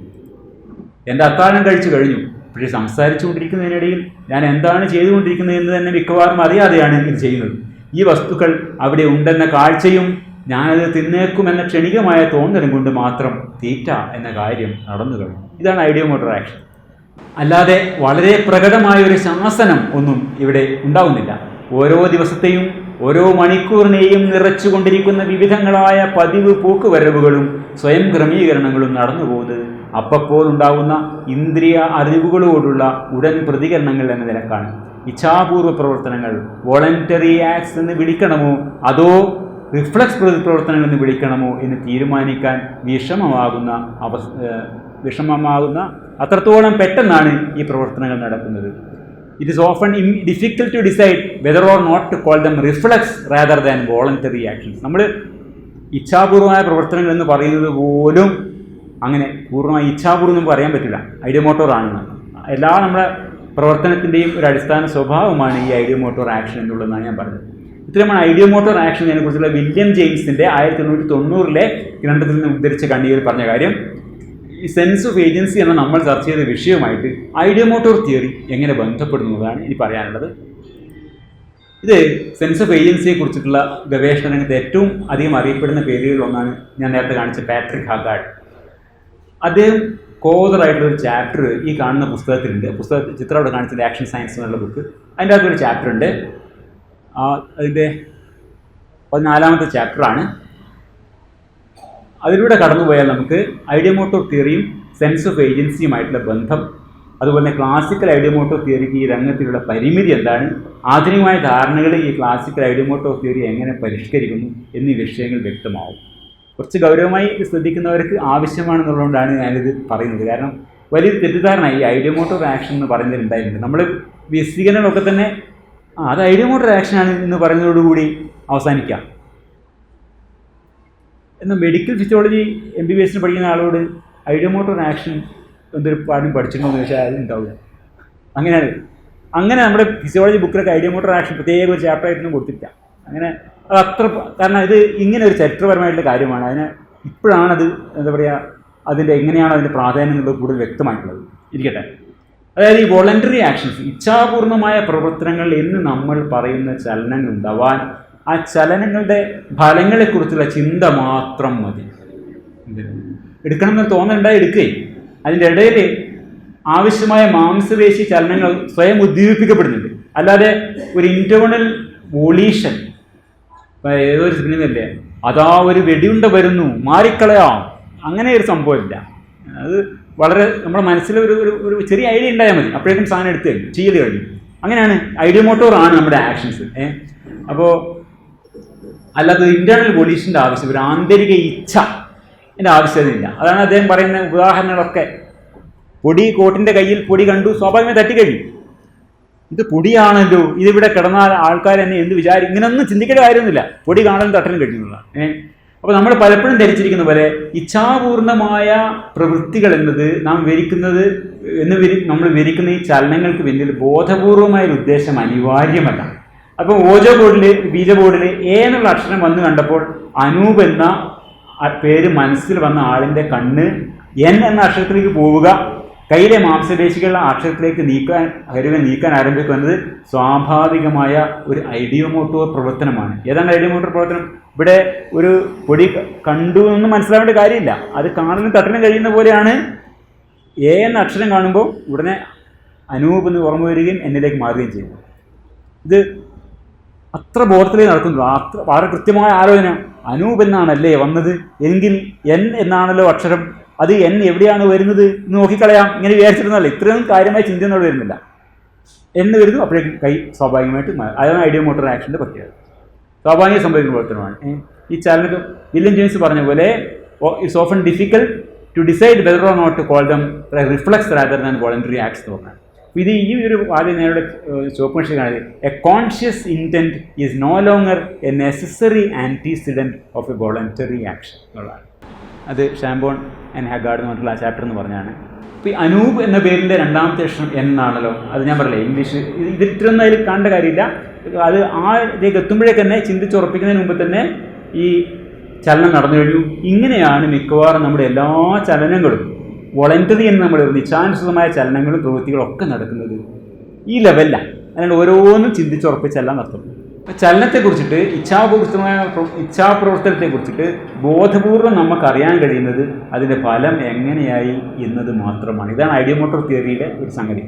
എൻ്റെ അത്താഴം കഴിച്ചു കഴിഞ്ഞു. പക്ഷേ സംസാരിച്ചു കൊണ്ടിരിക്കുന്നതിനിടയിൽ ഞാൻ എന്താണ് ചെയ്തുകൊണ്ടിരിക്കുന്നത് എന്ന് തന്നെ മിക്കവാറും അറിയാതെയാണ് ഇത് ചെയ്യുന്നത്. ഈ വസ്തുക്കൾ അവിടെ ഉണ്ടെന്ന കാഴ്ചയും ഞാനത് തിന്നേക്കുമെന്ന ക്ഷണികമായ തോന്നലും കൊണ്ട് മാത്രം തീറ്റ എന്ന കാര്യം നടന്നു കഴിഞ്ഞു. ഇതാണ് ഐഡിയോമോട്ടോർ ആക്ഷൻ. അല്ലാതെ വളരെ പ്രകടമായൊരു ശാസനം ഒന്നും ഇവിടെ ഉണ്ടാവുന്നില്ല. ഓരോ ദിവസത്തെയും ഓരോ മണിക്കൂറിനെയും നിറച്ചുകൊണ്ടിരിക്കുന്ന വിവിധങ്ങളായ പതിവ് പോക്കുവരവുകളും സ്വയം ക്രമീകരണങ്ങളും നടന്നു പോകുന്നത് അപ്പോൾ ഉണ്ടാകുന്ന ഇന്ദ്രിയ അറിവുകളോടുള്ള ഉടൻ പ്രതികരണങ്ങൾ എന്ന നിലക്കാണ്. ഇച്ഛാപൂർവ പ്രവർത്തനങ്ങൾ വോളണ്ടറി ആക്ട്സ് എന്ന് വിളിക്കണമോ അതോ റിഫ്ലക്സ് പ്രവർത്തനങ്ങൾ എന്ന് വിളിക്കണമോ എന്ന് തീരുമാനിക്കാൻ വിഷമമാകുന്ന അത്രത്തോളം പെട്ടെന്നാണ് ഈ പ്രവർത്തനങ്ങൾ നടക്കുന്നത്. It is often difficult to decide whether or not to call them reflex rather than voluntary actions. നമ്മൾ ഇച്ഛാപൂർവമായ പ്രവർത്തനങ്ങൾ എന്ന് പറയുന്നത് പോലും അങ്ങനെ പൂർണ്ണമായി ഇച്ഛാപൂർവ്വം നമുക്ക് പറയാൻ പറ്റില്ല. ഐഡിയോമോട്ടോർ ആണെന്ന്. എല്ലാ നമ്മുടെ പ്രവർത്തനത്തിൻ്റെയും ഒരു അടിസ്ഥാന സ്വഭാവമാണ് ഈ ഐഡിയോമോട്ടോർ ആക്ഷൻ എന്നുള്ളതാണ് ഞാൻ പറഞ്ഞത്. ഇത്രയുമാണ് ഐഡിയോമോട്ടോർ ആക്ഷൻ കുറിച്ചുള്ള വില്യം ജെയിംസിൻ്റെ 1890 ഗ്രന്ഥത്തിൽ നിന്ന് ഉദ്ധരിച്ച കണ്ണികയിൽ പറഞ്ഞ കാര്യം. ഈ സെൻസ് ഓഫ് ഏജൻസി എന്ന നമ്മൾ ചർച്ച ചെയ്ത വിഷയമായിട്ട് ഐഡിയോമോട്ടോർ തിയറി എങ്ങനെ ബന്ധപ്പെടുന്നതാണ് ഇനി പറയാനുള്ളത്. ഇത് സെൻസ് ഓഫ് ഏജൻസിയെ കുറിച്ചിട്ടുള്ള ഗവേഷണ രംഗത്ത് ഏറ്റവും അധികം അറിയപ്പെടുന്ന പേരുകളിലൊന്നാണ് ഞാൻ നേരത്തെ കാണിച്ച പാട്രിക് ഹാഗാർഡ്. അദ്ദേഹം കോതറായിട്ടുള്ളൊരു ചാപ്റ്റർ ഈ കാണുന്ന പുസ്തകത്തിലുണ്ട്. ചിത്രം അവിടെ കാണിച്ചത് ആക്ഷൻ സയൻസ് എന്നുള്ള ബുക്ക്. അതിൻ്റെ അകത്തൊരു ചാപ്റ്റർ ഉണ്ട്. അതിൻ്റെ 14ാമത്തെ ചാപ്റ്ററാണ്. അതിലൂടെ കടന്നുപോയാൽ നമുക്ക് ഐഡിയോമോട്ടോർ തിയറിയും സെൻസ് ഓഫ് ഏജൻസിയുമായിട്ടുള്ള ബന്ധം, അതുപോലെ ക്ലാസിക്കൽ ഐഡിയോമോട്ടോർ തിയറിക്ക് ഈ രംഗത്തിലുള്ള പരിമിതി എന്താണ്, ആധുനികമായ ധാരണകളിൽ ഈ ക്ലാസിക്കൽ ഐഡിയോമോട്ടോർ തിയറി എങ്ങനെ പരിഷ്കരിക്കുന്നു എന്നീ വിഷയങ്ങൾ വ്യക്തമാവും. കുറച്ച് ഗൗരവമായി ശ്രദ്ധിക്കുന്നവർക്ക് ആവശ്യമാണെന്നുള്ളതുകൊണ്ടാണ് ഞാനിത് പറയുന്നത്. കാരണം വലിയൊരു തെറ്റിദ്ധാരണ ഈ ഐഡിയോമോട്ടോർ ആക്ഷൻ എന്ന് പറയുന്നതിലുണ്ടായിട്ടുണ്ട്. നമ്മൾ വിശദീകരണമൊക്കെ തന്നെ അത് ഐഡിയോമോട്ടോർ ആക്ഷനാണ് എന്ന് പറയുന്നതോടുകൂടി അവസാനിക്കാം. എന്നാൽ മെഡിക്കൽ ഫിസിയോളജി MBBS പഠിക്കുന്ന ആളോട് ഐഡിയോമോട്ടോർ ആക്ഷൻ എന്തൊരു പാഠം പഠിച്ചിട്ടുണ്ടോ എന്ന് ചോദിച്ചാൽ അത് ഉണ്ടാവില്ല. അങ്ങനെയാണ് അങ്ങനെ നമ്മുടെ ഫിസിയോളജി ബുക്കിലൊക്കെ ഐഡിയോ മോട്ടോർ ആക്ഷൻ പ്രത്യേക ഒരു ചാപ്റ്റർ ആയിട്ടൊന്നും കൊടുത്തില്ല. അങ്ങനെ അത് അത്ര, കാരണം ഇത് ഇങ്ങനെ ഒരു ചരിത്രപരമായിട്ടുള്ള കാര്യമാണ്. അതിന് ഇപ്പോഴാണത് എന്താ പറയുക, അതിൻ്റെ എങ്ങനെയാണ് അതിൻ്റെ പ്രാധാന്യം എന്നുള്ളത് കൂടുതൽ വ്യക്തമായിട്ടുള്ളത്. ഇരിക്കട്ടെ. അതായത് ഈ വോളണ്ടറി ആക്ഷൻസ്, ഇച്ഛാപൂർണമായ പ്രവർത്തനങ്ങൾ എന്ന് നമ്മൾ പറയുന്ന ചലനങ്ങൾ ഉണ്ടാവാൻ ആ ചലനങ്ങളുടെ ഫലങ്ങളെക്കുറിച്ചുള്ള ചിന്ത മാത്രം മതി. എടുക്കണം എന്ന് തോന്നലുണ്ടായി എടുക്കുകയും അതിൻ്റെ ഇടയിൽ ആവശ്യമായ മാംസപേശി ചലനങ്ങൾ സ്വയം ഉദ്ദീപിക്കപ്പെടുന്നുണ്ട്. അല്ലാതെ ഒരു ഇൻറ്റേർണൽ വൊളീഷൻ, ഏതോ ഒരു സിനിമയല്ലേ, അതാ ഒരു വെടിയുണ്ട വരുന്നു മാറിക്കളയാം, അങ്ങനെ ഒരു സംഭവമില്ല. അത് വളരെ നമ്മുടെ മനസ്സിൽ ഒരു ചെറിയ ഐഡിയ ഉണ്ടായാൽ മതി, അപ്പോഴേക്കും സാധനം എടുത്ത് കഴിഞ്ഞു, ചെയ്ത് കഴിഞ്ഞു. അങ്ങനെയാണ് ഐഡിയോ മോട്ടോർ ആണ് നമ്മുടെ ആക്ഷൻസ്. അപ്പോൾ അല്ലാതെ ഇൻറ്റേർണൽ വൊളീഷൻ്റെ ആവശ്യം, ഒരു ആന്തരിക ഇച്ഛ എൻ്റെ ആവശ്യമില്ല. അതാണ് അദ്ദേഹം പറയുന്ന ഉദാഹരണങ്ങളൊക്കെ. പൊടി, കോട്ടിൻ്റെ കയ്യിൽ പൊടി കണ്ടു, സ്വാഭാവികമായി തട്ടിക്കഴിഞ്ഞു. ഇത് പൊടിയാണല്ലോ, ഇതിവിടെ കിടന്നാൽ ആൾക്കാർ എന്നെ എന്ത് വിചാരിക്കും, ഇങ്ങനെയൊന്നും ചിന്തിക്കേണ്ട കാര്യമൊന്നുമില്ല, പൊടി കാണാൻ തട്ടലും കഴിയുന്നതാണ്. അപ്പോൾ നമ്മൾ പലപ്പോഴും ധരിച്ചിരിക്കുന്ന പോലെ ഇച്ഛാപൂർണമായ പ്രവൃത്തികൾ എന്നത് നാം നമ്മൾ വിവരിക്കുന്ന ഈ ചലനങ്ങൾക്ക് പിന്നിൽ ബോധപൂർവമായൊരു ഉദ്ദേശം അനിവാര്യമല്ല. അപ്പം ഓജോ ബോർഡിൽ, ബീജ ബോർഡിൽ എ എന്നുള്ള അക്ഷരം വന്ന് കണ്ടപ്പോൾ അനൂപ് എന്ന പേര് മനസ്സിൽ വന്ന ആളിൻ്റെ കണ്ണ് എൻ എന്ന അക്ഷരത്തിലേക്ക് പോവുക, കയ്യിലെ മാംസപേശികളുടെ അക്ഷരത്തിലേക്ക് നീക്കാൻ ആരംഭിക്കുന്നത് സ്വാഭാവികമായ ഒരു ഐഡിയോമോട്ടോർ പ്രവർത്തനമാണ്. ഏതാണ് ഐഡിയോമോട്ടോർ പ്രവർത്തനം? ഇവിടെ ഒരു പൊടി കണ്ടു എന്ന് മനസ്സിലാവേണ്ട കാര്യമില്ല, അത് കാണലും തട്ടലും കഴിയുന്ന പോലെയാണ്. എ എന്ന അക്ഷരം കാണുമ്പോൾ ഉടനെ അനൂപ് എന്ന് ഓർമ്മ വരികയും എന്നിലേക്ക് മാറുകയും ചെയ്യുന്നു. ഇത് അത്ര ബോധത്തിലേ നടക്കുന്നു, അത്ര വളരെ കൃത്യമായ ആലോചന. അനൂപ് എന്നാണല്ലേ വന്നത്, എങ്കിൽ എൻ എന്നാണല്ലോ അക്ഷരം, അത് എൻ എവിടെയാണ് വരുന്നത് എന്ന് നോക്കിക്കളയാം, ഇങ്ങനെ വിചാരിച്ചിരുന്നല്ലോ. ഇത്രയും കാര്യമായ ചിന്തയൊന്നും അവിടെ വരുന്നില്ല. എന്ന് വരുന്നു, അപ്പോഴേക്കും കൈ സ്വാഭാവികമായിട്ട് അതാണ് ഐഡിയോ മോട്ടോർ ആക്ഷൻ്റെ പ്രത്യേകത. സ്വാഭാവിക സംഭവിക്കുന്ന പ്രവർത്തനമാണ്. ഈ ചലനം വില്യം ജെയിംസ് പറഞ്ഞ പോലെ it's often difficult to decide whether or not to call them reflex rather than voluntary acts എന്ന് പറഞ്ഞാൽ. ഇത് ഈ ഒരു ആദ്യം നേരുടെ ചുവപ്പ് മനുഷ്യനാണ്, a conscious intent is no longer a necessary antecedent of a voluntary action എന്നുള്ളതാണ്. അത് ഷാംബോൺ ആൻഡ് ഹഗാർഡ് എന്ന് പറഞ്ഞിട്ടുള്ള ആ ചാപ്റ്റർ എന്ന് പറഞ്ഞാണ്. ഇപ്പോൾ ഈ അനൂപ് എന്ന പേരിൻ്റെ രണ്ടാമത്തെ അക്ഷരം എന്നാണല്ലോ, അത് ഞാൻ പറയില്ല ഇംഗ്ലീഷ്, ഇത് ഇത്രയൊന്നും അതിൽ കാണേണ്ട കാര്യമില്ല. അത് ആ ഇതിലേക്ക് എത്തുമ്പോഴേക്ക് തന്നെ ചിന്തിച്ചുറപ്പിക്കുന്നതിന് മുമ്പ് തന്നെ ഈ ചലനം നടന്നു കഴിഞ്ഞു. ഇങ്ങനെയാണ് മിക്കവാറും നമ്മുടെ എല്ലാ ചലനങ്ങളും, വോളണ്ടറി എന്ന് നമ്മൾ നിശ്ചാനുസൃതമായ ചലനങ്ങളും പ്രവൃത്തികളും ഒക്കെ നടക്കുന്നത് ഈ ലെവലിലാണ്. അതുകൊണ്ട് ഓരോന്നും ചിന്തിച്ചുറപ്പിച്ചല്ല നടത്തുന്നത്. അപ്പോൾ ചലനത്തെക്കുറിച്ചിട്ട്, ഇച്ഛാപ്രവർത്തനത്തെക്കുറിച്ചിട്ട് ബോധപൂർവം നമുക്കറിയാൻ കഴിയുന്നത് അതിൻ്റെ ഫലം എങ്ങനെയായി എന്നത് മാത്രമാണ്. ഇതാണ് ഐഡിയോ മോട്ടോർ തിയറിയിലെ ഒരു സംഗതി.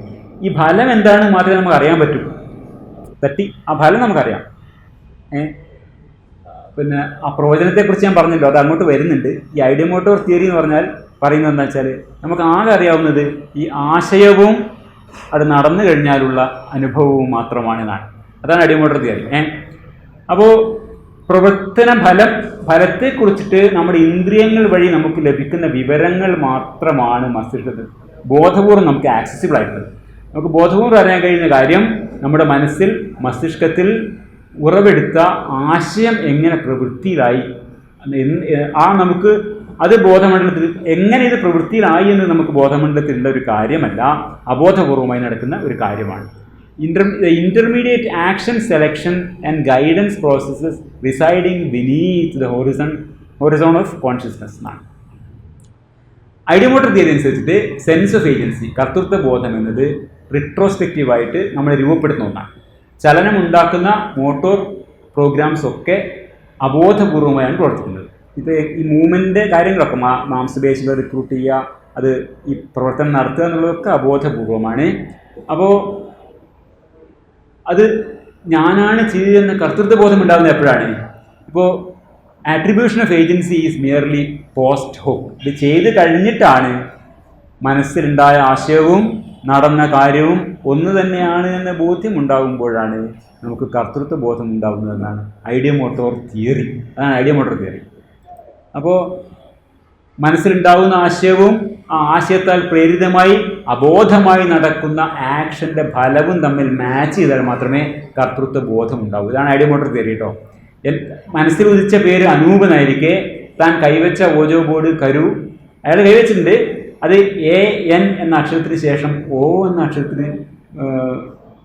ഈ ഫലം എന്താണെന്ന് മാത്രമേ നമുക്ക് അറിയാൻ പറ്റൂ. ആ ഫലം നമുക്കറിയാം. പിന്നെ ആ പ്രവചനത്തെക്കുറിച്ച് ഞാൻ പറഞ്ഞല്ലോ, അത് അങ്ങോട്ട് വരുന്നുണ്ട്. ഈ ഐഡിയോ മോട്ടോർ തിയറി എന്ന് പറഞ്ഞാൽ പറയുന്നത് എന്താ വെച്ചാൽ, നമുക്ക് ആകെ അറിയാവുന്നത് ഈ ആശയവും അത് നടന്നു കഴിഞ്ഞാലുള്ള അനുഭവവും മാത്രമാണെന്നാണ്. അതാണ് ഐഡിയോ മോട്ടോർ തിയറി. അപ്പോൾ പ്രവർത്തന ഫലത്തെക്കുറിച്ചിട്ട് നമ്മുടെ ഇന്ദ്രിയങ്ങൾ വഴി നമുക്ക് ലഭിക്കുന്ന വിവരങ്ങൾ മാത്രമാണ് മസ്തിഷ്കത്തിൽ ബോധപൂർവ്വം നമുക്ക് ആക്സസിബിൾ ആയിട്ടുള്ളത്. നമുക്ക് ബോധപൂർവ്വം അറിയാൻ കഴിയുന്ന കാര്യം നമ്മുടെ മനസ്സിൽ, മസ്തിഷ്കത്തിൽ ഉറവെടുത്ത ആശയം എങ്ങനെ പ്രവൃത്തിയിലായി, നമുക്ക് അത് ബോധമണ്ഡലത്തിൽ എങ്ങനെ ഇത് പ്രവൃത്തിയിലായി എന്ന് നമുക്ക് ബോധമണ്ഡലത്തിലുള്ള ഒരു കാര്യമല്ല, അബോധപൂർവമായി നടക്കുന്ന ഒരു കാര്യമാണ്. Intermediate action selection and guidance processes residing beneath the Horizon of consciousness എന്നാണ്. ഐഡിയോ മോട്ടോർ തിയറി അനുസരിച്ചിട്ട് സെൻസ് ഓഫ് ഏജൻസി, കർത്തൃത്വ ബോധം എന്നത് റിട്രോസ്പെക്റ്റീവായിട്ട് നമ്മൾ രൂപപ്പെടുത്തുന്ന ഒന്നാണ്. ചലനമുണ്ടാക്കുന്ന മോട്ടോർ പ്രോഗ്രാംസ് ഒക്കെ അബോധപൂർവമായാണ് പ്രവർത്തിക്കുന്നത്. ഇപ്പോൾ ഈ മൂവ്മെൻറ്റിൻ്റെ കാര്യങ്ങളൊക്കെ മാംസപേശികൾ റിക്രൂട്ട് ചെയ്യുക, അത് ഈ പ്രവർത്തനം നടത്തുക എന്നുള്ളതൊക്കെ അബോധപൂർവമാണ്. അപ്പോൾ അത് ഞാനാണ് ചെയ്തതെന്ന് കർത്തൃത്വബോധം ഉണ്ടാകുന്നത് എപ്പോഴാണ്? ഇപ്പോൾ attribution of agency is merely post ഹോക്. ഇത് ചെയ്ത് കഴിഞ്ഞിട്ടാണ് മനസ്സിലുണ്ടായ ആശയവും നടന്ന കാര്യവും ഒന്ന് തന്നെയാണ് എന്ന ബോധ്യം ഉണ്ടാകുമ്പോഴാണ് നമുക്ക് കർത്തൃത്വ ബോധം ഉണ്ടാകുന്നതെന്നാണ് ഐഡിയോ മോട്ടോർ തിയറി. അതാണ് ഐഡിയോ മോട്ടോർ തിയറി. അപ്പോൾ മനസ്സിലുണ്ടാകുന്ന ആശയവും ആ ആശയത്താൽ പ്രേരിതമായി അബോധമായി നടക്കുന്ന ആക്ഷൻ്റെ ഫലവും തമ്മിൽ മാച്ച് ചെയ്താൽ മാത്രമേ കർത്തൃത്വ ബോധം ഉണ്ടാവൂ. ഇതാണ് ഐഡിയോ മോട്ടോർ തിയറി കേട്ടോ. മനസ്സിൽ ഉദിച്ച പേര് അനൂപനായിരിക്കെ താൻ കൈവച്ച ഓജോ ബോർഡ് കരു അയാൾ കൈവച്ചിട്ടുണ്ട്. അത് AN എന്ന അക്ഷരത്തിന് ശേഷം O എന്ന അക്ഷരത്തിന്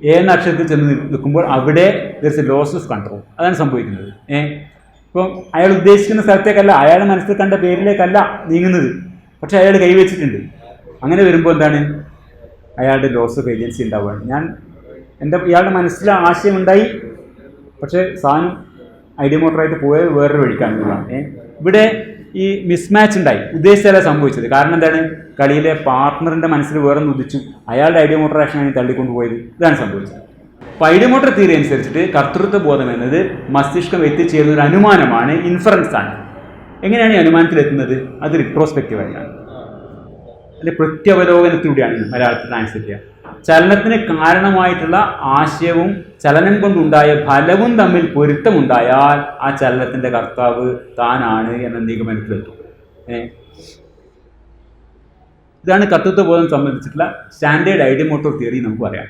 എ എന്ന അക്ഷരത്തിൽ ചെന്ന് നിൽക്കുമ്പോൾ അവിടെ ദർസ് എ ലോസ് ഓഫ് കൺട്രോൾ. അതാണ് സംഭവിക്കുന്നത്. ഇപ്പം അയാൾ ഉദ്ദേശിക്കുന്ന സ്ഥലത്തേക്കല്ല, അയാൾ മനസ്സിൽ കണ്ട പേരിലേക്കല്ല നീങ്ങുന്നത്, പക്ഷെ അയാൾ കൈവച്ചിട്ടുണ്ട്. അങ്ങനെ വരുമ്പോൾ എന്താണ്, അയാളുടെ ലോസ് ഓഫ് ഏജൻസി ഉണ്ടാവുകയാണ്. ഇയാളുടെ മനസ്സിൽ ആശയമുണ്ടായി, പക്ഷേ സാധനം ഐഡിയ മോട്ടറായിട്ട് പോയത് വേറൊരു വഴിക്കാണെന്നുള്ളതാണ്. ഇവിടെ ഈ മിസ്മാച്ച് ഉണ്ടായി, ഉദ്ദേശിച്ചല്ല സംഭവിച്ചത്. കാരണം എന്താണ്, കളിയിലെ പാർട്ട്ണറിൻ്റെ മനസ്സിൽ വേറൊന്ന് ഉദിച്ചു, അയാളുടെ ഐഡിയ മോട്ടർ ആക്ഷനാണ് തള്ളിക്കൊണ്ട് പോയത്. ഇതാണ് സംഭവിച്ചത്. അപ്പോൾ ഐഡിയ മോട്ടർ തിയറി അനുസരിച്ചിട്ട് കർത്തൃത്വ ബോധം എന്നത് മസ്തിഷ്കം എത്തിച്ചേരുന്ന ഒരു അനുമാനമാണ്, ഇൻഫറൻസ് ആണ്. എങ്ങനെയാണ് ഈ അനുമാനത്തിലെത്തുന്നത്? അത് റിട്രോസ്പെക്റ്റീവായിട്ടാണ്, അല്ലെങ്കിൽ പ്രത്യവലോകനത്തിലൂടെയാണ് മലയാളത്തിൽ ട്രാൻസ്ലേറ്റ് ചെയ്യുക. ചലനത്തിന് കാരണമായിട്ടുള്ള ആശയവും ചലനം കൊണ്ടുണ്ടായ ഫലവും തമ്മിൽ പൊരുത്തമുണ്ടായാൽ ആ ചലനത്തിൻ്റെ കർത്താവ് താനാണ് എന്ന നിഗമനത്തിലെത്തും. ഇതാണ് കർത്തൃത്വബോധം സംബന്ധിച്ചിട്ടുള്ള സ്റ്റാൻഡേർഡ് ഐഡിയ മോട്ടോർ തിയറി നമുക്ക് പറയാം.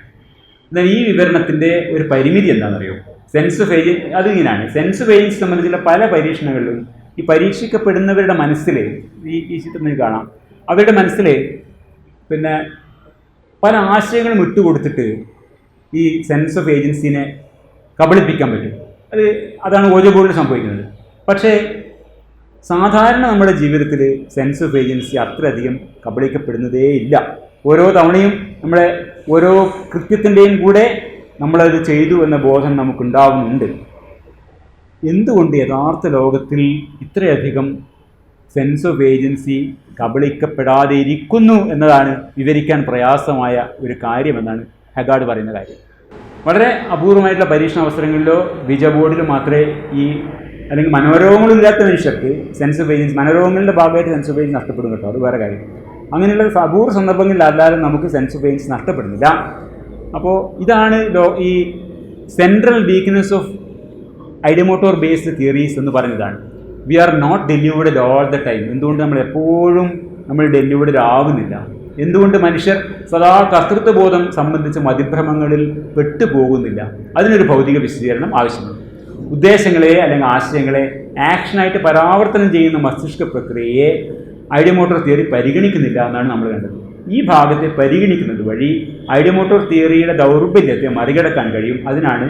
എന്നാൽ ഈ വിവരണത്തിൻ്റെ ഒരു പരിമിതി എന്താണെന്നറിയോ? സെൻസ് ഓഫ് ഏജൻസി അതിങ്ങനെയാണ്. സെൻസ് ഓഫ് ഏജൻസി സംബന്ധിച്ചുള്ള പല പരീക്ഷണങ്ങളിലും ഈ പരീക്ഷിക്കപ്പെടുന്നവരുടെ മനസ്സിൽ ഈ ചിത്രത്തിൽ കാണാം, അവരുടെ മനസ്സിൽ പിന്നെ പല ആശയങ്ങളും ഇട്ടുകൊടുത്തിട്ട് ഈ സെൻസ് ഓഫ് ഏജൻസിനെ കബളിപ്പിക്കാൻ പറ്റും. അതാണ് ഓരോ ബോർഡിൽ സംഭവിക്കുന്നത്. പക്ഷേ സാധാരണ നമ്മുടെ ജീവിതത്തിൽ സെൻസ് ഓഫ് ഏജൻസി അത്രയധികം കബളിക്കപ്പെടുന്നതേ ഇല്ല. ഓരോ തവണയും നമ്മളെ ഓരോ കൃത്യത്തിൻ്റെയും കൂടെ നമ്മളത് ചെയ്തു എന്ന ബോധം നമുക്കുണ്ടാവുന്നുണ്ട്. എന്തുകൊണ്ട് യഥാർത്ഥ ലോകത്തിൽ ഇത്രയധികം സെൻസ് ഓഫ് ഏജൻസി കബളിക്കപ്പെടാതെ ഇരിക്കുന്നു എന്നതാണ് വിവരിക്കാൻ പ്രയാസമായ ഒരു കാര്യമെന്നാണ് ഹെഗാർഡ് പറയുന്ന കാര്യം. വളരെ അപൂർവമായിട്ടുള്ള പരീക്ഷണ അവസരങ്ങളിലോ വിജ ബോർഡിലോ മാത്രമേ അല്ലെങ്കിൽ മനോരോഗങ്ങളില്ലാത്ത മനുഷ്യർക്ക് സെൻസ് ഓഫ് ഏജൻസി, മനോരോഗങ്ങളുടെ ഭാഗമായിട്ട് സെൻസ് ഓഫ് ഏജൻസി നഷ്ടപ്പെടും കേട്ടോ, അത് വേറെ കാര്യം. അങ്ങനെയുള്ള അപൂർവ സന്ദർഭങ്ങളിലല്ലാതെ നമുക്ക് സെൻസ് ഓഫ് ഏജൻസി നഷ്ടപ്പെടുന്നില്ല. അപ്പോൾ ഇതാണ് ഈ central weakness of ideomotor based theories എന്ന് പറഞ്ഞതാണ്. We are not delivered all the time. എന്തുകൊണ്ട് നമ്മൾ എപ്പോഴും ഡെലിവേർഡ് ആവുന്നില്ല? എന്തുകൊണ്ട് മനുഷ്യർ സദാ കർത്തൃത്വബോധം സംബന്ധിച്ച മതിഭ്രമങ്ങളിൽ പെട്ടുപോകുന്നില്ല? അതിനൊരു ഭൗതിക വിശദീകരണം ആവശ്യമാണ്. ഉദ്ദേശങ്ങളെ അല്ലെങ്കിൽ ആശയങ്ങളെ ആക്ഷനായിട്ട് പരാവർത്തനം ചെയ്യുന്ന മസ്തിഷ്ക പ്രക്രിയയെ ഐഡിയ മോട്ടോർ തിയറി പരിഗണിക്കുന്നില്ല എന്നാണ് നമ്മൾ കണ്ടത്. ഈ ഭാഗത്തെ പരിഗണിക്കുന്നത് വഴി ഐഡിയ മോട്ടോർ തിയറിയുടെ ദൗർബല്യത്തെ മറികടക്കാൻ കഴിയും. അതിനാണ്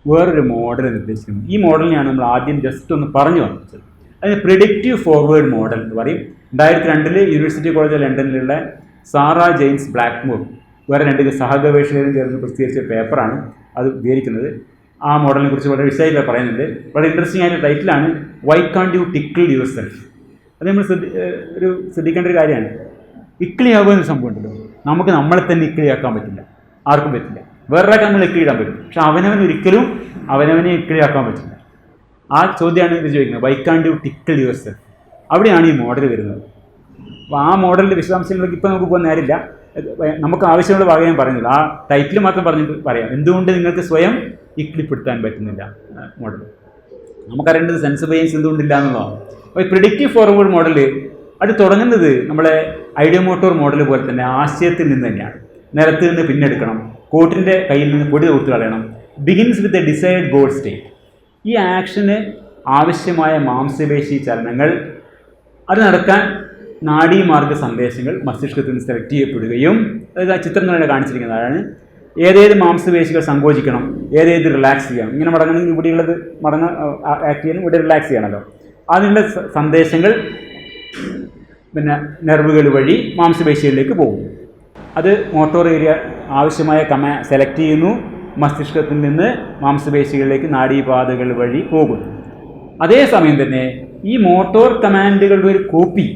വേറൊരു മോഡൽ നിർദ്ദേശിക്കുന്നത്. ഈ മോഡലിനെയാണ് നമ്മൾ ആദ്യം ജസ്റ്റ് ഒന്ന് പറഞ്ഞു വന്നത്. അതിന് പ്രിഡിക്റ്റീവ് ഫോർവേഡ് മോഡൽ എന്ന് പറയും. 2002 യൂണിവേഴ്സിറ്റി കോളേജ് ലണ്ടനിലുള്ള സാറ ജെയിംസ് ബ്ലാക്ക്മോർ വേറെ 2 സഹഗവേഷകരും ചേർന്ന് പ്രസിദ്ധീകരിച്ച പേപ്പറാണ് അത് വിവരിക്കുന്നത്. ആ മോഡലിനെ കുറിച്ച് വളരെ വിശദമായി പറയുന്നുണ്ട്. വളരെ ഇൻട്രസ്റ്റിംഗ് ആയിട്ട് ടൈറ്റിലാണ് why can't you tickle yourself. അത് നമ്മൾ ശ്രദ്ധിക്കേണ്ട ഒരു കാര്യമാണ്. ഇക്കിളിയാകുക എന്നൊരു സംഭവം ഉണ്ടല്ലോ, നമുക്ക് നമ്മളെ തന്നെ ഇക്കിളിയാക്കാൻ പറ്റില്ല, ആർക്കും പറ്റില്ല. വേറൊരാൾക്ക് നമ്മൾ ഇക്കിളിയിടാൻ പറ്റും, പക്ഷെ ഒരിക്കലും അവനവനെ ഇക്കിളിയാക്കാൻ പറ്റില്ല. ആ ചോദ്യമാണ് ഇത് ചോദിക്കുന്നത്, Y can't you tickle your self. അവിടെയാണ് ഈ മോഡൽ വരുന്നത്. അപ്പോൾ ആ മോഡലിൻ്റെ വിശദാംശങ്ങളിലേക്ക് ഇപ്പോൾ നമുക്ക് പോകാൻ നേരില്ല. നമുക്ക് ആവശ്യമുള്ള ഭാഗം ഞാൻ പറയുന്നില്ല, ആ ടൈറ്റിൽ മാത്രം പറഞ്ഞിട്ട് പറയാം. എന്തുകൊണ്ട് നിങ്ങൾക്ക് സ്വയം ഇക്കിളിപ്പെടുത്താൻ പറ്റുന്നില്ല മോഡൽ. നമുക്കറിയേണ്ടത് സെൻസ് ഓഫ് ഏജൻസി എന്തുകൊണ്ടില്ല എന്നുള്ളതാണ്. അപ്പോൾ പ്രിഡിക്റ്റീവ് ഫോർവേഡ് മോഡൽ അത് തുടങ്ങുന്നത് നമ്മളെ ഐഡിയ മോട്ടോർ മോഡൽ പോലെ തന്നെ ആശയത്തിൽ നിന്ന് തന്നെയാണ്. നിലത്ത് നിന്ന് പിന്നെടുക്കണം, കോട്ടിൻ്റെ കയ്യിൽ നിന്ന് പൊടി കൊടുത്ത് കളയണം. Begins with a decide goal state. ഈ ആക്ഷന് ആവശ്യമായ മാംസപേശി ചലനങ്ങൾ അത് നടക്കാൻ നാഡീമാർഗ സന്ദേശങ്ങൾ മസ്തിഷ്കത്തിൽ നിന്ന് സെലക്ട് ചെയ്യപ്പെടുകയും, അതായത് ആ ചിത്രം തന്നെ കാണിച്ചിരിക്കുന്നതാണ്. ഏതേത് മാംസപേശികൾ സങ്കോചിക്കണം, ഏതേത് റിലാക്സ് ചെയ്യണം. ഇങ്ങനെ മടങ്ങണമെങ്കിൽ ഇവിടെയുള്ളത് ആക്ട് ചെയ്യണം, ഇവിടെ റിലാക്സ് ചെയ്യണമല്ലോ. അതിനുള്ള സന്ദേശങ്ങൾ നെർവുകൾ വഴി മാംസപേശികളിലേക്ക് പോകും. അത് മോട്ടോർ ഏരിയ ആവശ്യമായ സെലക്ട് ചെയ്യുന്നു, മസ്തിഷ്കത്തിൽ നിന്ന് മാംസപേശികളിലേക്ക് നാഡീപാതകൾ വഴി പോകുന്നു. അതേസമയം തന്നെ ഈ മോട്ടോർ കമാൻഡുകളുടെ ഒരു കോപ്പി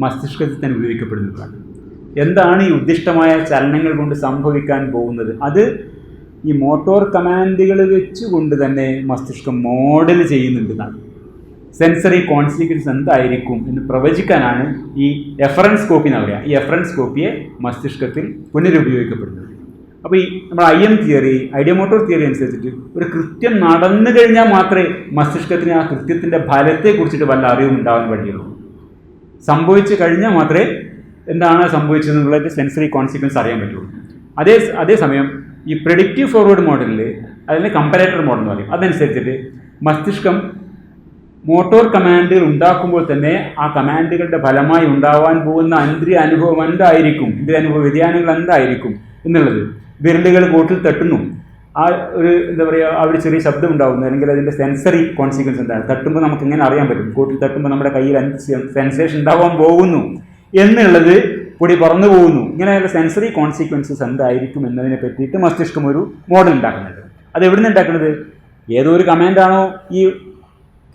മസ്തിഷ്കത്തിൽ തന്നെ ഉപയോഗിക്കപ്പെടുന്നതാണ്. എന്താണ് ഈ ഉദ്ദിഷ്ടമായ ചലനങ്ങൾ കൊണ്ട് സംഭവിക്കാൻ പോകുന്നത്? അത് ഈ മോട്ടോർ കമാൻഡുകൾ വെച്ചുകൊണ്ട് തന്നെ മസ്തിഷ്കം മോഡൽ ചെയ്യുന്നുണ്ടെന്നാണ്. സെൻസറി കോൺസിക്വൻസ് എന്തായിരിക്കും എന്ന് പ്രവചിക്കാനാണ് ഈ എഫറൻസ് കോപ്പി എന്ന് പറയുക. ഈ എഫറൻസ് കോപ്പിയെ മസ്തിഷ്കത്തിൽ പുനരുപയോഗിക്കപ്പെടുന്നത്. അപ്പോൾ ഈ നമ്മുടെ IM theory, idea motor theory അനുസരിച്ചിട്ട് ഒരു കൃത്യം നടന്നു കഴിഞ്ഞാൽ മാത്രമേ മസ്തിഷ്കത്തിന് ആ കൃത്യത്തിൻ്റെ ഫലത്തെക്കുറിച്ചിട്ട് വല്ല അറിവും ഉണ്ടാകാൻ വഴിയുള്ളൂ. സംഭവിച്ചു കഴിഞ്ഞാൽ മാത്രമേ എന്താണ് സംഭവിച്ചതെന്നുള്ളത് സെൻസറി കോൺസിക്വൻസ് അറിയാൻ പറ്റുള്ളൂ. അതേസമയം ഈ പ്രെഡിക്റ്റീവ് ഫോർവേഡ് മോഡലിൽ, അതിന് കമ്പാരേറ്റർ മോഡൽ എന്ന് പറയും, അതനുസരിച്ചിട്ട് മസ്തിഷ്കം മോട്ടോർ കമാൻഡുകൾ ഉണ്ടാക്കുമ്പോൾ തന്നെ ആ കമാൻഡുകളുടെ ഫലമായി ഉണ്ടാവാൻ പോകുന്ന ഇന്ദ്രിയ അനുഭവം എന്തായിരിക്കും, ഇന്ദ്രിയ അനുഭവ വ്യതിയാനങ്ങൾ എന്തായിരിക്കും എന്നുള്ളത് വിരലുകൾ കോട്ടിൽ തട്ടുന്നു, ആ ഒരു എന്താ പറയുക, ആ ഒരു ചെറിയ ശബ്ദം ഉണ്ടാകുന്നു, അല്ലെങ്കിൽ അതിൻ്റെ സെൻസറി കോൺസിക്വൻസ് എന്താണ്, തട്ടുമ്പോൾ നമുക്ക് ഇങ്ങനെ അറിയാൻ പറ്റും, കോട്ടിൽ തട്ടുമ്പോൾ നമ്മുടെ കയ്യിൽ സെൻസേഷൻ ഉണ്ടാവാൻ പോകുന്നു എന്നുള്ളത്, പൊടി പറന്നു പോകുന്നു, ഇങ്ങനെയുള്ള സെൻസറി കോൺസിക്വൻസസ് എന്തായിരിക്കും എന്നതിനെ പറ്റിയിട്ട് മസ്തിഷ്കം ഒരു മോഡൽ ഉണ്ടാക്കുന്നുണ്ട്. അത് എവിടെ നിന്ന് ഉണ്ടാക്കുന്നത്? ഏതോ ഒരു കമാൻഡാണോ ഈ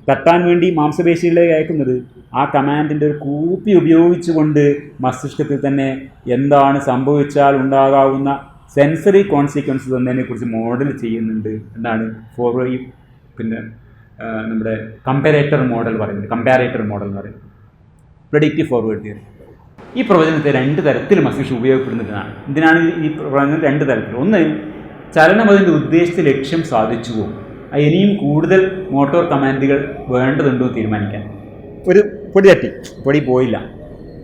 തട്ടാൻ വേണ്ടി മാംസപേശികളിലേക്ക് അയക്കുന്നത്, ആ കമാൻഡിൻ്റെ ഒരു കൂപ്പി ഉപയോഗിച്ചുകൊണ്ട് മസ്തിഷ്കത്തിൽ തന്നെ എന്താണ് സംഭവിച്ചാൽ ഉണ്ടാകാവുന്ന സെൻസറി കോൺസിക്വൻസസ് എന്നതിനെക്കുറിച്ച് മോഡൽ ചെയ്യുന്നുണ്ട് എന്നാണ് പിന്നെ നമ്മുടെ കമ്പാരേറ്റർ മോഡൽ എന്ന് പറയുന്നത്, പ്രെഡിക്റ്റീവ് ഫോർവേഡ് തിയറി. ഈ പ്രവചനത്തെ 2 തരത്തിൽ മസ്തിഷ്കം ഉപയോഗപ്പെടുന്നതാണ്. ഇതിനാണ് ഈ പ്രവചനം 2 തരത്തിൽ. ഒന്ന്, ചലനം അതിൻ്റെ ഉദ്ദേശിച്ച ലക്ഷ്യം സാധിച്ചുവോ, ഇനിയും കൂടുതൽ മോട്ടോർ കമാൻഡുകൾ വേണ്ടതുണ്ടോ തീരുമാനിക്കാൻ. ഒരു പൊടി തട്ടി, പൊടി പോയില്ല,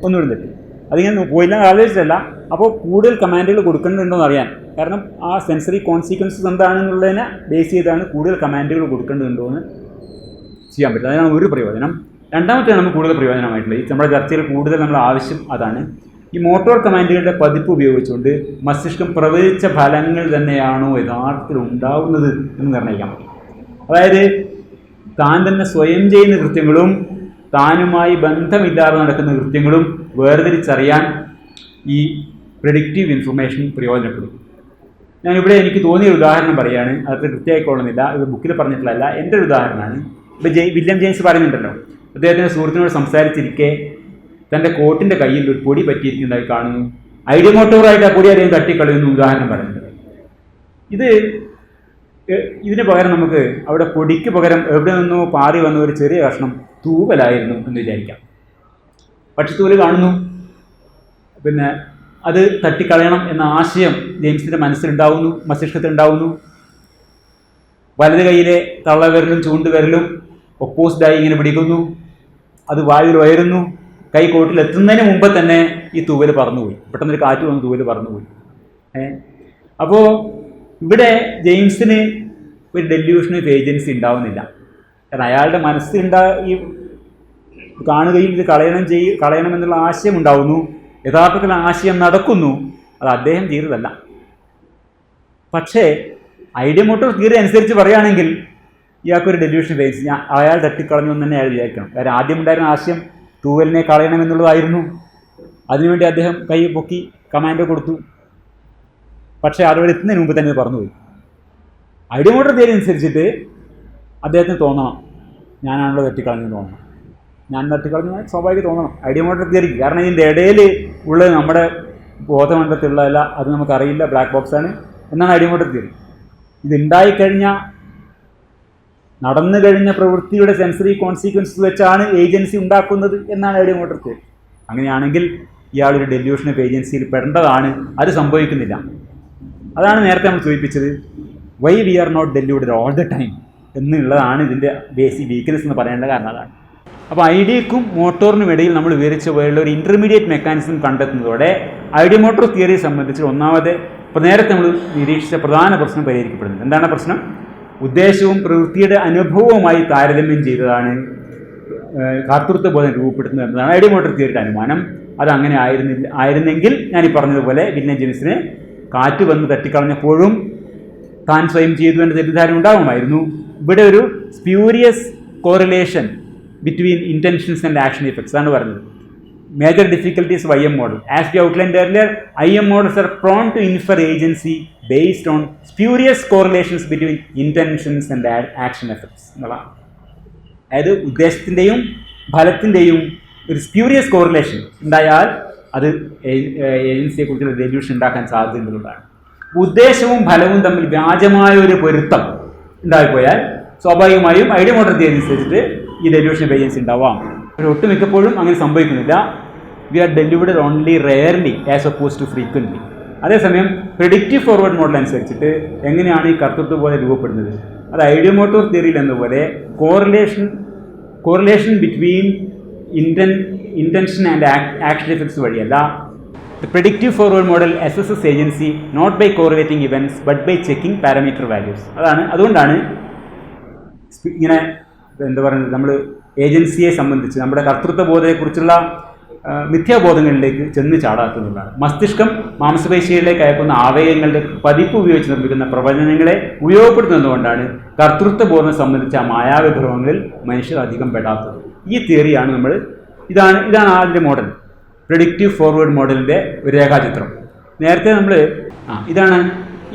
ഒന്നുകൂടി തട്ടി, അതിങ്ങനെ പോയില്ല ആലോചിച്ചല്ല, അപ്പോൾ കൂടുതൽ കമാൻഡുകൾ കൊടുക്കേണ്ടതുണ്ടോ എന്ന് അറിയാൻ. കാരണം ആ സെൻസറി കോൺസിക്വൻസസ് എന്താണെന്നുള്ളതിനെ ബേസ് ചെയ്താണ് കൂടുതൽ കമാൻഡുകൾ കൊടുക്കേണ്ടതുണ്ടോ എന്ന് ചെയ്യാൻ പറ്റും. അതിനാണ് ഒരു പ്രയോജനം. രണ്ടാമത്തെയാണ് നമുക്ക് കൂടുതൽ പ്രയോജനമായിട്ടുള്ളത്, ഈ നമ്മുടെ ചർച്ചയിൽ കൂടുതൽ നമ്മൾ ആവശ്യം അതാണ്. ഈ മോട്ടോർ കമാൻഡുകളുടെ പതിപ്പ് ഉപയോഗിച്ചുകൊണ്ട് മസ്തിഷ്കം പ്രവചിച്ച ഫലങ്ങൾ തന്നെയാണോ യഥാർത്ഥത്തിൽ ഉണ്ടാവുന്നത് എന്ന് നിർണ്ണയിക്കാൻ പറ്റും. അതായത് താൻ തന്നെ സ്വയം ചെയ്യുന്ന കൃത്യങ്ങളും താനുമായി ബന്ധമില്ലാതെ നടക്കുന്ന കൃത്യങ്ങളും വേർതിരിച്ചറിയാൻ ഈ പ്രെഡിക്റ്റീവ് ഇൻഫർമേഷൻ പ്രയോജനപ്പെടും. ഞാനിവിടെ എനിക്ക് തോന്നിയ ഉദാഹരണം പറയുകയാണ്, അത് കൃത്യമായിക്കൊള്ളുന്നില്ല, ഇത് ബുക്കിൽ പറഞ്ഞിട്ടുള്ളതല്ല, എൻ്റെ ഒരു ഉദാഹരണമാണ്. ഇപ്പോൾ വില്യം ജെയിംസ് പറയുന്നുണ്ടല്ലോ, അദ്ദേഹത്തിൻ്റെ സുഹൃത്തിനോട് സംസാരിച്ചിരിക്കെ തൻ്റെ കോട്ടിൻ്റെ കയ്യിൽ ഒരു പൊടി പറ്റിയിരിക്കുന്നതായി കാണുന്നു, ഐഡിയമോട്ടോറായിട്ട് ആ പൊടി അദ്ദേഹം തട്ടിക്കളയുന്നു ഉദാഹരണം പറയുന്നത്. ഇതിന് പകരം നമുക്ക് അവിടെ പൊടിക്ക് പകരം എവിടെ നിന്നോ പാറി വന്ന ഒരു ചെറിയ കഷ്ണം തൂവലായിരുന്നു എന്ന് വിചാരിക്കാം. പക്ഷിത്തൂവൽ കാണുന്നു, പിന്നെ അത് തട്ടിക്കളയണം എന്ന ആശയം ജെയിംസിൻ്റെ മനസ്സിലുണ്ടാവുന്നു, മസ്തിഷ്കത്തിലുണ്ടാവുന്നു. വലത് കൈയിലെ തള്ളവിരലും ചൂണ്ടുവിരലും ഒപ്പോസിറ്റായി ഇങ്ങനെ പിടിക്കുന്നു, അത് വായുവിൽ ഉയരുന്നു, കൈ കോട്ടിൽ എത്തുന്നതിന് മുമ്പ് തന്നെ ഈ തൂവൽ പറന്നുപോയി, പെട്ടെന്നൊരു കാറ്റ് വന്ന് തൂവൽ പറന്നുപോയി. അപ്പോൾ ഇവിടെ ജെയിംസിന് ഒരു ഡെല്യൂഷൻ ഓഫ് ഏജൻസി ഉണ്ടാവുന്നില്ല. കാരണം അയാളുടെ ഈ കാണുകയും ഇത് കളയണമെന്നുള്ള ആശയം ഉണ്ടാവുന്നു, യഥാർത്ഥത്തിൽ ആശയം നടക്കുന്നു, അത് അദ്ദേഹം ചെയ്തതല്ല. പക്ഷേ ഐഡിയമോട്ടോർ തിയറി അനുസരിച്ച് പറയുകയാണെങ്കിൽ ഇയാൾക്കൊരു ഡെല്യൂഷൻ ഓഫ് ഏജൻസി, അയാൾ തട്ടിക്കളഞ്ഞു എന്ന് തന്നെ അയാൾ വിചാരിക്കണം. കാരണം ആദ്യം ഉണ്ടായിരുന്ന ആശയം തൂവലിനെ കളയണമെന്നുള്ളതായിരുന്നു. അതിനുവേണ്ടി അദ്ദേഹം കൈ പൊക്കി കമാൻഡ് കൊടുത്തു. പക്ഷേ അതവിടെ എത്തുന്നതിന് മുമ്പ് തന്നെ പറന്നുപോയി. ഐഡിയമോട്ടോർ തിയറി അനുസരിച്ചിട്ട് അദ്ദേഹത്തിന് തോന്നണം, ഞാനാണല്ലോ തട്ടിക്കളഞ്ഞെന്ന് തോന്നണം, ഞാൻ തട്ടിക്കളഞ്ഞ സ്വാഭാവികം തോന്നണം ഐഡിയമോട്ടോർ തിയറിക്ക്. കാരണം ഇതിൻ്റെ ഇടയിൽ ഉള്ളത് നമ്മുടെ ബോധമണ്ഡലത്തിലുള്ളതല്ല, അത് നമുക്കറിയില്ല, ബ്ലാക്ക് ബോക്സാണ് എന്നാണ് ഐഡിയമോട്ടോർ തിയറി. നടന്നു കഴിഞ്ഞ പ്രവൃത്തിയുടെ സെൻസറി കോൺസിക്വൻസസ് വെച്ചാണ് ഏജൻസി ഉണ്ടാക്കുന്നത് എന്നാണ് ഐഡിയമോട്ടോർ തിയറി. അങ്ങനെയാണെങ്കിൽ ഇയാളൊരു ഡെല്യൂഷൻ ഓഫ് ഏജൻസിയിൽ പെടേണ്ടതാണ്, അത് സംഭവിക്കുന്നില്ല. അതാണ് നേരത്തെ നമ്മൾ സൂചിപ്പിച്ചത്, why we are not deluded all the time എന്നുള്ളതാണ് ഇതിൻ്റെ ബേസിക് വീക്ക്നെസ് എന്ന് പറയേണ്ട കാരണം അതാണ്. അപ്പോൾ ഐഡിയക്കും മോട്ടോറിനും ഇടയിൽ നമ്മൾ വിവരിച്ച പോലുള്ള ഒരു ഇൻ്റർമീഡിയറ്റ് മെക്കാനിസം കണ്ടെത്തുന്നതോടെ ഐഡിയമോട്ടോർ തിയറിയെ സംബന്ധിച്ച് ഒന്നാമത് നേരത്തെ നമ്മൾ നിരീക്ഷിച്ച പ്രധാന പ്രശ്നം പരിഹരിക്കപ്പെടുന്നത്. എന്താണ് പ്രശ്നം? ഉദ്ദേശവും പ്രവൃത്തിയുടെ അനുഭവവുമായി താരതമ്യം ചെയ്തതാണ് കർത്തൃത്വ ബോധം രൂപപ്പെടുത്തുന്നത് എന്നതാണ് ഐഡിയമോട്ടോർ തിയറിയുടെ അനുമാനം. അതങ്ങനെ ആയിരുന്നെങ്കിൽ ഞാൻ ഈ പറഞ്ഞതുപോലെ വില്യം ജെയിംസിനെ കാറ്റ് വന്ന് തട്ടിക്കളഞ്ഞപ്പോഴും താൻ സ്വയം ചെയ്തു എന്ന തെറ്റിദ്ധാരണ ഉണ്ടാകുമായിരുന്നു. ഇവിടെ ഒരു spurious correlation between intentions and action effects ആണ് പറഞ്ഞത്. Major difficulties of IM model. As we outlined earlier, IM models are prone to infer agency based on spurious correlations between intentions and action effects. അതായത് ഉദ്ദേശത്തിൻ്റെയും ഫലത്തിൻ്റെയും ഒരു സ്പ്യൂരിയസ് കോറിലേഷൻ ഉണ്ടായാൽ അത് ഏജൻസിയെക്കുറിച്ചുള്ള ഡെല്യൂഷൻ ഉണ്ടാക്കാൻ സാധ്യതയുള്ളതാണ്. ഉദ്ദേശവും ഫലവും തമ്മിൽ വ്യാജമായ ഒരു പൊരുത്തം ഉണ്ടായിപ്പോയാൽ സ്വാഭാവികമായും ഐഡിയമോട്ടോർ തിയറി അനുസരിച്ചിട്ട് ഈ ഡെല്യൂഷൻ ഓഫ് ഏജൻസി ഉണ്ടാവാം. പക്ഷേ ഒട്ടുമിക്കപ്പോഴും അങ്ങനെ സംഭവിക്കുന്നില്ല. We are delivered only rarely as opposed to frequently. അതേസമയം പ്രെഡിക്റ്റീവ് ഫോർവേഡ് മോഡൽ അനുസരിച്ചിട്ട് എങ്ങനെയാണ് ഈ കർത്തൃത്വ ബോധം രൂപപ്പെടുന്നത്? അത് ഐഡിയമോട്ടോർ തിയറിയിൽ എന്നപോലെ correlation between intention and action effects വഴിയല്ല. The predictive forward model assesses agency not by correlating events but by checking parameter values. അതുകൊണ്ടാണ് ഇങ്ങനെ എന്താ പറയുന്നത്, നമ്മൾ ഏജൻസിയെ സംബന്ധിച്ച് നമ്മുടെ കർത്തൃത്വ ബോധത്തെക്കുറിച്ചുള്ള മിഥ്യാബോധങ്ങളിലേക്ക് ചെന്ന് ചാടാത്തുന്നതാണ്. മസ്തിഷ്കം മാംസപേശികളിലേക്ക് അയക്കുന്ന ആവേഗങ്ങളുടെ പതിപ്പ് ഉപയോഗിച്ച് നിർമ്മിക്കുന്ന പ്രവചനങ്ങളെ ഉപയോഗപ്പെടുത്തുന്നതുകൊണ്ടാണ് കർത്തൃത്വ ബോധം സംബന്ധിച്ച മായാവിഭ്രമങ്ങളിൽ മനുഷ്യർ അധികം പെടാത്തത്. ഈ തിയറിയാണ് ഇതാണ് അതിൻ്റെ മോഡൽ, പ്രെഡിക്റ്റീവ് ഫോർവേഡ് മോഡലിൻ്റെ ഒരു രേഖാചിത്രം. നേരത്തെ നമ്മൾ ഇതാണ്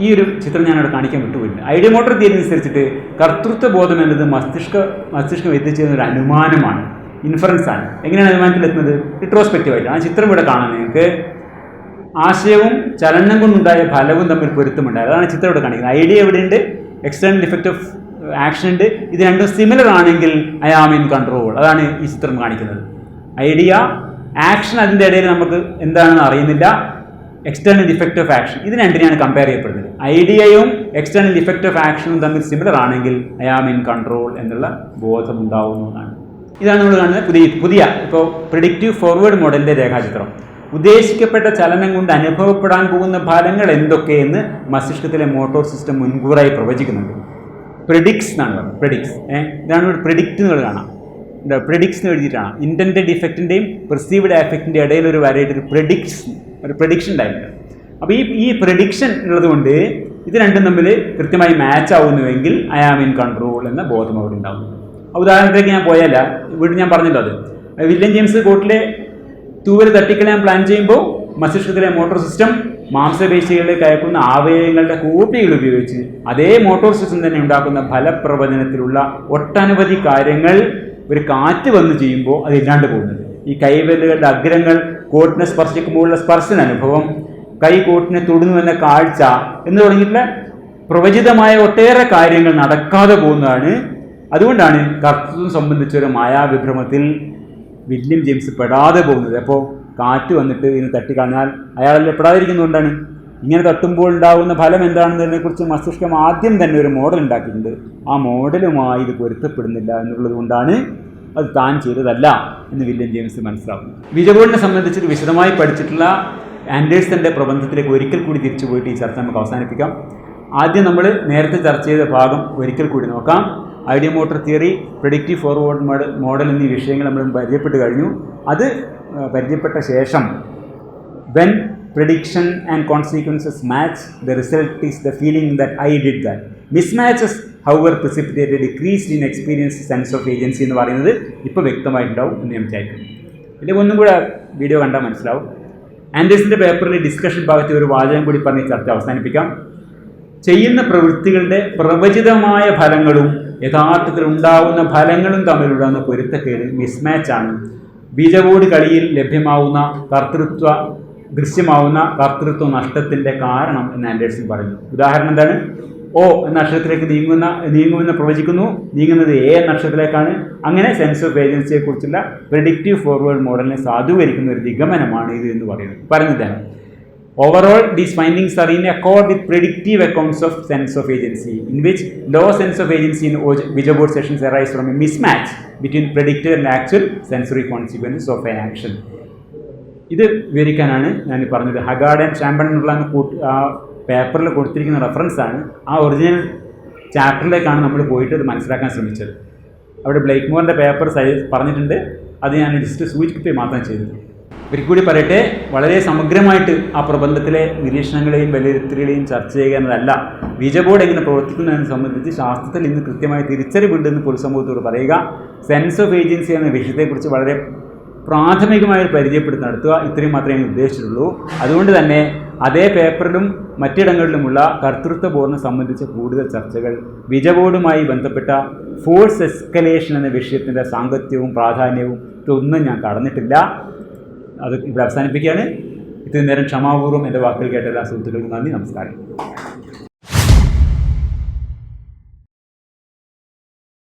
ഈ ഒരു ചിത്രം ഞാനവിടെ കാണിക്കാൻ വിട്ടുപോയില്ല. ഐഡിയ മോട്ടർ തിയറി അനുസരിച്ചിട്ട് കർത്തൃത്വ ബോധം എന്നത് മസ്തിഷ്കം എത്തിച്ചേരുന്ന ഒരു അനുമാനമാണ്, ഇൻഫറൻസ് ആണ്. എങ്ങനെയാണ് അനുമാനത്തിൽ എത്തുന്നത്? റിട്രോസ്പെക്റ്റീവായിട്ട്. ആ ചിത്രം ഇവിടെ കാണാൻ നിങ്ങൾക്ക് ആശയവും ചലനം കൊണ്ടുണ്ടായ ഫലവും തമ്മിൽ പൊരുത്തമുണ്ടായത്. അതാണ് ചിത്രം ഇവിടെ കാണിക്കുന്നത്. ഐഡിയ എവിടെയുണ്ട്, എക്സ്റ്റേണൽ ഇഫക്റ്റ് ഓഫ് ആക്ഷൻ ഉണ്ട്. ഇത് രണ്ടും സിമിലർ ആണെങ്കിൽ ഐ ആം ഇൻ കൺട്രോൾ. അതാണ് ഈ ചിത്രം കാണിക്കുന്നത്. ഐഡിയ, ആക്ഷൻ, അതിൻ്റെ ഇടയിൽ നമുക്ക് എന്താണെന്ന് അറിയുന്നില്ല. എക്സ്റ്റേണൽ ഇഫക്റ്റ് ഓഫ് ആക്ഷൻ, ഇത് രണ്ടിനെയാണ് കമ്പയർ ചെയ്യപ്പെടുന്നത്. ഐഡിയയും എക്സ്റ്റേണൽ ഇഫക്റ്റ് ഓഫ് ആക്ഷനും തമ്മിൽ സിമിലർ ആണെങ്കിൽ ഐ ആം ഇൻ കൺട്രോൾ എന്നുള്ള ബോധം ഉണ്ടാവുന്നതാണ്. ഇതാണ് നമ്മൾ കാണുന്നത് പുതിയ ഇപ്പോൾ പ്രെഡിക്റ്റീവ് ഫോർവേഡ് മോഡലിൻ്റെ രേഖാചിത്രം. ഉദ്ദേശിക്കപ്പെട്ട ചലനം കൊണ്ട് അനുഭവപ്പെടാൻ പോകുന്ന ഫലങ്ങൾ എന്തൊക്കെയെന്ന് മസ്തിഷ്കത്തിലെ മോട്ടോർ സിസ്റ്റം മുൻകൂറായി പ്രവചിക്കുന്നുണ്ട്. പ്രെഡിക്സ് എന്നാണ് പറയുന്നത്. ഇതാണ് ഇവിടെ പ്രെഡിക്റ്റ് എന്നുള്ളത് കാണാം. പ്രെഡിക്സ് എന്ന് എഴുതിയിട്ടാണ്. ഇൻറ്റൻറ്റഡ് ഇഫക്റ്റിൻ്റെയും പെർസീവ്ഡ് എഫക്റ്റിൻ്റെ ഇടയിൽ ഒരു വരയിട്ട് ഒരു പ്രഡിക്ഷൻ ഉണ്ടായിട്ടുണ്ട്. അപ്പോൾ ഈ പ്രഡിക്ഷൻ ഉള്ളത് കൊണ്ട് ഇത് രണ്ടും തമ്മിൽ കൃത്യമായി മാച്ച് ആവുന്നുവെങ്കിൽ ഐ ആം ഇൻ കൺട്രോൾ എന്ന ബോധം അവിടെ ഉണ്ടാകുന്നു. ഉദാഹരണത്തിലേക്ക് ഞാൻ പോയല്ല, വീണ്ടും ഞാൻ പറഞ്ഞല്ലോ, അത് വില്യം ജെയിംസ് കോർട്ടിലെ തൂവൽ തട്ടിക്കളയാൻ പ്ലാൻ ചെയ്യുമ്പോൾ മസ്തിഷ്കത്തിലെ മോട്ടോർ സിസ്റ്റം മാംസപേശികളിലേക്ക് അയക്കുന്ന ആവയവങ്ങളുടെ കോപ്പികൾ ഉപയോഗിച്ച് അതേ മോട്ടോർ സിസ്റ്റം തന്നെ ഉണ്ടാക്കുന്ന ഫലപ്രവചനത്തിലുള്ള ഒട്ടനവധി കാര്യങ്ങൾ ഒരു കാറ്റ് വന്ന് ചെയ്യുമ്പോൾ അത് ഇല്ലാണ്ട് പോകുന്നത്. ഈ കൈവിരലുകളുടെ അഗ്രങ്ങൾ കോട്ടിനെ സ്പർശിക്കുമ്പോഴുള്ള സ്പർശന അനുഭവം, കൈ കോട്ടിനെ തൊടുന്നു എന്ന കാഴ്ച എന്ന് തുടങ്ങിയിട്ടുള്ള പ്രവചിതമായ ഒട്ടേറെ കാര്യങ്ങൾ നടക്കാതെ പോകുന്നതാണ്. അതുകൊണ്ടാണ് കർത്തൃത്വം സംബന്ധിച്ച ഒരു മായാവിഭ്രമത്തിൽ വില്യം ജെയിംസ് പെടാതെ പോകുന്നത്. അപ്പോൾ കാറ്റ് വന്നിട്ട് ഇതിന് തട്ടിക്കളഞ്ഞാൽ അയാളെല്ലാം പെടാതിരിക്കുന്നതുകൊണ്ടാണ്. ഇങ്ങനെ തട്ടുമ്പോൾ ഉണ്ടാകുന്ന ഫലം എന്താണെന്നതിനെക്കുറിച്ച് മസ്തിഷ്കം ആദ്യം തന്നെ ഒരു മോഡൽ ഉണ്ടാക്കിയിട്ടുണ്ട്. ആ മോഡലുമായി ഇത് പൊരുത്തപ്പെടുന്നില്ല എന്നുള്ളത് കൊണ്ടാണ് അത് താൻ ചെയ്തതല്ല എന്ന് വില്യം ജെയിംസ് മനസ്സിലാക്കുന്നു. വിജബോർഡിനെ സംബന്ധിച്ച് വിശദമായി പഠിച്ചിട്ടുള്ള ആൻഡേഴ്സന്റെ പ്രബന്ധത്തിലേക്ക് ഒരിക്കൽ കൂടി തിരിച്ചു പോയിട്ട് ഈ ചർച്ച നമുക്ക് അവസാനിപ്പിക്കാം. ആദ്യം നമ്മൾ നേരത്തെ ചർച്ച ചെയ്ത ഭാഗം ഒരിക്കൽ കൂടി നോക്കാം. Idea motor theory, predictive forward model എന്നീ വിഷയങ്ങൾ നമ്മൾ പരിചയപ്പെട്ട് കഴിഞ്ഞു. അത് പരിചയപ്പെട്ട ശേഷം when prediction and consequences match, the result is the feeling that I did that. Mismatches, however, precipitate a decrease in experience sense of agency എന്ന് പറയുന്നത് ഇപ്പോൾ വ്യക്തമായിട്ടുണ്ടാവും എന്ന് ഞാൻ വിചാരിക്കുന്നു. ഇതിൽ ഒന്നും കൂടെ വീഡിയോ കണ്ടാൽ മനസ്സിലാവും. ആൻഡേഴ്സിൻ്റെ പേപ്പറിൽ ഡിസ്കഷൻ ഭാഗത്ത് ഒരു വാചകം കൂടി പറഞ്ഞ് ചർച്ച അവസാനിപ്പിക്കാം. ചെയ്യുന്ന പ്രവൃത്തികളുടെ പ്രവചിതമായ ഫലങ്ങളും യഥാർത്ഥത്തിൽ ഉണ്ടാവുന്ന ഫലങ്ങളും തമ്മിലുണ്ടാകുന്ന പൊരുത്തക്കേട് മിസ്മാച്ചാണ് ബീജബോർഡ് കളിയിൽ ലഭ്യമാവുന്ന ദൃശ്യമാവുന്ന കർത്തൃത്വ നഷ്ടത്തിൻ്റെ കാരണം എന്ന് ആൻഡേഴ്സൺ പറയുന്നു. ഉദാഹരണം എന്താണ്? ഓ എന്ന അക്ഷരത്തിലേക്ക് നീങ്ങുമെന്ന് പ്രവചിക്കുന്നു, നീങ്ങുന്നത് എ എന്ന അക്ഷരത്തിലേക്കാണ്. അങ്ങനെ സെൻസ് ഓഫ് ഏജൻസിയെക്കുറിച്ചുള്ള പ്രെഡിക്റ്റീവ് ഫോർവേഡ് മോഡലിനെ സാധൂകരിക്കുന്ന ഒരു നിഗമനമാണ് ഇത് എന്ന് പറയുന്നതാണ്. Overall these findings are in accord with predictive accounts of sense of agency in which low sense of agency in വിജബോർഡ് sessions arise from a mismatch between predicted and actual sensory consequences of an action. ഇത് വിവരിക്കാനാണ് ഞാൻ പറഞ്ഞത്. ഹഗാർഡ് ആൻഡ് ഷാമ്പൺ എന്നുള്ള ആ പേപ്പറിൽ കൊടുത്തിരിക്കുന്ന റെഫറൻസാണ്. ആ ഒറിജിനൽ ചാപ്റ്ററിലേക്കാണ് നമ്മൾ പോയിട്ട് അത് മനസ്സിലാക്കാൻ ശ്രമിച്ചത്. അവിടെ ബ്ലേക്ക്മോറിൻ്റെ പേപ്പർ പറഞ്ഞിട്ടുണ്ട്, അത് ഞാൻ ജസ്റ്റ് സൂചിപ്പിക്കുകയും മാത്രം ചെയ്തത്. ഒരിക്കൽ കൂടി പറയട്ടെ, വളരെ സമഗ്രമായിട്ട് ആ പ്രബന്ധത്തിലെ നിരീക്ഷണങ്ങളെയും വിലയിരുത്തലുകളെയും ചർച്ച ചെയ്യുക എന്നതല്ല, ബീജബോർഡ് എങ്ങനെ പ്രവർത്തിക്കുന്നതിനെ സംബന്ധിച്ച് ശാസ്ത്രത്തിൽ ഇന്ന് കൃത്യമായി തിരിച്ചറിവുണ്ടെന്ന് പൊതുസമൂഹത്തോട് പറയുക. സെൻസ് ഓഫ് ഏജൻസി എന്ന വിഷയത്തെക്കുറിച്ച് വളരെ പ്രാഥമികമായി പരിചയപ്പെടുത്തി നടത്തുക, ഇത്രയും മാത്രമേ ഞാൻ ഉദ്ദേശിച്ചിട്ടുള്ളൂ. അതുകൊണ്ട് തന്നെ അതേ പേപ്പറിലും മറ്റിടങ്ങളിലുമുള്ള കർത്തൃത്വ ബോർഡിനെ സംബന്ധിച്ച കൂടുതൽ ചർച്ചകൾ, ബീജബോർഡുമായി ബന്ധപ്പെട്ട ഫോഴ്സ് എസ്കലേഷൻ എന്ന വിഷയത്തിൻ്റെ സാങ്കത്യവും പ്രാധാന്യവും ഇതൊന്നും ഞാൻ കടന്നിട്ടില്ല. അത് ഇവിടെ അവസാനിപ്പിക്കുകയാണ്. ഇത്രയും നേരം ക്ഷമാപൂർവ്വം എൻ്റെ വാക്കുകൾ കേട്ട എല്ലാ സുഹൃത്തുക്കൾക്കും നന്ദി, നമസ്കാരം.